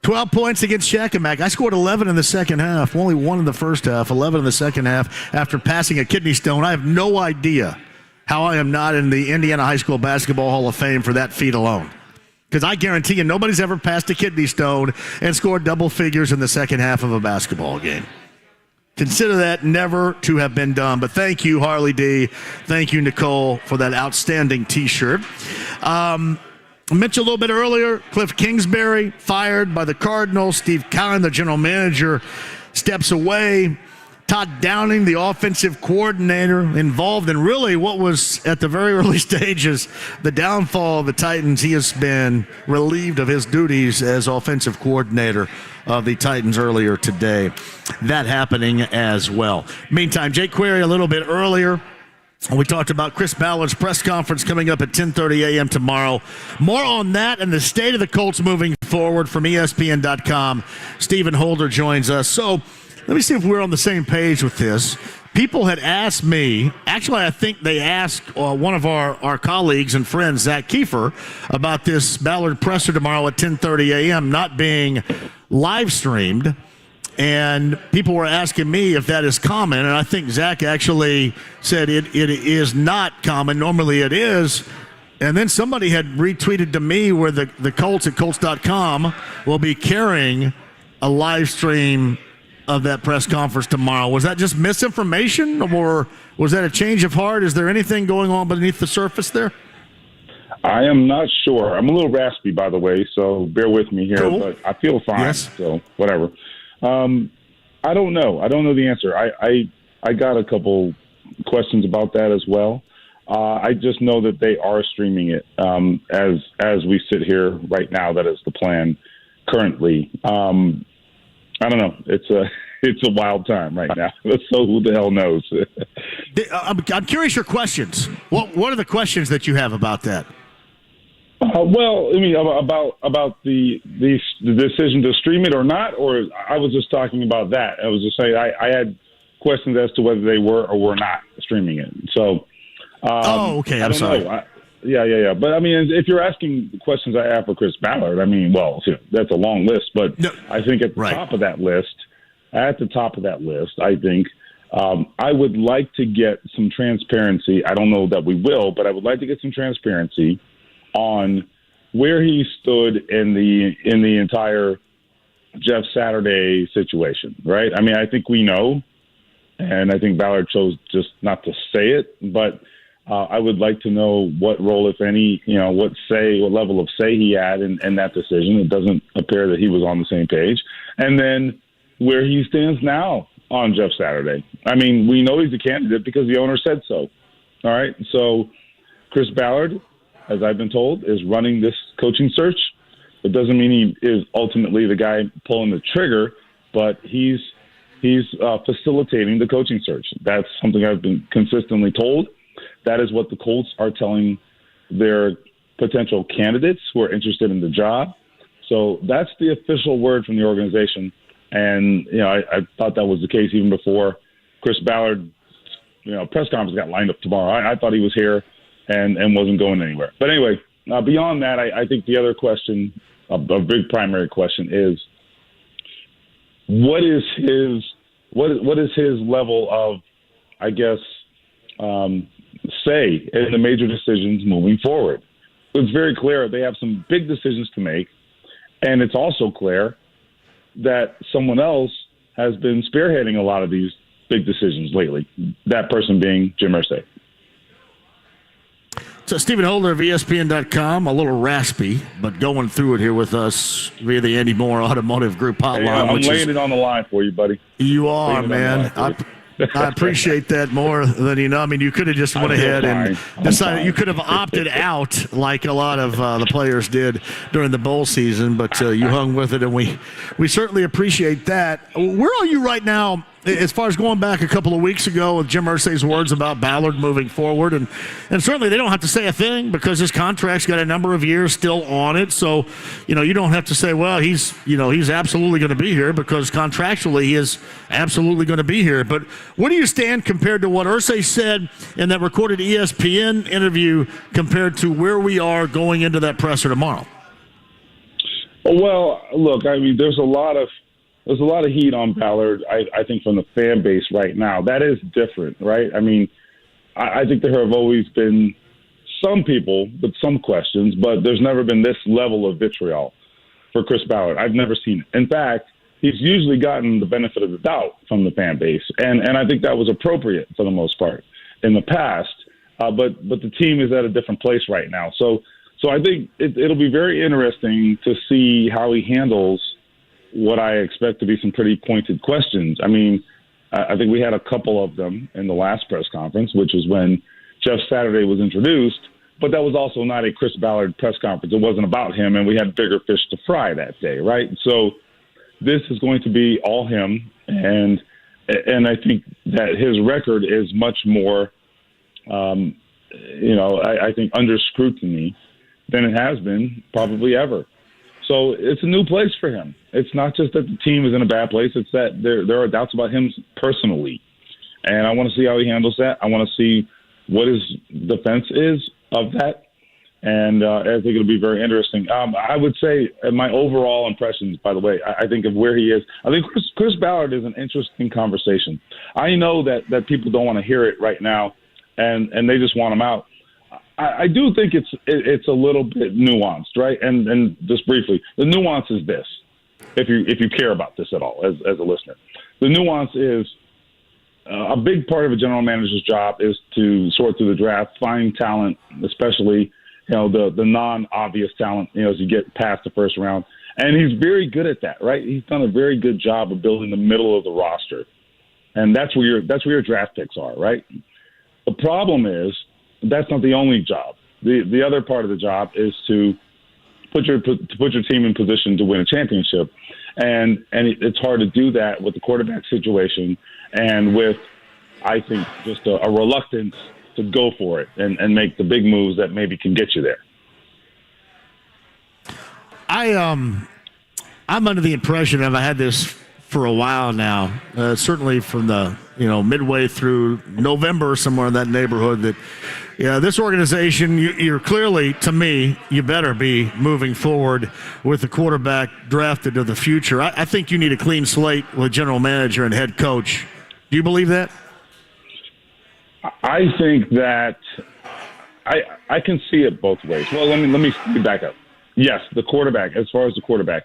12 points against Shakamak. I scored 11 in the second half, only 1 in the first half, 11 in the second half after passing a kidney stone. I have no idea how I am not in the Indiana High School Basketball Hall of Fame for that feat alone. Because I guarantee you nobody's ever passed a kidney stone and scored double figures in the second half of a basketball game. Consider that never to have been done. But thank you, Harley D. Thank you, Nicole, for that outstanding T-shirt. I mentioned a little bit earlier, Cliff Kingsbury fired by the Cardinals. Steve Keim, the general manager, steps away. Todd Downing, the offensive coordinator, involved in really what was at the very early stages the downfall of the Titans. He has been relieved of his duties as offensive coordinator of the Titans earlier today. That happening as well. Meantime, Jake Query a little bit earlier. We talked about Chris Ballard's press conference coming up at 10:30 a.m. tomorrow. More on that and the state of the Colts moving forward from ESPN.com. Stephen Holder joins us. So let me see if we're on the same page with this. People had asked me, actually I think they asked one of our colleagues and friends, Zach Kiefer, about this Ballard presser tomorrow at 10:30 a.m. not being live streamed. And people were asking me if that is common. And I think Zach actually said it is not common. Normally it is. And then somebody had retweeted to me where the Colts at Colts.com will be carrying a live stream of that press conference tomorrow. Was that just misinformation, or was that a change of heart? Is there anything going on beneath the surface there? I am not sure. I'm a little raspy, by the way, so bear with me here. Cool. But I feel fine, yes. So whatever. I don't know. I don't know the answer. I got a couple questions about that as well. I just know that they are streaming it as we sit here right now. That is the plan currently. I don't know. It's a wild time right now. So who the hell knows? I'm curious your questions. What are the questions that you have about that? Well, I mean, about the decision to stream it or not, or I was just talking about that. I was just saying I had questions as to whether they were or were not streaming it. So, okay. I'm sorry. Yeah. But I mean, if you're asking the questions I have for Chris Ballard, I mean, well, that's a long list. But no, I think at the top of that list, I think I would like to get some transparency. I don't know that we will, but I would like to get some transparency on where he stood in the entire Jeff Saturday situation, right? I mean, I think we know, and I think Ballard chose just not to say it, but I would like to know what role, if any, what level of say he had in that decision. It doesn't appear that he was on the same page. And then where he stands now on Jeff Saturday. I mean, we know he's a candidate because the owner said so. All right. So Chris Ballard, as I've been told, is running this coaching search. It doesn't mean he is ultimately the guy pulling the trigger, but he's facilitating the coaching search. That's something I've been consistently told. That is what the Colts are telling their potential candidates who are interested in the job. So that's the official word from the organization. And, I thought that was the case even before Chris Ballard, press conference got lined up tomorrow. I thought he was here and wasn't going anywhere. But anyway, beyond that, I think the other question, a big primary question is, what is his level of, I guess, say in the major decisions moving forward? It's very clear they have some big decisions to make, and it's also clear that someone else has been spearheading a lot of these big decisions lately, that person being Jim Irsay. So Stephen Holder of ESPN.com, a little raspy, but going through it here with us via the Andy Moore Automotive Group hotline. Hey, I'm laying it on the line for you, buddy. You are, man. I appreciate that more than you know. I mean, you could have just went ahead and decided you could have opted out like a lot of the players did during the bowl season, but you hung with it, and we certainly appreciate that. Where are you right now as far as going back a couple of weeks ago with Jim Irsay's words about Ballard moving forward? And certainly they don't have to say a thing because his contract's got a number of years still on it. So, you don't have to say, well, he's absolutely going to be here, because contractually he is absolutely going to be here. But where do you stand compared to what Irsay said in that recorded ESPN interview compared to where we are going into that presser tomorrow? Well, look, I mean, there's a lot of heat on Ballard, I think, from the fan base right now. That is different, right? I mean, I think there have always been some people with some questions, but there's never been this level of vitriol for Chris Ballard. I've never seen it. In fact, he's usually gotten the benefit of the doubt from the fan base, and I think that was appropriate for the most part in the past. But the team is at a different place right now. So I think it'll be very interesting to see how he handles what I expect to be some pretty pointed questions. I mean, I think we had a couple of them in the last press conference, which was when Jeff Saturday was introduced, but that was also not a Chris Ballard press conference. It wasn't about him, and we had bigger fish to fry that day, right? So this is going to be all him, and I think that his record is much more, I think, under scrutiny than it has been probably ever. So it's a new place for him. It's not just that the team is in a bad place. It's that there are doubts about him personally. And I want to see how he handles that. I want to see what his defense is of that. And I think it'll be very interesting. I would say my overall impressions, by the way, I think of where he is. I think Chris Ballard is an interesting conversation. I know that people don't want to hear it right now, and they just want him out. I do think it's a little bit nuanced, right? And just briefly, the nuance is this: if you care about this at all as a listener, the nuance is a big part of a general manager's job is to sort through the draft, find talent, especially the non-obvious talent, as you get past the first round, and he's very good at that, right? He's done a very good job of building the middle of the roster, and that's where your draft picks are, right? The problem is, that's not the only job. The other part of the job is to put your team in position to win a championship, and it's hard to do that with the quarterback situation and with, I think, just a reluctance to go for it and make the big moves that maybe can get you there. I'm under the impression, and I had this for a while now, certainly from the midway through November, somewhere in that neighborhood, that this organization, you're clearly, to me, you better be moving forward with the quarterback drafted of the future. I think you need a clean slate with general manager and head coach. Do you believe that? I think that I can see it both ways. Well, let me back up. Yes, the quarterback. As far as the quarterback,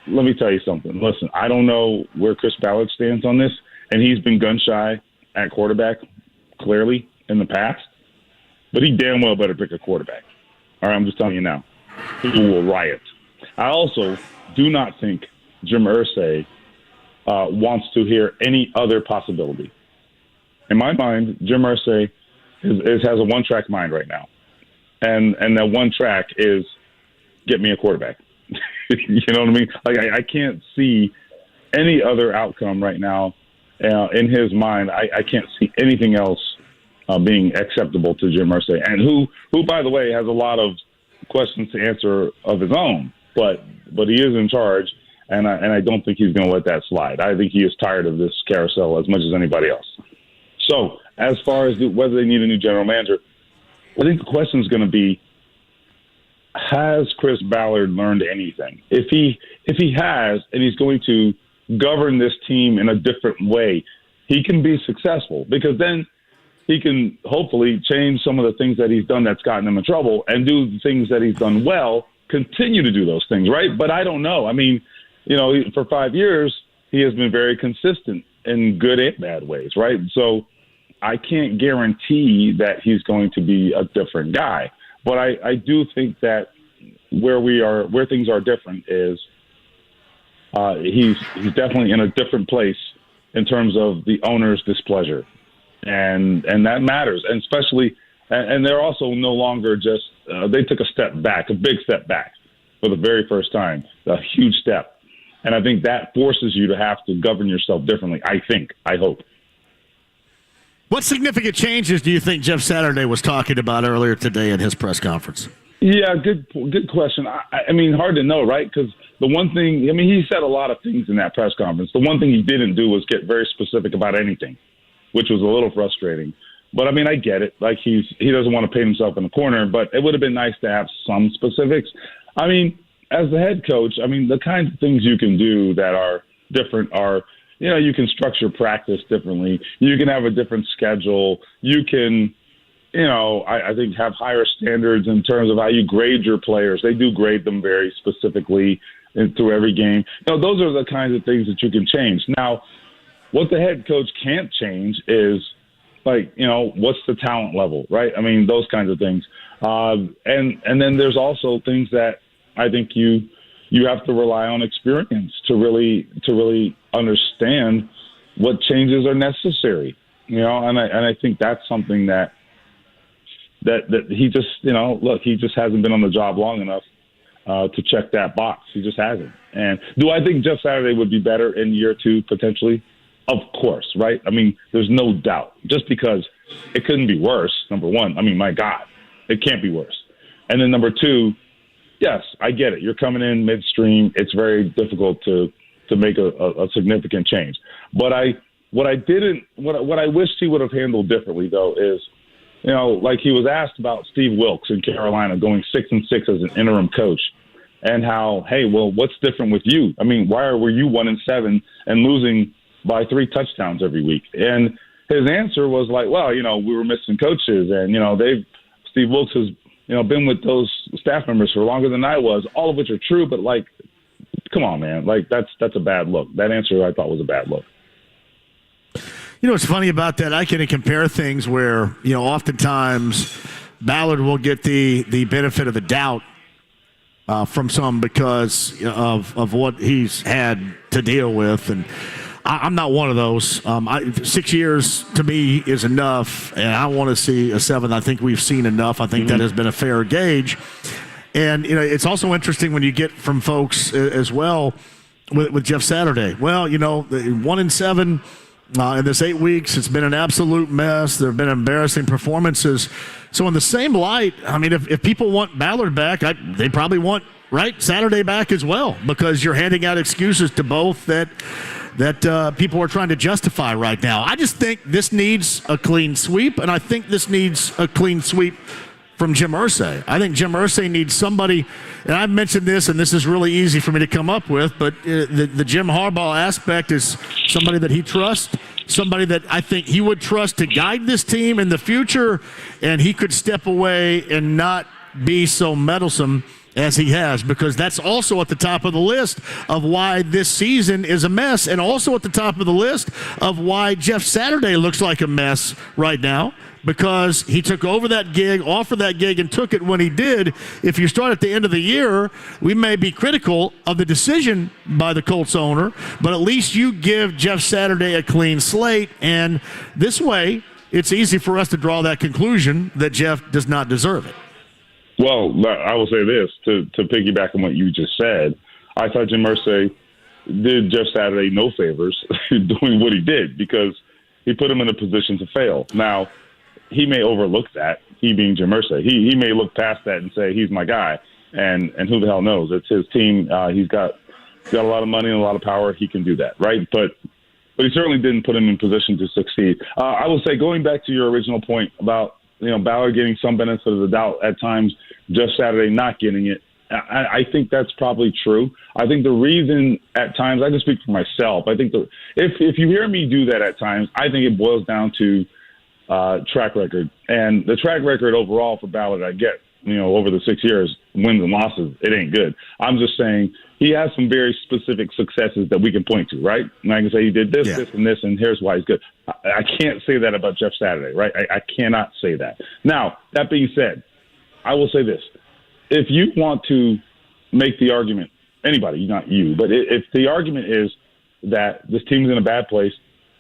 let me tell you something. Listen, I don't know where Chris Ballard stands on this, and he's been gun shy at quarterback clearly in the past. But he damn well better pick a quarterback. All right, I'm just telling you now. People will riot. I also do not think Jim Irsay wants to hear any other possibility. In my mind, Jim Irsay has a one-track mind right now. And that one track is get me a quarterback. You know what I mean? Like, I can't see any other outcome right now in his mind. I can't see anything else being acceptable to Jim Irsay, and who, by the way, has a lot of questions to answer of his own. But he is in charge, and I don't think he's going to let that slide. I think he is tired of this carousel as much as anybody else. So as far as whether they need a new general manager, I think the question is going to be, has Chris Ballard learned anything? If he has, and he's going to govern this team in a different way, he can be successful, because then he can hopefully change some of the things that he's done that's gotten him in trouble and do the things that he's done well, continue to do those things, right? But I don't know. I mean, for 5 years, he has been very consistent in good and bad ways, right? So I can't guarantee that he's going to be a different guy. But I do think that where things are different is he's definitely in a different place in terms of the owner's displeasure. And that matters. And especially, and they're also no longer just, they took a step back, a big step back for the very first time, a huge step. And I think that forces you to have to govern yourself differently, I hope. What significant changes do you think Jeff Saturday was talking about earlier today in his press conference? Yeah, good question. I mean, hard to know, right? Because the one thing, I mean, he said a lot of things in that press conference. The one thing he didn't do was get very specific about anything, which was a little frustrating. But, I mean, I get it. Like, he doesn't want to paint himself in a corner, but it would have been nice to have some specifics. I mean, as the head coach, I mean, the kinds of things you can do that are different are, you know, you can structure practice differently. You can have a different schedule. You can, you know, I think have higher standards in terms of how you grade your players. They do grade them very specifically through every game. You know, those are the kinds of things that you can change. Now, what the head coach can't change is, like, you know, what's the talent level, right? I mean, those kinds of things. And then there's also things that I think you have to rely on experience to really understand what changes are necessary, you know. And I think that's something that he just, you know, look, he just hasn't been on the job long enough to check that box. He just hasn't. And do I think Jeff Saturday would be better in year two potentially? Of course, right? I mean, there's no doubt. Just because it couldn't be worse, number one. I mean, my God, it can't be worse. And then number two, yes, I get it. You're coming in midstream. It's very difficult to make a significant change. But what I wished he would have handled differently, though, is, you know, like he was asked about Steve Wilkes in Carolina going 6-6 as an interim coach, and how, hey, well, what's different with you? I mean, why were you 1-7 and losing by 3 touchdowns every week? And his answer was like, well, you know, we were missing coaches, and, you know, Steve Wilkes has, you know, been with those staff members for longer than I was, all of which are true, but, like, come on, man. Like, that's a bad look. That answer I thought was a bad look. You know what's funny about that? I can compare things where, you know, oftentimes Ballard will get the benefit of the doubt from some because of what he's had to deal with, and I'm not one of those. 6 years to me is enough, and I want to see a 7th. I think we've seen enough. I think that has been a fair gauge. And, you know, it's also interesting when you get from folks as well with Jeff Saturday. Well, you know, 1-7 in this 8 weeks, it's been an absolute mess. There have been embarrassing performances. So in the same light, I mean, if people want Ballard back, they probably want, right, Saturday back as well, because you're handing out excuses to both that people are trying to justify right now. I just think this needs a clean sweep, and I think this needs a clean sweep from Jim Irsay. I think Jim Irsay needs somebody, and I've mentioned this, and this is really easy for me to come up with, but the Jim Harbaugh aspect is somebody that he trusts, somebody that I think he would trust to guide this team in the future, and he could step away and not be so meddlesome as he has, because that's also at the top of the list of why this season is a mess, and also at the top of the list of why Jeff Saturday looks like a mess right now, because he took over that gig, offered that gig, and took it when he did. If you start at the end of the year, we may be critical of the decision by the Colts owner, but at least you give Jeff Saturday a clean slate, and this way it's easy for us to draw that conclusion that Jeff does not deserve it. Well, I will say this, to piggyback on what you just said. I thought Jim Irsay did Jeff Saturday no favors doing what he did, because he put him in a position to fail. Now, he may overlook that, he being Jim Irsay. He may look past that and say, he's my guy, and who the hell knows? It's his team. He's got a lot of money and a lot of power. He can do that, right? But he certainly didn't put him in position to succeed. I will say, going back to your original point about, you know, Ballard getting some benefit of the doubt at times, Jeff Saturday not getting it, I think that's probably true. I think the reason at times, I can speak for myself, I think if you hear me do that at times, I think it boils down to track record. And the track record overall for Ballard, I get. over the 6 years, wins and losses, it ain't good. I'm just saying he has some very specific successes that we can point to, right? And I can say he did this, this, and this, and here's why he's good. I can't say that about Jeff Saturday, right? I cannot say that. Now, that being said, I will say this. If you want to make the argument, anybody, not you, but if the argument is that this team's in a bad place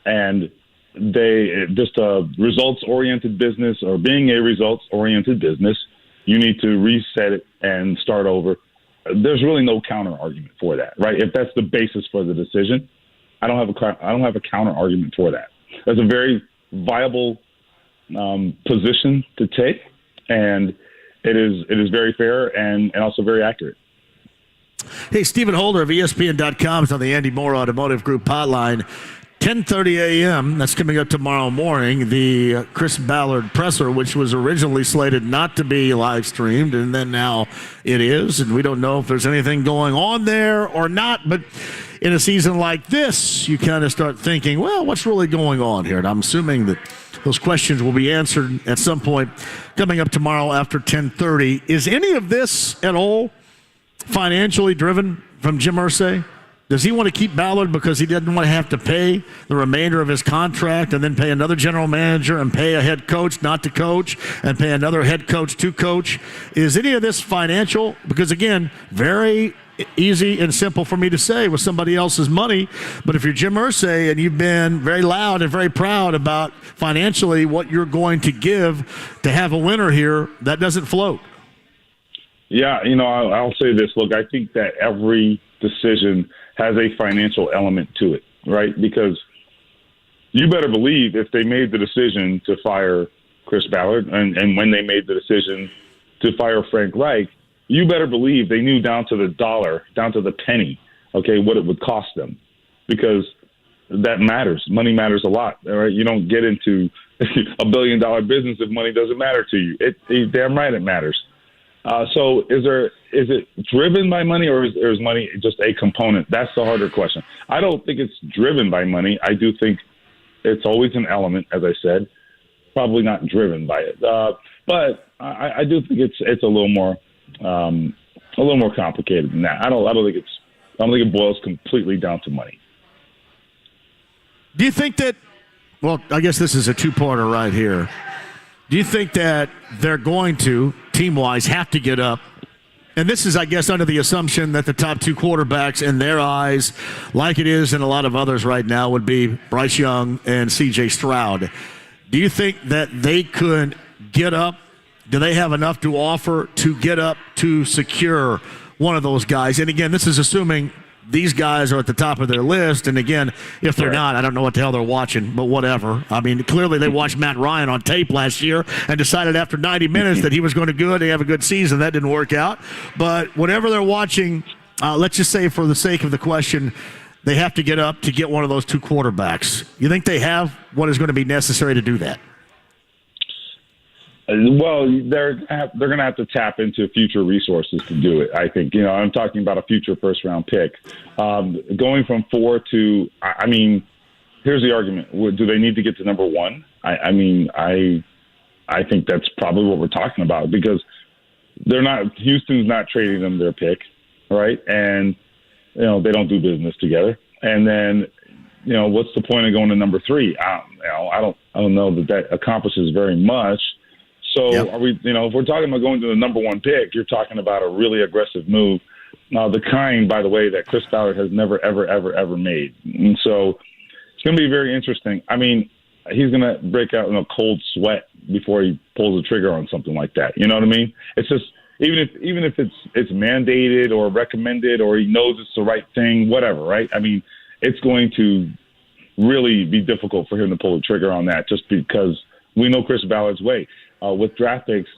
and they just a results-oriented business or being a results-oriented business, you need to reset it and start over. There's really no counter-argument for that, right? If that's the basis for the decision, I don't have a counter-argument for that. That's a very viable position to take, and it is very fair and also very accurate. Hey, Stephen Holder of ESPN.com is on the Andy Moore Automotive Group hotline. 10:30 a.m., that's coming up tomorrow morning, the Chris Ballard presser, which was originally slated not to be live streamed, and then now it is, and we don't know if there's anything going on there or not, but in a season like this, you kind of start thinking, well, what's really going on here? And I'm assuming that those questions will be answered at some point coming up tomorrow after 10:30. Is any of this at all financially driven from Jim Irsay? Does he want to keep Ballard because he doesn't want to have to pay the remainder of his contract and then pay another general manager and pay a head coach not to coach and pay another head coach to coach? Is any of this financial? Because, again, very easy and simple for me to say with somebody else's money. But if you're Jim Irsay and you've been very loud and very proud about financially what you're going to give to have a winner here, that doesn't float. Yeah, I'll say this. Look, I think that every decision has a financial element to it, right? Because you better believe if they made the decision to fire Chris Ballard and when they made the decision to fire Frank Reich, you better believe they knew down to the dollar, down to the penny, okay, what it would cost them. Because that matters. Money matters a lot, all right? You don't get into a $1 billion business if money doesn't matter to you. You're damn right it matters. So is it driven by money or is money just a component? That's the harder question. I don't think it's driven by money. I do think it's always an element, as I said, probably not driven by it. But I do think it's a little more complicated than that. I don't think it boils completely down to money. Do you think that, well, I guess this is a two-parter right here. Do you think that they're going to, team-wise, have to get up? And this is, I guess, under the assumption that the top two quarterbacks in their eyes, like it is in a lot of others right now, would be Bryce Young and C.J. Stroud. Do you think that they could get up? Do they have enough to offer to get up to secure one of those guys? And, again, this is assuming these guys are at the top of their list. And, again, if they're not, I don't know what the hell they're watching, but whatever. I mean, clearly they watched Matt Ryan on tape last year and decided after 90 minutes that he was going to good and have a good season. That didn't work out. But whatever they're watching, let's just say for the sake of the question, they have to get up to get one of those two quarterbacks. You think they have what is going to be necessary to do that? Well, they're going to have to tap into future resources to do it, I think. I'm talking about a future first-round pick. Going from 4 to, I mean, here's the argument. Do they need to get to number 1? I think that's probably what we're talking about because Houston's not trading them their pick, right? And, they don't do business together. And then, what's the point of going to number 3? I don't know that accomplishes very much. So Are we? If we're talking about going to the number 1 pick, you're talking about a really aggressive move, the kind, by the way, that Chris Ballard has never, ever, ever, ever made. And so it's going to be very interesting. I mean, he's going to break out in a cold sweat before he pulls the trigger on something like that. You know what I mean? It's just even if it's mandated or recommended or he knows it's the right thing, whatever, right? I mean, it's going to really be difficult for him to pull the trigger on that just because we know Chris Ballard's way. With draft picks,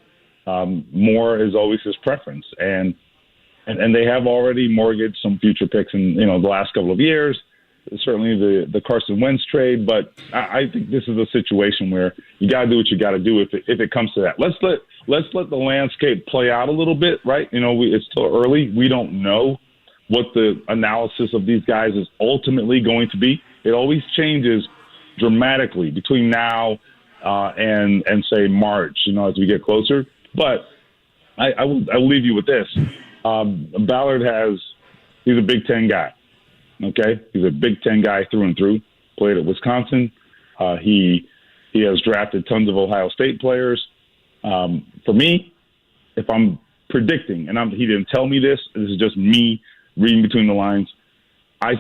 more is always his preference, and they have already mortgaged some future picks in the last couple of years. Certainly the Carson Wentz trade, but I think this is a situation where you got to do what you got to do if it comes to that. Let's let the landscape play out a little bit, right? It's still early. We don't know what the analysis of these guys is ultimately going to be. It always changes dramatically between now and say March, as we get closer. But I will leave you with this. Ballard he's a Big Ten guy. Okay, he's a Big Ten guy through and through. Played at Wisconsin. He has drafted tons of Ohio State players. For me, if I'm predicting, and he didn't tell me this is just me reading between the lines, I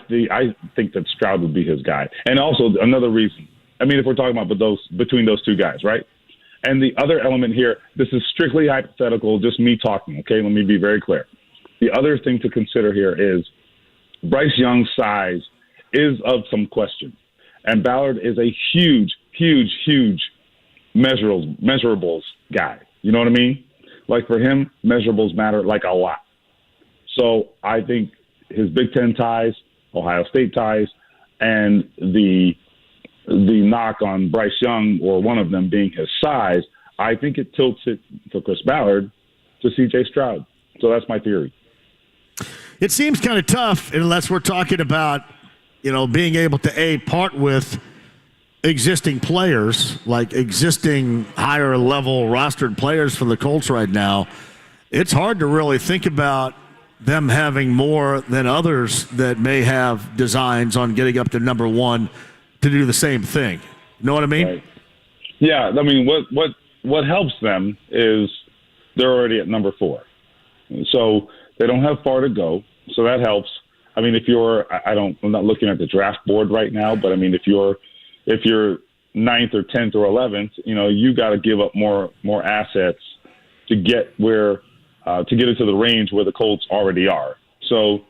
think that Stroud would be his guy. And also another reason, I mean, if we're talking about between those two guys, right? And the other element here, this is strictly hypothetical, just me talking, okay? Let me be very clear. The other thing to consider here is Bryce Young's size is of some question. And Ballard is a huge measurables guy. You know what I mean? Like for him, measurables matter like a lot. So I think his Big Ten ties, Ohio State ties, and the knock on Bryce Young, or one of them being his size, I think it tilts it for Chris Ballard to C.J. Stroud. So that's my theory. It seems kind of tough unless we're talking about, being able to part with existing players, like existing higher level rostered players for the Colts right now. It's hard to really think about them having more than others that may have designs on getting up to number one to do the same thing. You know what I mean? Right. Yeah. I mean, what helps them is they're already at number 4. So they don't have far to go. So that helps. I mean, I'm not looking at the draft board right now, but I mean, if you're 9th or 10th or 11th, you got to give up more assets to get to get into the range where the Colts already are. So,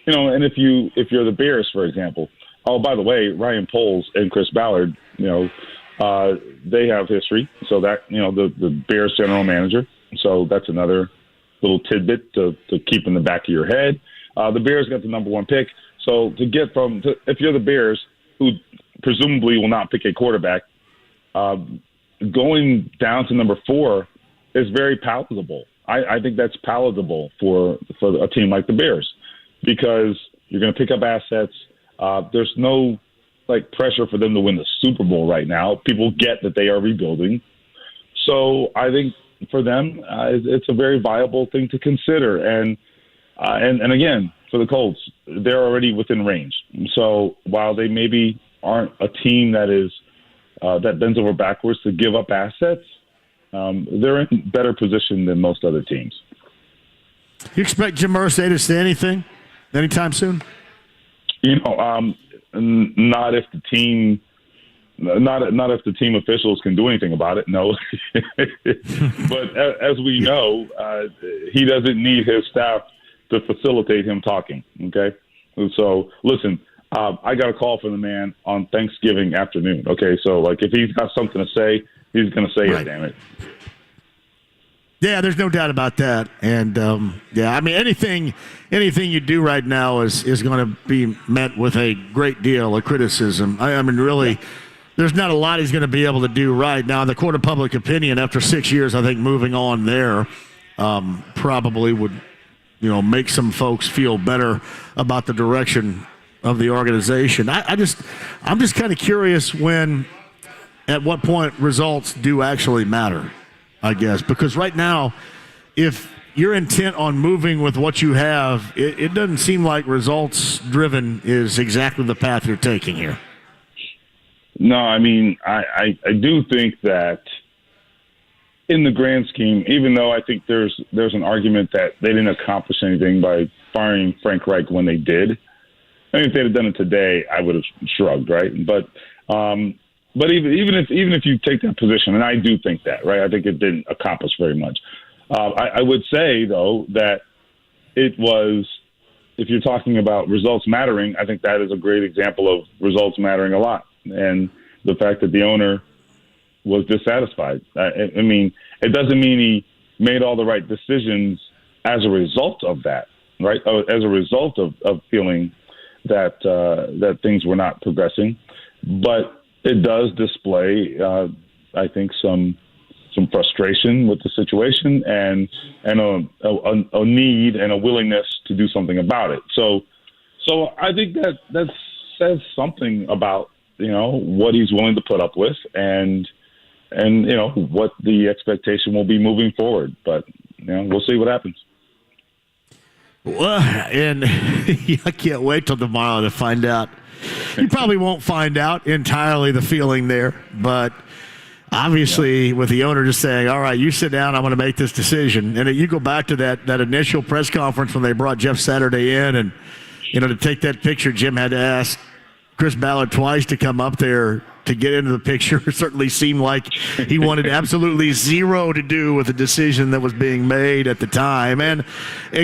and if you're the Bears, for example, oh, by the way, Ryan Poles and Chris Ballard, they have history. So that, the Bears general manager. So that's another little tidbit to keep in the back of your head. The Bears got the number 1 pick. So if you're the Bears, who presumably will not pick a quarterback, going down to number 4 is very palatable. I think that's palatable for a team like the Bears, because you're going to pick up assets. There's no pressure for them to win the Super Bowl right now. People get that they are rebuilding. So I think for them, it's a very viable thing to consider. And again, for the Colts, they're already within range. So while they maybe aren't a team that bends over backwards to give up assets, they're in better position than most other teams. You expect Jim Irsay to say anything anytime soon? Not if the team officials can do anything about it. No, but as we know, he doesn't need his staff to facilitate him talking. Okay, so listen, I got a call from the man on Thanksgiving afternoon. Okay, so if he's got something to say, he's going to say it. Damn it. Yeah, there's no doubt about that. And, I mean, anything you do right now is going to be met with a great deal of criticism. I mean, really, there's not a lot he's going to be able to do right now. The court of public opinion, after 6 years, I think moving on there probably would, make some folks feel better about the direction of the organization. I'm just kind of curious at what point results do actually matter, I guess. Because right now, if you're intent on moving with what you have, it doesn't seem like results-driven is exactly the path you're taking here. No, I mean, I do think that in the grand scheme, even though I think there's an argument that they didn't accomplish anything by firing Frank Reich when they did. I mean, if they'd have done it today, I would have shrugged, right? But even if you take that position, and I do think that, right? I think it didn't accomplish very much. I would say, though, that it was, if you're talking about results mattering, I think that is a great example of results mattering a lot. And the fact that the owner was dissatisfied. I mean, it doesn't mean he made all the right decisions as a result of that, right? As a result of feeling that things were not progressing. But it does display, I think, some frustration with the situation and a need and a willingness to do something about it. So I think that says something about, what he's willing to put up with and what the expectation will be moving forward. But we'll see what happens. Well, and I can't wait till tomorrow to find out. You probably won't find out entirely the feeling there, but obviously with the owner just saying, all right, you sit down, I'm going to make this decision. And you go back to that initial press conference when they brought Jeff Saturday in, and, to take that picture, Jim had to ask Chris Ballard twice to come up there to get into the picture. It certainly seemed like he wanted absolutely zero to do with the decision that was being made at the time. And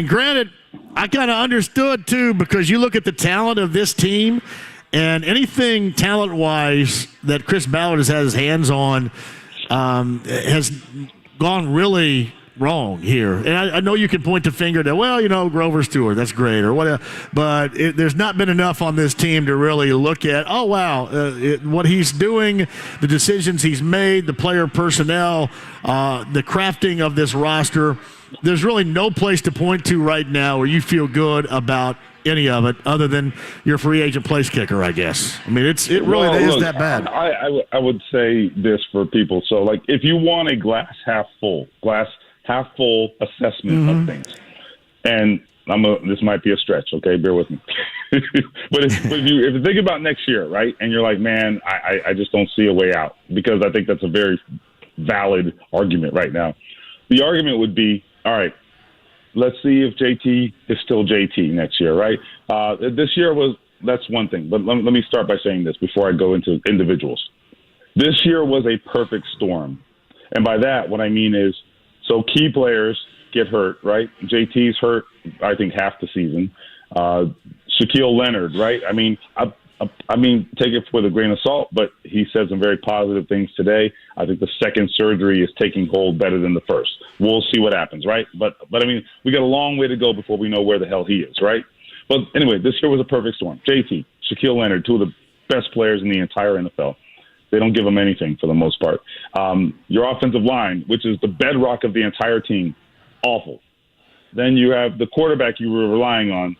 granted, I kind of understood, too, because you look at the talent of this team, and anything talent-wise that Chris Ballard has had his hands on has gone really wrong here. And I know you can point the finger to, Grover Stewart, that's great, or whatever. But there's not been enough on this team to really look at, what he's doing, the decisions he's made, the player personnel, the crafting of this roster. There's really no place to point to right now where you feel good about any of it other than your free agent place kicker, I guess. I mean, it really is that bad. I would say this for people. So, if you want a glass half full assessment of things, and this might be a stretch, okay? Bear with me. But if you think about next year, right, and you're like, man, I just don't see a way out, because I think that's a very valid argument right now. The argument would be, all right, let's see if JT is still JT next year, right? This year that's one thing. But let me start by saying this before I go into individuals. This year was a perfect storm. And by that, what I mean is, so key players get hurt, right? JT's hurt, I think, half the season. Shaquille Leonard, right? I mean, take it with a grain of salt, but he said some very positive things today. I think the second surgery is taking hold better than the first. We'll see what happens, right? But I mean, we got a long way to go before we know where the hell he is, right? But anyway, this year was a perfect storm. JT, Shaquille Leonard, two of the best players in the entire NFL. They don't give them anything for the most part. Your offensive line, which is the bedrock of the entire team, awful. Then you have the quarterback you were relying on.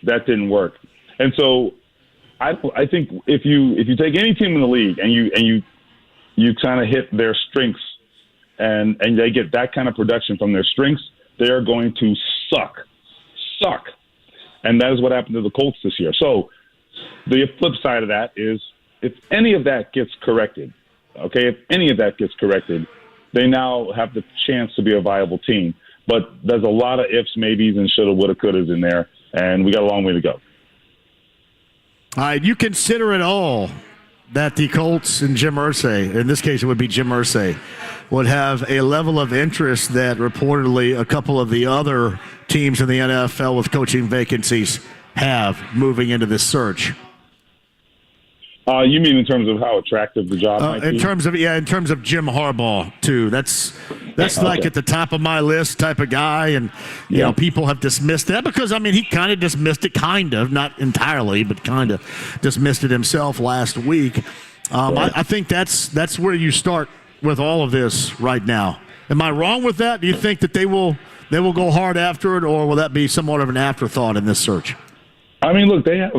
That didn't work. And so I think if you take any team in the league and you kind of hit their strengths and they get that kind of production from their strengths, they are going to suck. And that is what happened to the Colts this year. So the flip side of that is, if any of that gets corrected, they now have the chance to be a viable team. But there's a lot of ifs, maybes, and shoulda, woulda, couldas in there, and we got a long way to go. All right, you consider it all that the Colts and Jim Irsay, in this case it would be Jim Irsay, would have a level of interest that reportedly a couple of the other teams in the NFL with coaching vacancies have moving into this search. You mean in terms of how attractive the job might be? In terms of Jim Harbaugh too. That's like at the top of my list type of guy, and you know, people have dismissed that because he kind of dismissed it, not entirely, but kind of dismissed it himself last week. I think that's where you start with all of this right now. Am I wrong with that? Do you think that they will go hard after it, or will that be somewhat of an afterthought in this search? I mean, look, they have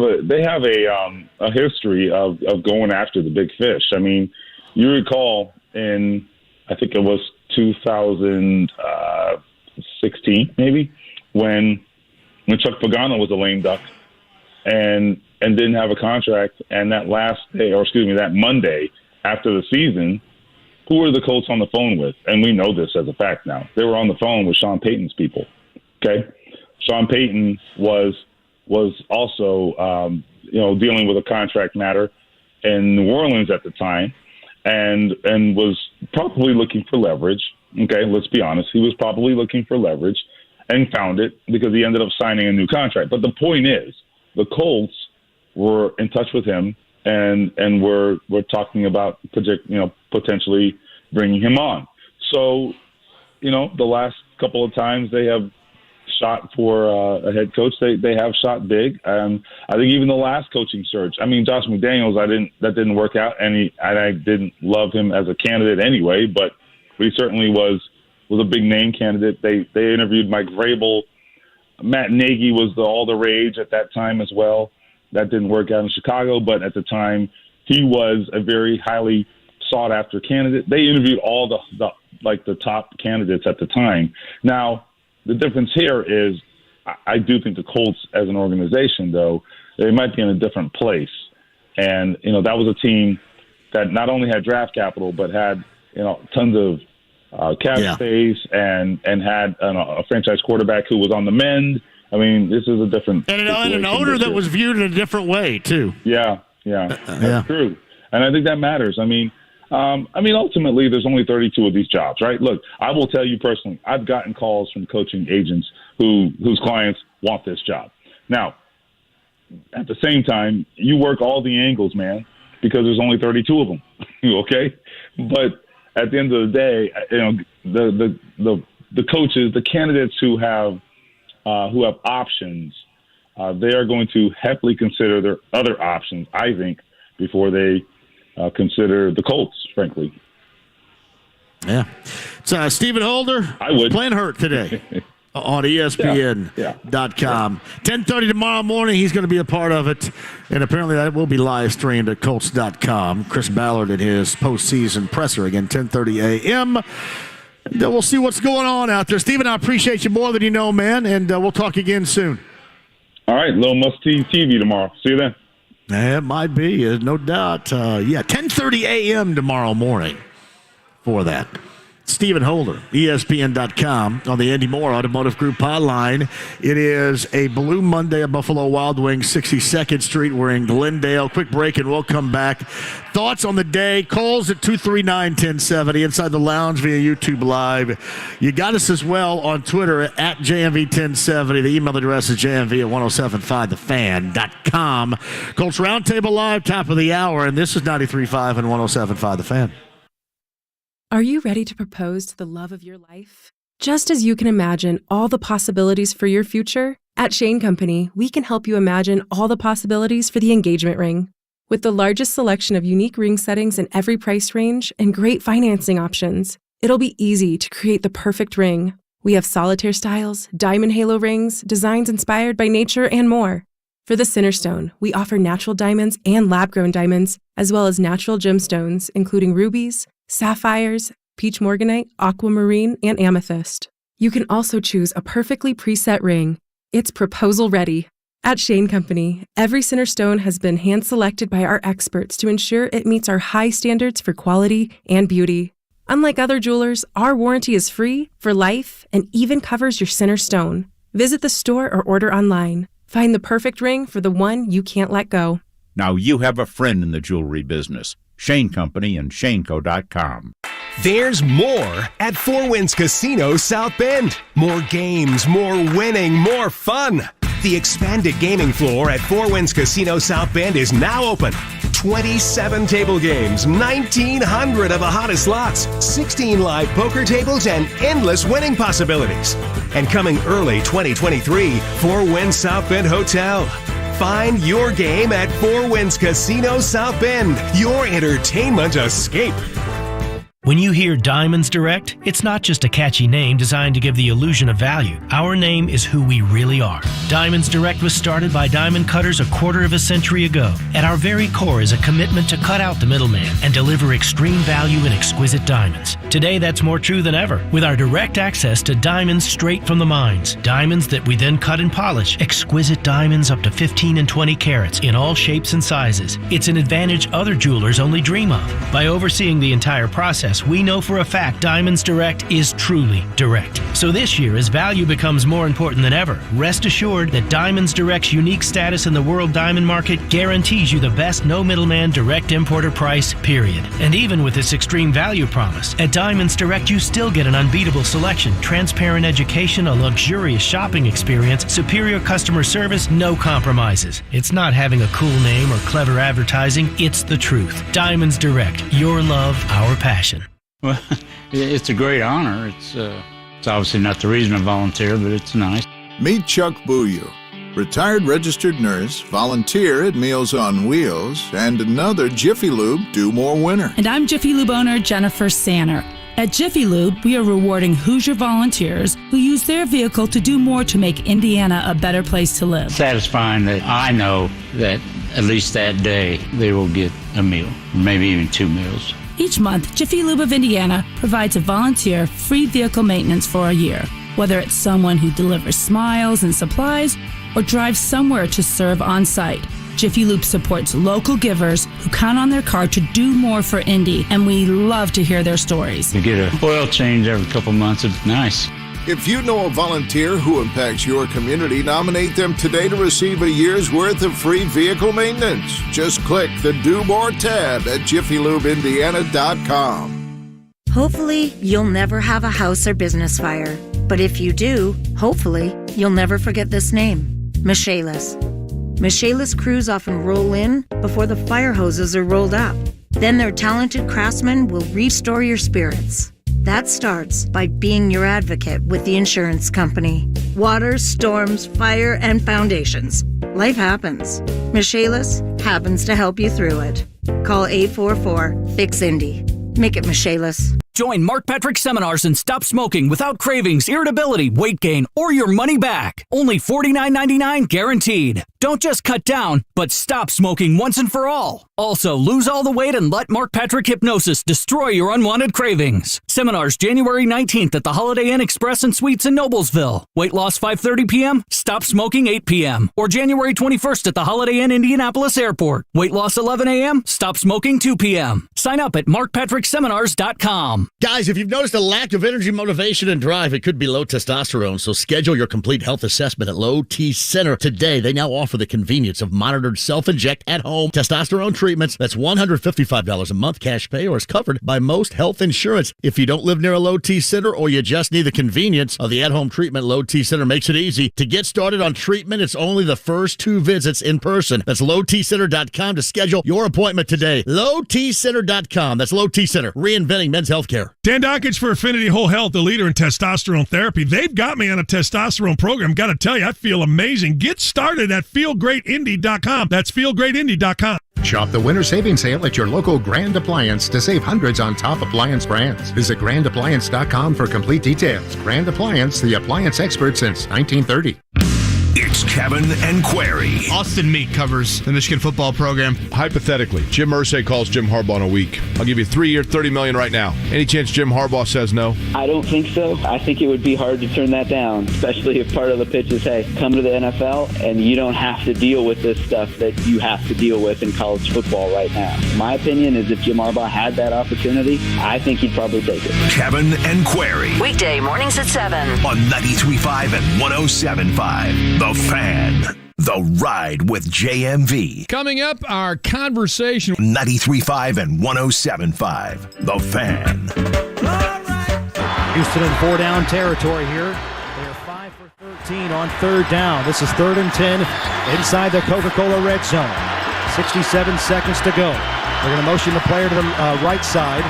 a history of going after the big fish. I mean, you recall in, I think it was 2016, maybe, when Chuck Pagano was a lame duck and didn't have a contract, and that that Monday after the season, who were the Colts on the phone with? And we know this as a fact now. They were on the phone with Sean Payton's people. Okay, Sean Payton was also, dealing with a contract matter in New Orleans at the time, and was probably looking for leverage. Okay, let's be honest. He was probably looking for leverage and found it because he ended up signing a new contract. But the point is, the Colts were in touch with him and were talking about potentially bringing him on. So, the last couple of times they have shot for a head coach, they have shot big. I think even the last coaching search, Josh McDaniels, that didn't work out, and I didn't love him as a candidate anyway, but he certainly was a big name candidate. They interviewed Mike Vrabel. Matt Nagy was all the rage at that time as well. That didn't work out in Chicago, but at the time he was a very highly sought after candidate. They interviewed all the top candidates at the time. Now, the difference here is I do think the Colts as an organization, though, they might be in a different place. And, that was a team that not only had draft capital, but had, tons of cap space and had a franchise quarterback who was on the mend. I mean, this is a different and an owner that was viewed in a different way, too. Yeah. That's true. And I think that matters. I mean, ultimately, there's only 32 of these jobs, right? Look, I will tell you personally, I've gotten calls from coaching agents whose clients want this job. Now, at the same time, you work all the angles, man, because there's only 32 of them, okay? But at the end of the day, the coaches, the candidates who have options, they are going to heavily consider their other options, I think, before they consider the Colts, frankly. Yeah. It's Stephen Holder. I would. Playing hurt today on ESPN.com. 10:30 tomorrow morning, he's going to be a part of it. And apparently that will be live streamed at Colts.com. Chris Ballard in his postseason presser, again, 10:30 a.m. And we'll see what's going on out there. Stephen, I appreciate you more than you know, man, and we'll talk again soon. All right, little must-see TV tomorrow. See you then. It might be, no doubt. 10:30 a.m. tomorrow morning for that. Stephen Holder, ESPN.com, on the Andy Moore Automotive Group hotline. It is a Blue Monday at Buffalo Wild Wings, 62nd Street. We're in Glendale. Quick break, and we'll come back. Thoughts on the day, calls at 239-1070, inside the lounge via YouTube Live. You got us as well on Twitter at JMV1070. The email address is JMV@1075thefan.com. Colts Roundtable Live, top of the hour, and this is 93.5 and 107.5 The Fan. Are you ready to propose to the love of your life? Just as you can imagine all the possibilities for your future, at Shane Company, we can help you imagine all the possibilities for the engagement ring. With the largest selection of unique ring settings in every price range and great financing options, it'll be easy to create the perfect ring. We have solitaire styles, diamond halo rings, designs inspired by nature, and more. For the Centerstone, we offer natural diamonds and lab-grown diamonds, as well as natural gemstones, including rubies, sapphires, peach morganite, aquamarine, and amethyst. You can also choose a perfectly preset ring. It's proposal ready. At Shane Company, every Centerstone has been hand-selected by our experts to ensure it meets our high standards for quality and beauty. Unlike other jewelers, our warranty is free, for life, and even covers your Centerstone. Visit the store or order online. Find the perfect ring for the one you can't let go. Now you have a friend in the jewelry business. Shane Company and ShaneCo.com. There's more at Four Winds Casino South Bend. More games, more winning, more fun. The expanded gaming floor at Four Winds Casino South Bend is now open. 27 table games, 1,900 of the hottest slots, 16 live poker tables, and endless winning possibilities. And coming early 2023, Four Winds South Bend Hotel. Find your game at Four Winds Casino South Bend, your entertainment escape. When you hear Diamonds Direct, it's not just a catchy name designed to give the illusion of value. Our name is who we really are. Diamonds Direct was started by diamond cutters a quarter of a century ago. At our very core is a commitment to cut out the middleman and deliver extreme value in exquisite diamonds. Today, that's more true than ever, with our direct access to diamonds straight from the mines. Diamonds that we then cut and polish. Exquisite diamonds up to 15 and 20 carats in all shapes and sizes. It's an advantage other jewelers only dream of. By overseeing the entire process, we know for a fact Diamonds Direct is truly direct. So this year, as value becomes more important than ever, rest assured that Diamonds Direct's unique status in the world diamond market guarantees you the best no middleman direct importer price, period. And even with this extreme value promise, at Diamonds Direct you still get an unbeatable selection, transparent education, a luxurious shopping experience, superior customer service, no compromises. It's not having a cool name or clever advertising, it's the truth. Diamonds Direct, your love, our passion. Well, it's a great honor. It's obviously not the reason I volunteer, but it's nice. Meet Chuck Bouillou, retired registered nurse, volunteer at Meals on Wheels, and another Jiffy Lube Do More winner. And I'm Jiffy Lube owner Jennifer Sanner. At Jiffy Lube, we are rewarding Hoosier volunteers who use their vehicle to do more to make Indiana a better place to live. Satisfying that I know that at least that day they will get a meal, maybe even 2 meals. Each month, Jiffy Lube of Indiana provides a volunteer free vehicle maintenance for a year. Whether it's someone who delivers smiles and supplies or drives somewhere to serve on site, Jiffy Lube supports local givers who count on their car to do more for Indy, and we love to hear their stories. You get an oil change every couple months. It's nice. If you know a volunteer who impacts your community, nominate them today to receive a year's worth of free vehicle maintenance. Just click the Do More tab at JiffyLubeIndiana.com. Hopefully, you'll never have a house or business fire. But if you do, hopefully, you'll never forget this name, Michaelis. Michaelis crews often roll in before the fire hoses are rolled up. Then their talented craftsmen will restore your spirits. That starts by being your advocate with the insurance company. Water, storms, fire, and foundations. Life happens. Michaelis happens to help you through it. Call 844-FIX-INDY. Make it Michaelis. Join Mark Patrick seminars and stop smoking without cravings, irritability, weight gain, or your money back. Only $49.99 guaranteed. Don't just cut down, but stop smoking once and for all. Also, lose all the weight and let Mark Patrick Hypnosis destroy your unwanted cravings. Seminars January 19th at the Holiday Inn Express and Suites in Noblesville. Weight loss 5:30 p.m., stop smoking 8 p.m. Or January 21st at the Holiday Inn Indianapolis Airport. Weight loss 11 a.m., stop smoking 2 p.m. Sign up at markpatrickseminars.com. Guys, if you've noticed a lack of energy, motivation, and drive, it could be low testosterone. So schedule your complete health assessment at Low T Center today. They now offer the convenience of monitored self-inject at-home testosterone treatments. That's $155 a month cash pay or is covered by most health insurance. If you don't live near a Low T Center or you just need the convenience of the at-home treatment, Low T Center makes it easy. To get started on treatment, it's only the first 2 visits in person. That's lowtcenter.com to schedule your appointment today. lowtcenter.com. That's Low T Center, reinventing men's healthcare. Dan Dockage for Affinity Whole Health, the leader in testosterone therapy. They've got me on a testosterone program. Got to tell you, I feel amazing. Get started at feelgreatindy.com. That's feelgreatindy.com. Shop the winter savings sale at your local Grand Appliance to save hundreds on top appliance brands. Visit grandappliance.com for complete details. Grand Appliance, the appliance expert since 1930. It's Kevin and Query. Austin Meek covers the Michigan football program. Hypothetically, Jim Irsay calls Jim Harbaugh in a week. I'll give you a 3-year, $30 million right now. Any chance Jim Harbaugh says no? I don't think so. I think it would be hard to turn that down, especially if part of the pitch is, hey, come to the NFL and you don't have to deal with this stuff that you have to deal with in college football right now. My opinion is if Jim Harbaugh had that opportunity, I think he'd probably take it. Kevin and Query. Weekday mornings at 7 on 93.5 and 107.5. The Fan. The Ride with JMV. Coming up, our conversation. 93.5 and 107.5. The Fan. Houston in 4-down territory here. They're 5 for 13 on 3rd down. This is 3rd and 10 inside the Coca-Cola red zone. 67 seconds to go. They're going to motion the player to the right side.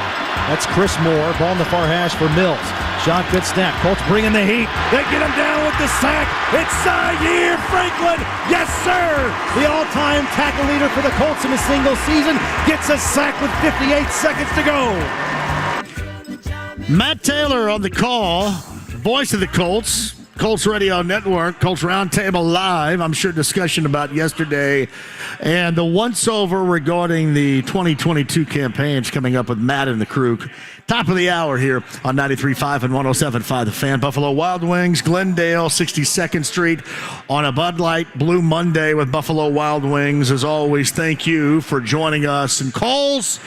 That's Chris Moore. Ball in the far hash for Mills. Shot, good snap. Colts bringing the heat. They get him down with the sack. It's Zaire Franklin. Yes, sir. The all-time tackle leader for the Colts in a single season gets a sack with 58 seconds to go. Matt Taylor on the call, voice of the Colts. Colts Radio Network, Colts Roundtable Live. I'm sure discussion about yesterday and the once-over regarding the 2022 campaigns coming up with Matt and the crew. Top of the hour here on 93.5 and 107.5 The Fan. Buffalo Wild Wings, Glendale, 62nd Street on a Bud Light Blue Monday with Buffalo Wild Wings. As always, thank you for joining us. And calls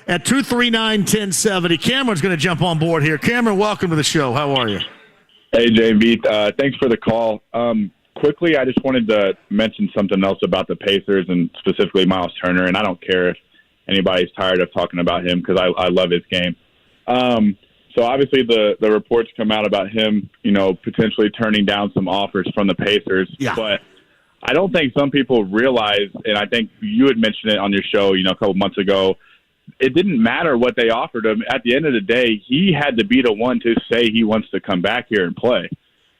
at 239-1070. Cameron's going to jump on board here. Cameron, welcome to the show. How are you? Hey, JMV. Thanks for the call. Quickly, I just wanted to mention something else about the Pacers and specifically Miles Turner, and I don't care if anybody's tired of talking about him because I love his game. So obviously the reports come out about him, potentially turning down some offers from the Pacers. Yeah. But I don't think some people realize, and I think you had mentioned it on your show, a couple months ago, it didn't matter what they offered him. At the end of the day, he had to be the one to say he wants to come back here and play.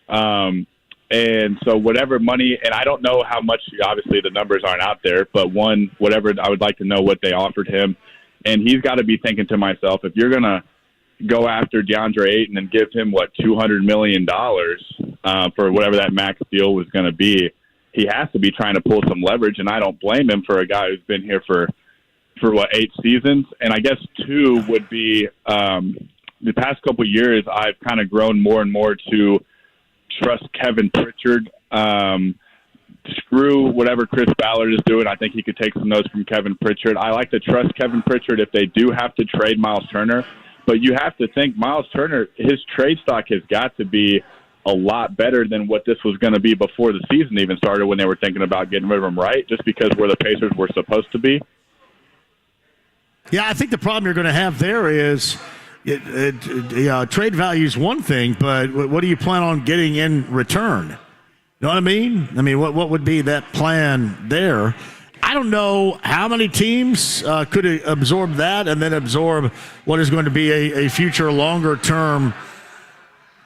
And so whatever money, and I don't know how much, obviously the numbers aren't out there, but whatever, I would like to know what they offered him. And he's got to be thinking to myself, if you're going to go after DeAndre Ayton and give him, $200 million for whatever that max deal was going to be, he has to be trying to pull some leverage. And I don't blame him for a guy who's been here for 8 seasons. And I guess 2 would be the past couple of years, I've kind of grown more and more to trust Kevin Pritchard. Screw whatever Chris Ballard is doing. I think he could take some notes from Kevin Pritchard. I like to trust Kevin Pritchard if they do have to trade Miles Turner. But you have to think Miles Turner, his trade stock has got to be a lot better than what this was going to be before the season even started when they were thinking about getting rid of him, right? Just because where the Pacers were supposed to be. Yeah, I think the problem you're going to have there is trade value is one thing, but what do you plan on getting in return? You know what I mean? What would be that plan there? I don't know how many teams could absorb that and then absorb what is going to be a future longer-term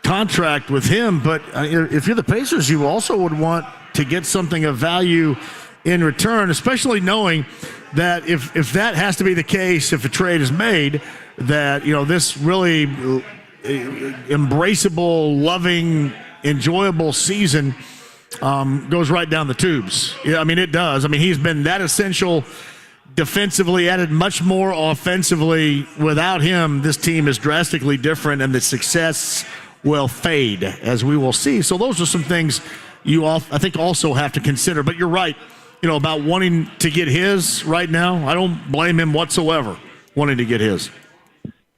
contract with him. But if you're the Pacers, you also would want to get something of value in return, especially knowing that if that has to be the case, if a trade is made, that this really embraceable, loving, enjoyable season goes right down the tubes. Yeah, it does. He's been that essential defensively, added much more offensively. Without him, this team is drastically different, and the success will fade, as we will see. So those are some things I think also have to consider. But you're right, about wanting to get his right now. I don't blame him whatsoever wanting to get his.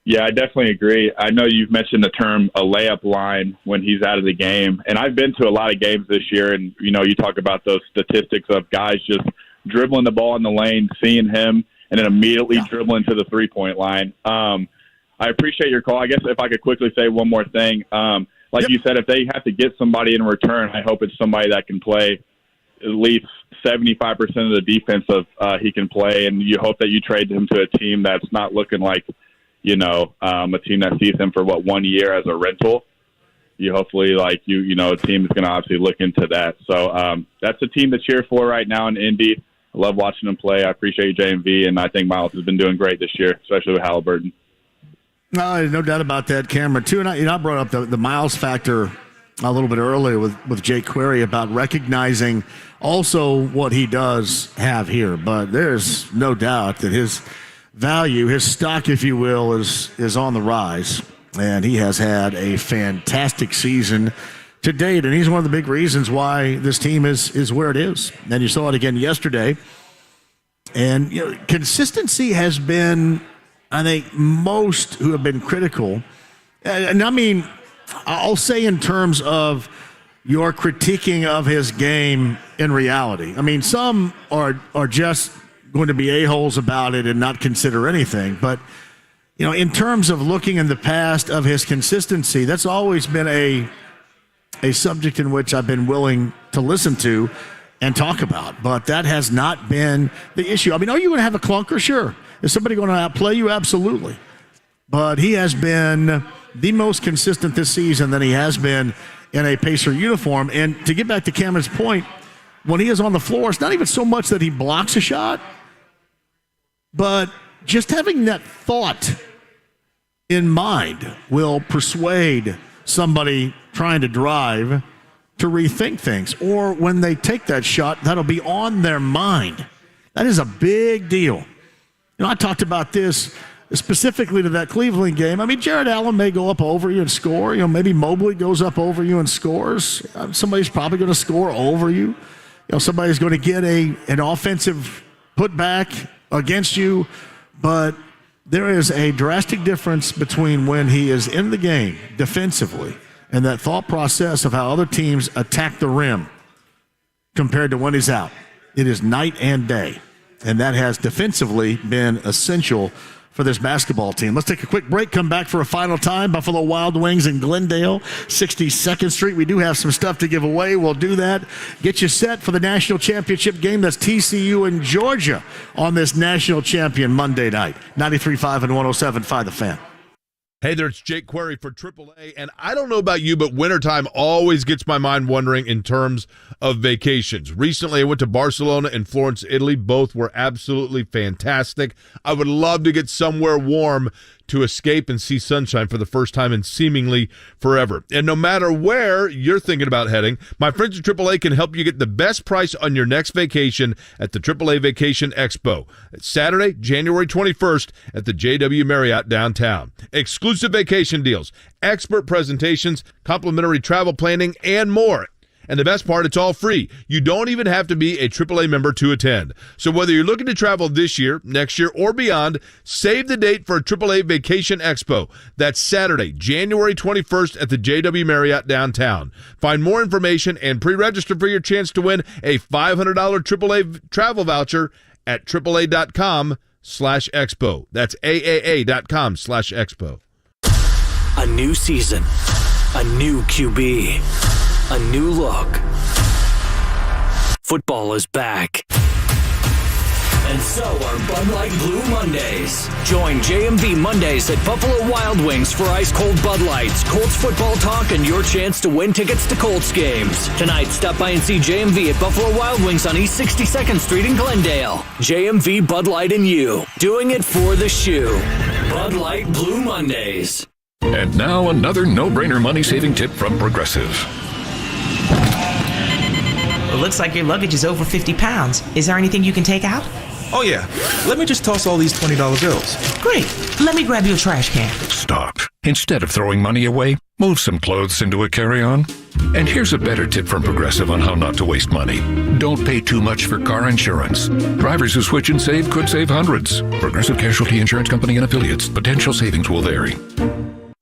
Yeah, I definitely agree. I know you've mentioned the term a layup line when he's out of the game. And I've been to a lot of games this year, and, you talk about those statistics of guys just dribbling the ball in the lane, seeing him, and then immediately dribbling to the three-point line. I appreciate your call. I guess if I could quickly say one more thing. You said, if they have to get somebody in return, I hope it's somebody that can play at least 75% of the defense he can play, and you hope that you trade him to a team that's not looking like – a team that sees him for 1 year as a rental. You hopefully a team is going to obviously look into that. So that's a team to cheer for right now in Indy. I love watching them play. I appreciate you, JMV, and I think Miles has been doing great this year, especially with Halliburton. No doubt about that, Cameron, too. And I brought up the Miles factor a little bit earlier with Jake Query about recognizing also what he does have here. But there's no doubt that his value, his stock, if you will, is on the rise, and he has had a fantastic season to date, and he's one of the big reasons why this team is where it is. And you saw it again yesterday, and consistency has been, I think, most who have been critical, and I'll say in terms of your critiquing of his game in reality. Some are just going to be a-holes about it and not consider anything. But, in terms of looking in the past of his consistency, that's always been a subject in which I've been willing to listen to and talk about. But that has not been the issue. Are you going to have a clunker? Sure. Is somebody going to outplay you? Absolutely. But he has been the most consistent this season than he has been in a Pacer uniform. And to get back to Cameron's point, when he is on the floor, it's not even so much that he blocks a shot, but just having that thought in mind will persuade somebody trying to drive to rethink things. Or when they take that shot, that'll be on their mind. That is a big deal. I talked about this specifically to that Cleveland game. Jared Allen may go up over you and score. Maybe Mobley goes up over you and scores. Somebody's probably going to score over you. Somebody's going to get an offensive putback against you, but there is a drastic difference between when he is in the game defensively and that thought process of how other teams attack the rim compared to when he's out. It is night and day, and that has defensively been essential for this basketball team. Let's take a quick break, come back for a final time. Buffalo Wild Wings in Glendale, 62nd Street. We do have some stuff to give away. We'll do that. Get you set for the national championship game. That's TCU and Georgia on this national champion Monday night. 93.5 and 107.5 The Fan. Hey there, it's Jake Query for AAA, and I don't know about you, but wintertime always gets my mind wondering in terms of vacations. Recently, I went to Barcelona and Florence, Italy. Both were absolutely fantastic. I would love to get somewhere warm to escape and see sunshine for the first time in seemingly forever. And no matter where you're thinking about heading, my friends at AAA can help you get the best price on your next vacation at the AAA Vacation Expo. It's Saturday, January 21st at the JW Marriott downtown. Exclusive vacation deals, expert presentations, complimentary travel planning, and more. And the best part, it's all free. You don't even have to be a AAA member to attend. So whether you're looking to travel this year, next year, or beyond, save the date for a AAA Vacation Expo. That's Saturday, January 21st at the JW Marriott downtown. Find more information and pre-register for your chance to win a $500 AAA travel voucher at AAA.com/expo. That's AAA.com/expo. A new season, a new QB, a new look. Football is back. And so are Bud Light Blue Mondays. Join JMV Mondays at Buffalo Wild Wings for ice-cold Bud Lights, Colts football talk, and your chance to win tickets to Colts games. Tonight, stop by and see JMV at Buffalo Wild Wings on East 62nd Street in Glendale. JMV, Bud Light, and you. Doing it for the shoe. Bud Light Blue Mondays. And now another no-brainer money-saving tip from Progressive. It looks like your luggage is over 50 pounds. Is there anything you can take out? Oh, yeah. Let me just toss all these $20 bills. Great. Let me grab you a trash can. Stop. Instead of throwing money away, move some clothes into a carry-on. And here's a better tip from Progressive on how not to waste money. Don't pay too much for car insurance. Drivers who switch and save could save hundreds. Progressive Casualty Insurance Company and affiliates. Potential savings will vary.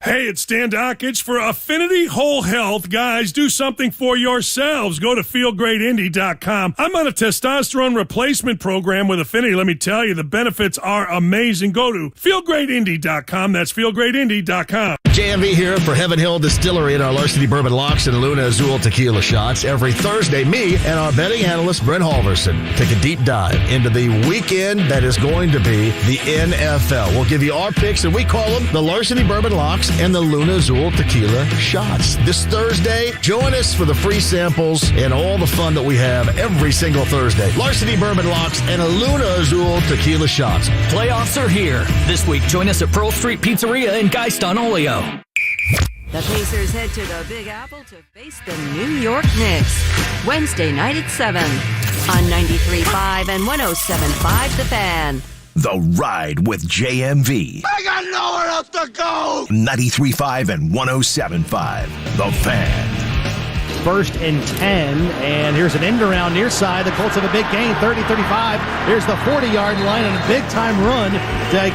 Hey, it's Dan Dockich for Affinity Whole Health. Guys, do something for yourselves. Go to feelgreatindy.com. I'm on a testosterone replacement program with Affinity. Let me tell you, the benefits are amazing. Go to feelgreatindy.com. That's feelgreatindy.com. JMV here for Heaven Hill Distillery and our Larceny Bourbon Locks and Luna Azul Tequila Shots. Every Thursday, me and our betting analyst, Brent Halverson, take a deep dive into the weekend that is going to be the NFL. We'll give you our picks, and we call them the Larceny Bourbon Locks and the Luna Azul Tequila Shots. This Thursday, join us for the free samples and all the fun that we have every single Thursday. Larceny Bourbon Locks and a Luna Azul Tequila Shots. Playoffs are here. This week, join us at Pearl Street Pizzeria in Geist-on-Oleo. The Pacers head to the Big Apple to face the New York Knicks. Wednesday night at 7 on 93.5 and 107.5 The Fan. The Ride with JMV. I got nowhere else to go. 93.5 and 107.5 The Fan. 1st and 10, and here's an end around near side. The Colts have a big gain, 30-35. Here's the 40-yard line and a big-time run to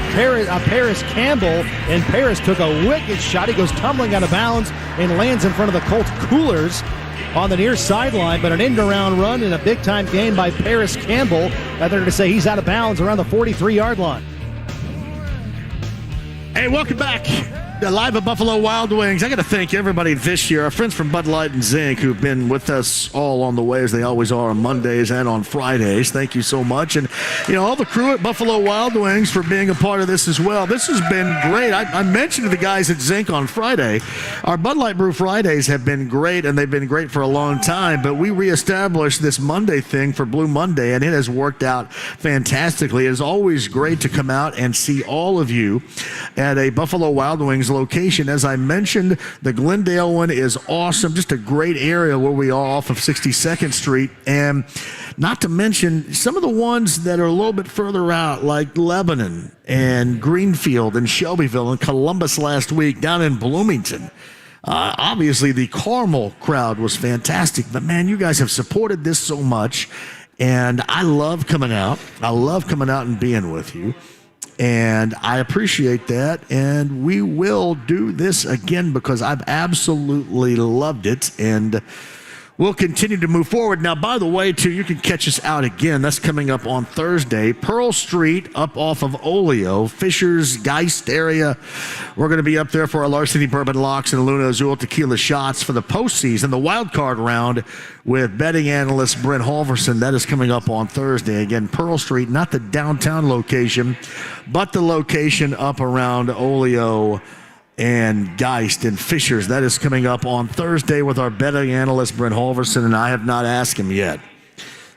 Paris Campbell, and Paris took a wicked shot. He goes tumbling out of bounds and lands in front of the Colts coolers on the near sideline, but an end-around run and a big-time gain by Paris Campbell. They're going to say he's out of bounds around the 43-yard line. Hey, welcome back. Live at Buffalo Wild Wings. I got to thank everybody this year, our friends from Bud Light and Zinc, who've been with us all on the way, as they always are on Mondays and on Fridays. Thank you so much. And, all the crew at Buffalo Wild Wings for being a part of this as well. This has been great. I mentioned to the guys at Zinc on Friday, our Bud Light Brew Fridays have been great, and they've been great for a long time. But we reestablished this Monday thing for Blue Monday, and it has worked out fantastically. It is always great to come out and see all of you at a Buffalo Wild Wings location. As I mentioned, the Glendale one is awesome. Just a great area where we are off of 62nd Street. And not to mention some of the ones that are a little bit further out, like Lebanon and Greenfield and Shelbyville and Columbus last week, down in Bloomington. Obviously, the Carmel crowd was fantastic. But, man, you guys have supported this so much. And I love coming out. I love coming out and being with you. And I appreciate that, and we will do this again because I've absolutely loved it, and we'll continue to move forward. Now, by the way, too, you can catch us out again. That's coming up on Thursday. Pearl Street, up off of Oleo, Fishers, Geist area. We're going to be up there for our Larceny Bourbon Locks and Luna Azul Tequila Shots for the postseason, the wild card round with betting analyst Brent Halverson. That is coming up on Thursday. Again, Pearl Street, not the downtown location, but the location up around Oleo and Geist and Fishers. That is coming up on Thursday with our betting analyst, Brent Halverson, and I have not asked him yet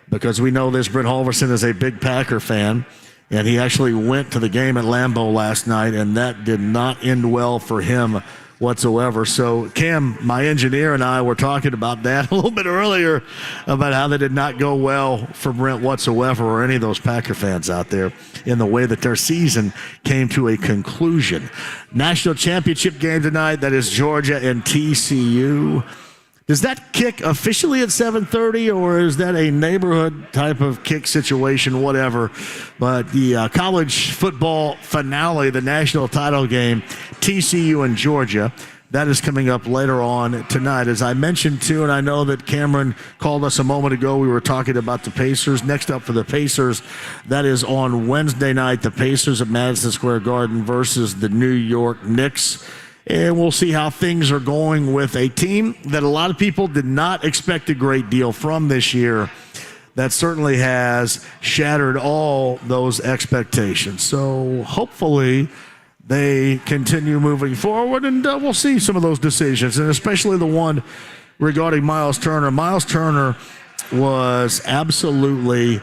because we know this. Brent Halverson is a big Packer fan, And he actually went to the game at Lambeau last night, and that did not end well for him whatsoever. So Cam, my engineer, and I were talking about that a little bit earlier, about how that did not go well for Brent whatsoever, or any of those Packer fans out there, in the way that their season came to a conclusion. National championship game tonight, that is Georgia and TCU. Does that kick officially at 7:30, or is that a neighborhood type of kick situation, whatever? But the college football finale, the national title game, TCU and Georgia, that is coming up later on tonight. As I mentioned, too, and I know that Cameron called us a moment ago, we were talking about the Pacers. Next up for the Pacers, that is on Wednesday night, the Pacers at Madison Square Garden versus the New York Knicks. And we'll see how things are going with a team that a lot of people did not expect a great deal from this year. That certainly has shattered all those expectations. So hopefully they continue moving forward, and we'll see some of those decisions, and especially the one regarding Miles Turner. Miles Turner was absolutely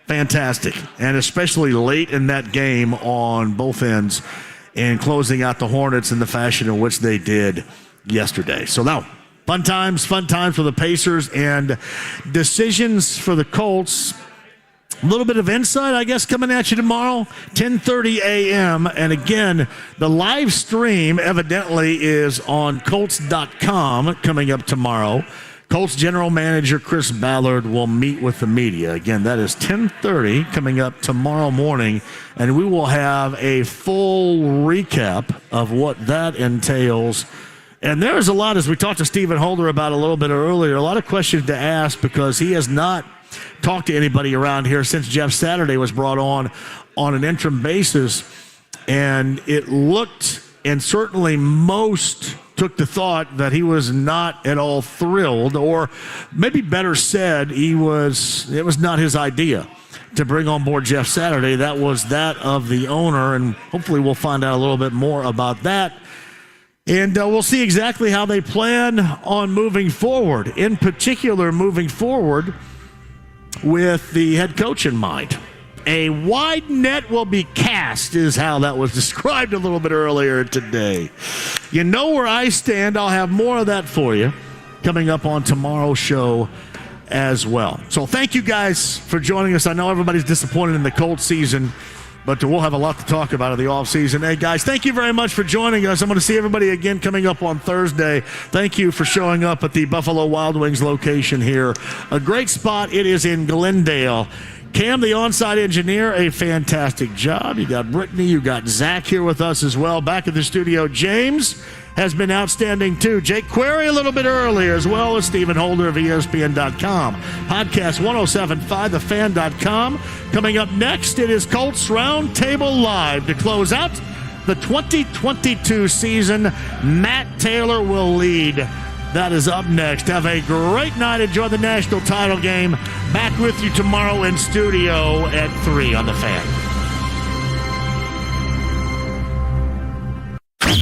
fantastic, and especially late in that game on both ends, and closing out the Hornets in the fashion in which they did yesterday. So now, fun times for the Pacers, and decisions for the Colts. A little bit of insight, I guess, coming at you tomorrow, 10:30 a.m. And again, the live stream evidently is on Colts.com coming up tomorrow. Colts general manager Chris Ballard will meet with the media. Again, that is 10:30 coming up tomorrow morning, and we will have a full recap of what that entails. And there's a lot, as we talked to Stephen Holder about a little bit earlier, a lot of questions to ask, because he has not talked to anybody around here since Jeff Saturday was brought on an interim basis. And it looked, and certainly most took the thought, that he was not at all thrilled, or maybe better said, it was not his idea to bring on board Jeff Saturday. That was that of the owner, and hopefully we'll find out a little bit more about that. And we'll see exactly how they plan on moving forward, in particular moving forward with the head coach in mind. A wide net will be cast, is how that was described a little bit earlier today. You know where I stand. I'll have more of that for you coming up on tomorrow's show as well. So thank you guys for joining us. I know everybody's disappointed in the Colts season, but we'll have a lot to talk about in the offseason. Hey, guys, thank you very much for joining us. I'm going to see everybody again coming up on Thursday. Thank you for showing up at the Buffalo Wild Wings location here. A great spot. It is in Glendale. Cam, the on-site engineer, a fantastic job. You got Brittany, you got Zach here with us as well. Back at the studio, James has been outstanding too. Jake Query a little bit earlier, as well as Stephen Holder of ESPN.com. Podcast 1075thefan.com. Coming up next, it is Colts Roundtable Live to close out the 2022 season. Matt Taylor will lead. That is up next. Have a great night. Enjoy the national title game. Back with you tomorrow in studio at 3 on The Fan.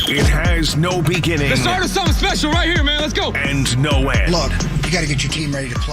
It has no beginning. Let's start something special right here, man. Let's go. And no end. Look, you got to get your team ready to play.